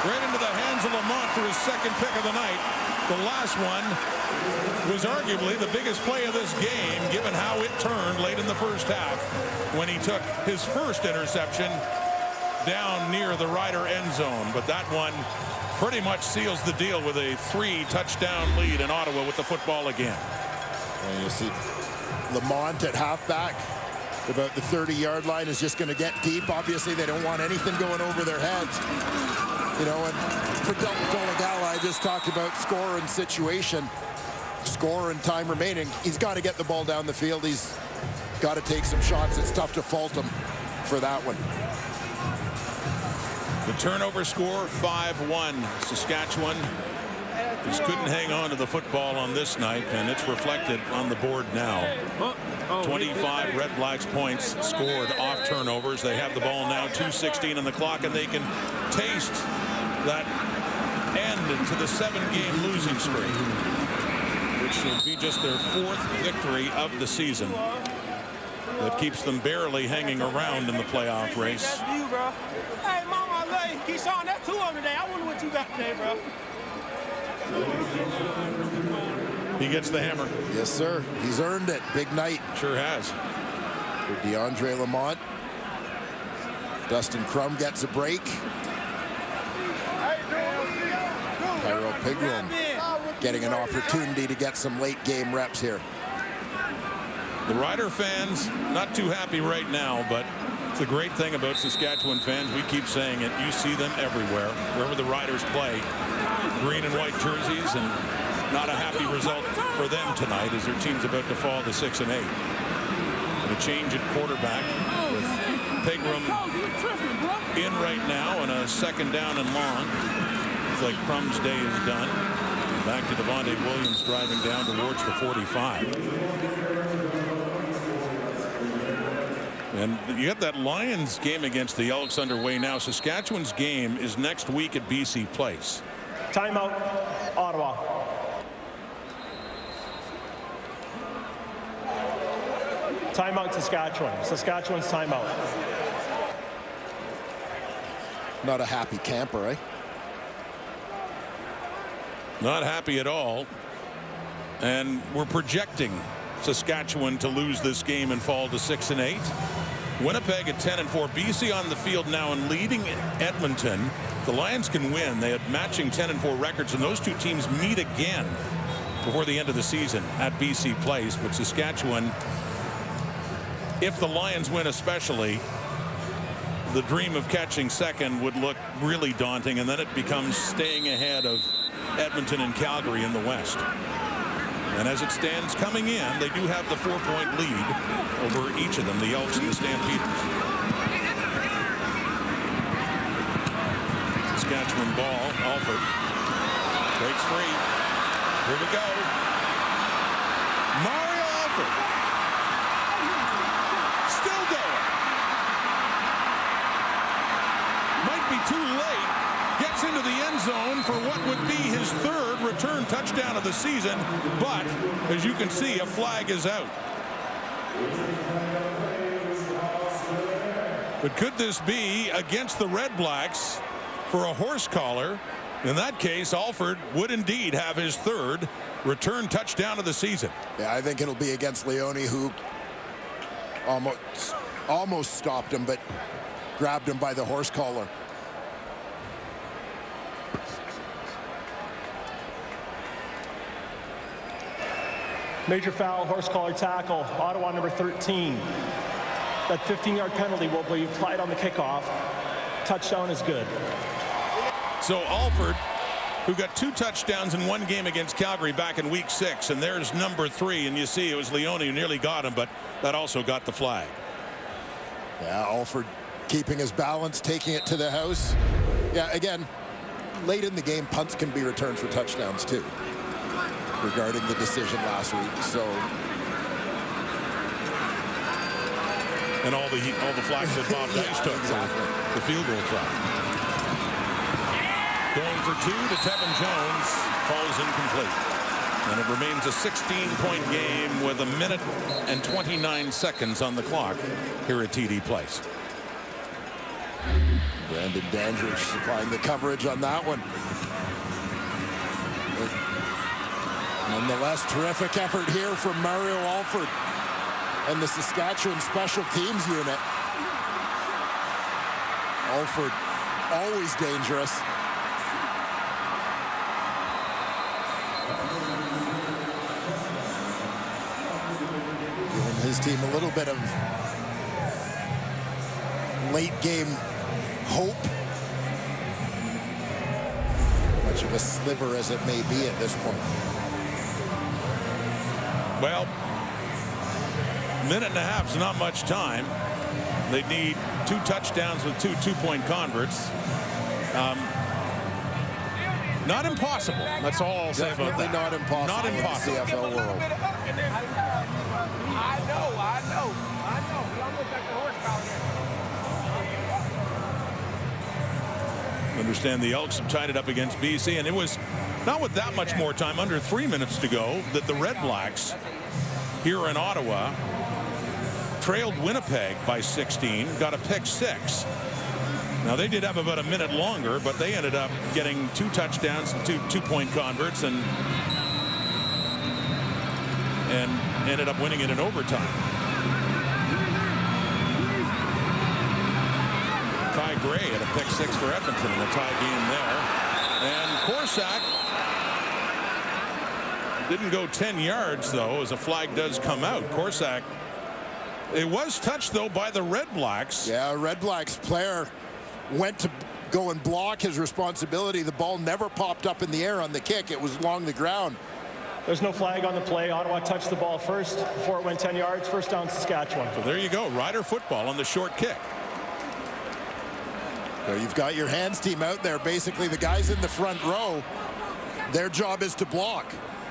[SPEAKER 1] Right into the hands of Lamont for his second pick of the night. The last one was arguably the biggest play of this game, given how it turned late in the first half when he took his first interception down near the Rider end zone. But that one pretty much seals the deal with a 3-touchdown lead in Ottawa with the football again.
[SPEAKER 2] And you see Lamont at halfback, about the 30-yard line, is just going to get deep. Obviously, they don't want anything going over their heads. You know, and for Dolegala, I just talked about score and situation, score and time remaining. He's got to get the ball down the field. He's got to take some shots. It's tough to fault him for that one.
[SPEAKER 1] The turnover score, 5-1. Saskatchewan just couldn't hang on to the football on this night, and it's reflected on the board now. 25 Red Blacks points scored off turnovers. They have the ball now, 2:16 on the clock, and they can taste that end to the 7-game losing streak, which will be just their 4th victory of the season. that keeps them barely hanging around in the playoff race.
[SPEAKER 3] That's you, bro. Hey, mama, I love you. Keyshawn, that's 2 of them today. I wonder what you got today, bro.
[SPEAKER 1] He gets the hammer.
[SPEAKER 2] Yes, sir. He's earned it. Big night.
[SPEAKER 1] Sure has.
[SPEAKER 2] For DeAndre Lamont. Dustin Crum gets a break. Tyrell Pigram getting an opportunity to get some late game reps here.
[SPEAKER 1] The Rider fans not too happy right now, but it's a great thing about Saskatchewan fans. We keep saying it. You see them everywhere, wherever the Riders play. Green and white jerseys, and not a happy result for them tonight as their team's about to fall to 6 and 8. And a change at quarterback with Pigram in right now and a 2nd down and long. It's like Crum's day is done. Back to Devontae Williams driving down towards the 45. And you got that Lions game against the Elks underway now. Saskatchewan's game is next week at BC Place.
[SPEAKER 5] Timeout, Ottawa. Timeout, Saskatchewan. Saskatchewan's timeout.
[SPEAKER 2] Not a happy camper, eh?
[SPEAKER 1] Not happy at all. And we're projecting Saskatchewan to lose this game and fall to 6 and 8. Winnipeg at 10 and 4. BC on the field now and leading Edmonton. The Lions can win. They had matching 10 and 4 records, and those two teams meet again before the end of the season at BC Place. But Saskatchewan, if the Lions win especially, the dream of catching second would look really daunting, and then it becomes staying ahead of Edmonton and Calgary in the West. And as it stands coming in, they do have the 4-point lead over each of them, the Elks and the Stampeders. Saskatchewan ball. Alford breaks free. Here we go. Mario Alford. Still going. Might be too late. Gets into the end zone for what would be his 3rd return touchdown of the season. But as you can see, a flag is out. But could this be against the REDBLACKS for a horse collar? In that case, Alford would indeed have his 3rd return touchdown of the season.
[SPEAKER 2] Yeah, I think it'll be against Leone, who almost stopped him, but grabbed him by the horse collar.
[SPEAKER 5] Major foul, horse collar tackle, Ottawa number 13. That 15-yard penalty will be applied on the kickoff. Touchdown is good.
[SPEAKER 1] So Alford, who got 2 touchdowns in 1 game against Calgary back in week 6, and there's number 3, and you see it was Leone who nearly got him, but that also got the flag.
[SPEAKER 2] Yeah, Alford keeping his balance, taking it to the house. Yeah, again, late in the game, punts can be returned for touchdowns too, regarding the decision last week. So,
[SPEAKER 1] and all the flags that Bob Dice took
[SPEAKER 2] exactly.
[SPEAKER 1] for the field goal try. Going for 2 to Tevin Jones, falls incomplete. And it remains a 16-point game with 1 minute and 29 seconds on the clock here at TD Place.
[SPEAKER 2] Brandon Dandridge supplying the coverage on that one. Nonetheless, terrific effort here from Mario Alford and the Saskatchewan Special Teams unit. Alford, always dangerous. Giving his team a little bit of late game hope. Much of a sliver as it may be at this point.
[SPEAKER 1] Well, minute and a half is not much time. They need 2 touchdowns with 2 two-point converts. Not impossible. That's all I'll say about that.
[SPEAKER 2] Not impossible.
[SPEAKER 1] Not impossible.
[SPEAKER 2] In the CFL world.
[SPEAKER 3] I know. We almost got the horse collar here.
[SPEAKER 1] Understand the Elks have tied it up against BC, and it was not with that much more time, under 3 minutes to go, that the REDBLACKS here in Ottawa trailed Winnipeg by 16, got a pick 6. Now they did have about a minute longer, but they ended up getting 2 touchdowns and 2 2-point converts and ended up winning it in overtime. Ty Gray had a pick 6 for Edmonton in a tie game there. And Korsak didn't go 10 yards, though, as a flag does come out. Korsak, it was touched, though, by the REDBLACKS.
[SPEAKER 2] Yeah, a REDBLACKS player went to go and block his responsibility. The ball never popped up in the air on the kick. It was along the ground.
[SPEAKER 5] There's no flag on the play. Ottawa touched the ball first before it went 10 yards. First down, Saskatchewan.
[SPEAKER 1] So there you go. Rider football on the short kick.
[SPEAKER 2] So you've got your hands team out there. Basically, the guys in the front row, their job is to block.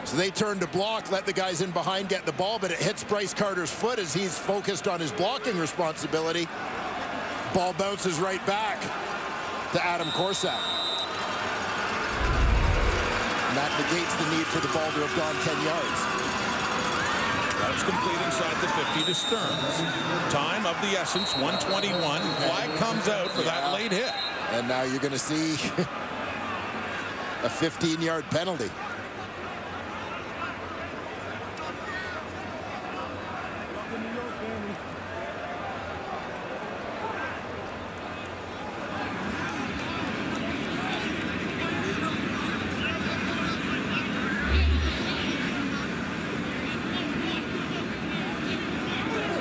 [SPEAKER 2] So they turn to block, let the guys in behind get the ball, but it hits Bryce Carter's foot as he's focused on his blocking responsibility. Ball bounces right back to Adam Korsak. And that negates the need for the ball to have gone 10 yards.
[SPEAKER 1] That's complete inside the 50 to Stearns. Time of the essence, 1:21. Flag comes out for that late hit.
[SPEAKER 2] And now you're going to see a 15-yard penalty.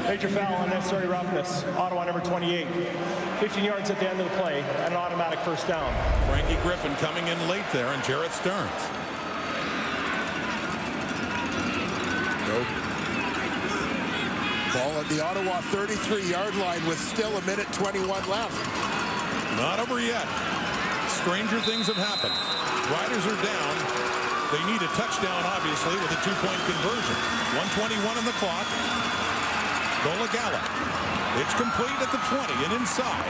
[SPEAKER 5] Major foul, unnecessary roughness. Ottawa number 28. 15 yards at the end of the play, and an automatic first down.
[SPEAKER 1] Frankie Griffin coming in late there, and Jarrett Stearns.
[SPEAKER 2] Ball at the Ottawa 33-yard line with still a minute 21 left.
[SPEAKER 1] Not over yet. Stranger things have happened. Riders are down. They need a touchdown, obviously, with a 2-point conversion. 1:21 on the clock. Dolagala. It's complete at the 20 and inside.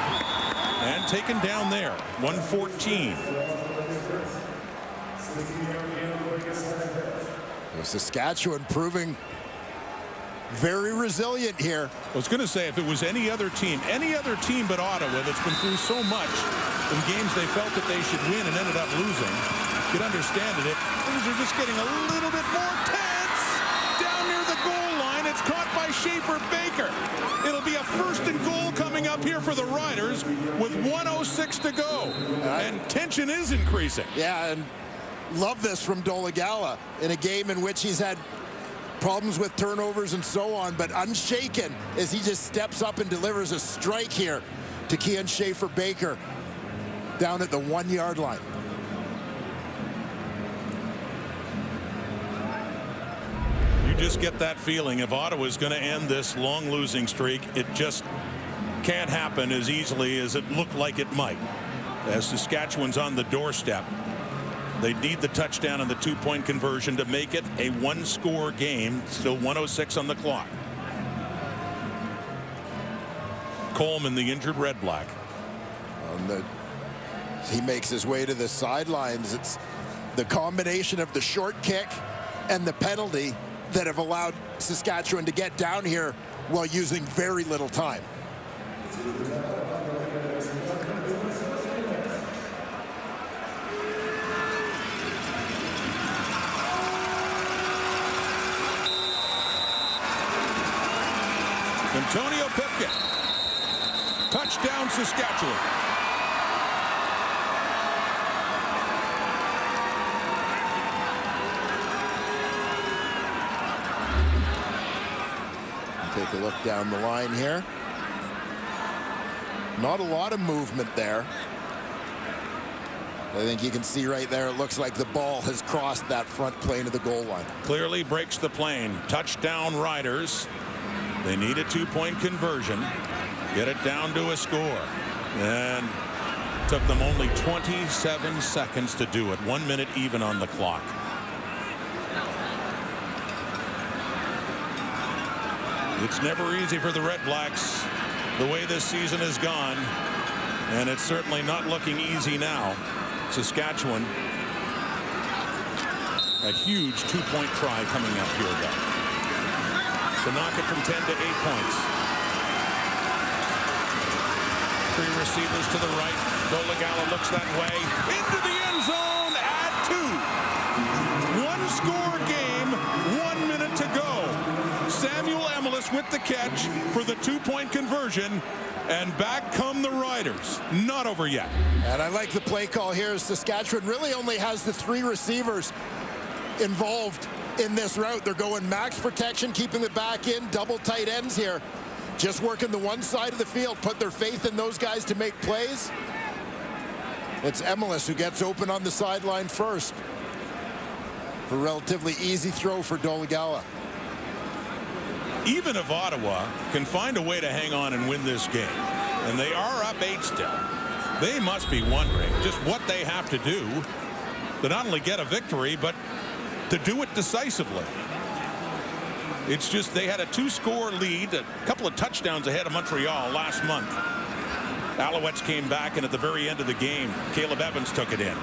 [SPEAKER 1] And taken down there. 1:14.
[SPEAKER 2] Saskatchewan proving very resilient here.
[SPEAKER 1] I was going to say, if it was any other team but Ottawa that's been through so much in games they felt that they should win and ended up losing, you'd understand it. Things are just getting a little bit more tense. Down near the goal line, it's caught by Schaefer Baker. It'll be a 1st and goal coming up here for the Riders with 1:06 to go. And tension is increasing.
[SPEAKER 2] Yeah, and love this from Dolagala in a game in which he's had problems with turnovers and so on, but unshaken as he just steps up and delivers a strike here to Keon Schaefer Baker down at the 1-yard line.
[SPEAKER 1] You just get that feeling if Ottawa's going to end this long losing streak, it just can't happen as easily as it looked like it might. As Saskatchewan's on the doorstep, they need the touchdown and the 2-point conversion to make it a 1-score game. Still 1:06 on the clock. Coleman, the injured REDBLACK.
[SPEAKER 2] He makes his way to the sidelines. It's the combination of the short kick and the penalty that have allowed Saskatchewan to get down here while using very little time.
[SPEAKER 1] Antonio Pipkin. Touchdown, Saskatchewan.
[SPEAKER 2] Take a look down the line here. Not a lot of movement there. I think you can see right there, it looks like the ball has crossed that front plane of the goal line.
[SPEAKER 1] Clearly breaks the plane. Touchdown, Riders. They need a 2-point conversion. Get it down to a score. And took them only 27 seconds to do it. 1 minute even on the clock. It's never easy for the REDBLACKS the way this season has gone. And it's certainly not looking easy now. Saskatchewan, a huge 2-point try coming up here, though. To knock it from 10 to 8 points. receivers to the right. Dolegala looks that way. Into the end zone at 2. One-score game, 1 minute to go. Samuel Emelis with the catch for the 2-point conversion. And back come the Riders. Not over yet.
[SPEAKER 2] And I like the play call here. Saskatchewan really only has the 3 receivers involved in this route. They're going max protection, keeping the back in, double tight ends here. Just working the one side of the field, put their faith in those guys to make plays. It's Emelis who gets open on the sideline first. A relatively easy throw for Dolegala.
[SPEAKER 1] Even if Ottawa can find a way to hang on and win this game, and they are up 8 still, they must be wondering just what they have to do to not only get a victory, but to do it decisively. It's just they had a 2-score lead, a couple of touchdowns ahead of Montreal last month. Alouettes came back, and at the very end of the game, Caleb Evans took it in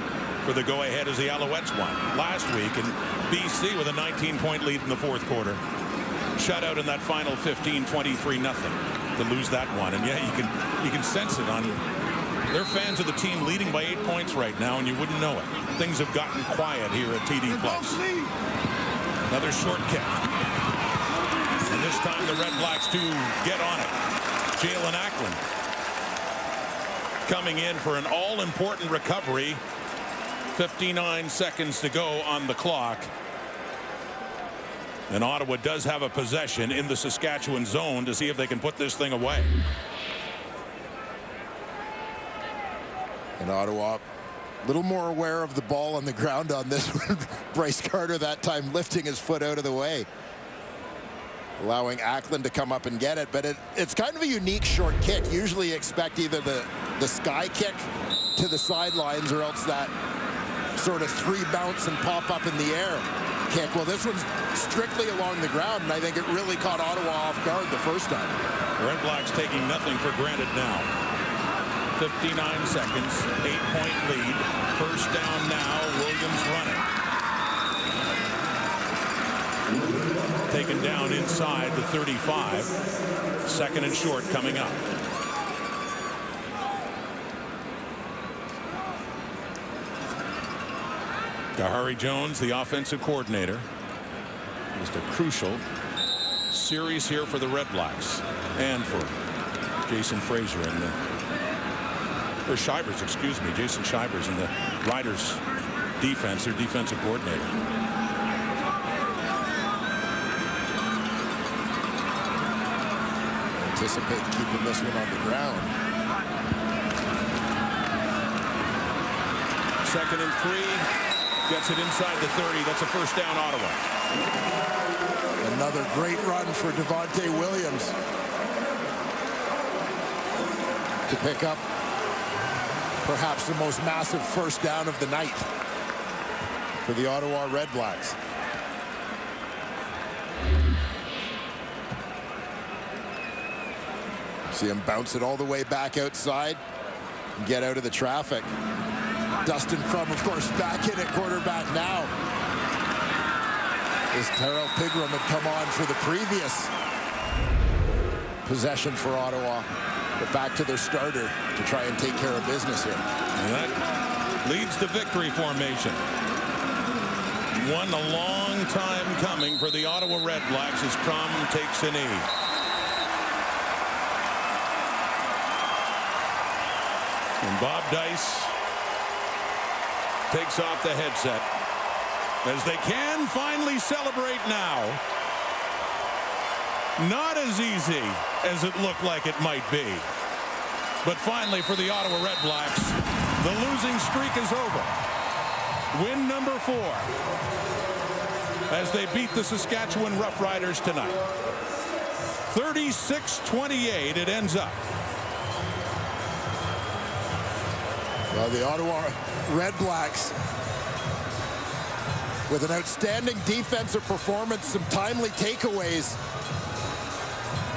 [SPEAKER 1] for the go-ahead as the Alouettes won last week. And BC with a 19-point lead in the 4th quarter. Shutout in that final 15-23-0 to lose that one. And yeah, you can sense it on. They're fans of the team leading by 8 points right now, and you wouldn't know it. Things have gotten quiet here at TD Place. Another short kick. And this time the Red Blacks do get on it. Jalen Ackland coming in for an all-important recovery. 59 seconds to go on the clock. And Ottawa does have a possession in the Saskatchewan zone to see if they can put this thing away.
[SPEAKER 2] And Ottawa a little more aware of the ball on the ground on this one. Bryce Carter that time lifting his foot out of the way, allowing Ackland to come up and get it. But it's kind of a unique short kick. Usually you expect either the sky kick to the sidelines or else that sort of 3 bounce and pop up in the air kick. Well, this one's strictly along the ground, and I think it really caught Ottawa off guard the first time.
[SPEAKER 1] The Red Blacks taking nothing for granted now. 59 seconds, 8-point lead. First down now, Williams running. Taken down inside the 35. 2nd and short coming up. Kahari Jones, the offensive coordinator. Just a crucial series here for the Red Blacks and for Jason Fraser and or Shivers, excuse me, Jason Shivers and the Riders defense, their defensive coordinator.
[SPEAKER 2] Anticipate keeping this one on the ground.
[SPEAKER 1] 2nd and 3. Gets it inside the 30. That's a first down, Ottawa.
[SPEAKER 2] Another great run for Devontae Williams to pick up perhaps the most massive first down of the night for the Ottawa Red Blacks. See him bounce it all the way back outside and get out of the traffic. Dustin Crum, of course, back in at quarterback now, as Terrell Pigram had come on for the previous possession for Ottawa, but back to their starter to try and take care of business here.
[SPEAKER 1] And that leads to victory formation. One a long time coming for the Ottawa Red Blacks as Crum takes a knee. And Bob Dice takes off the headset as they can finally celebrate now. Not as easy as it looked like it might be. But finally for the Ottawa Red Blacks, the losing streak is over. Win number 4 as they beat the Saskatchewan Roughriders tonight. 36-28 it ends up.
[SPEAKER 2] Well, the Ottawa Red Blacks with an outstanding defensive performance, some timely takeaways,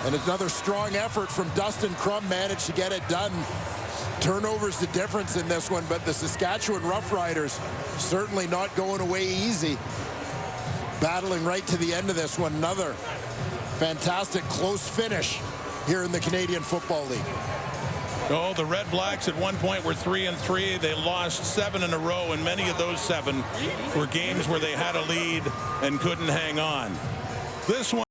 [SPEAKER 2] and another strong effort from Dustin Crum managed to get it done. Turnovers the difference in this one, but the Saskatchewan Roughriders certainly not going away easy. Battling right to the end of this one. Another fantastic close finish here in the Canadian Football League.
[SPEAKER 1] Oh, the Red Blacks at one point were 3-3. They lost 7 in a row, and many of those 7 were games where they had a lead and couldn't hang on. This one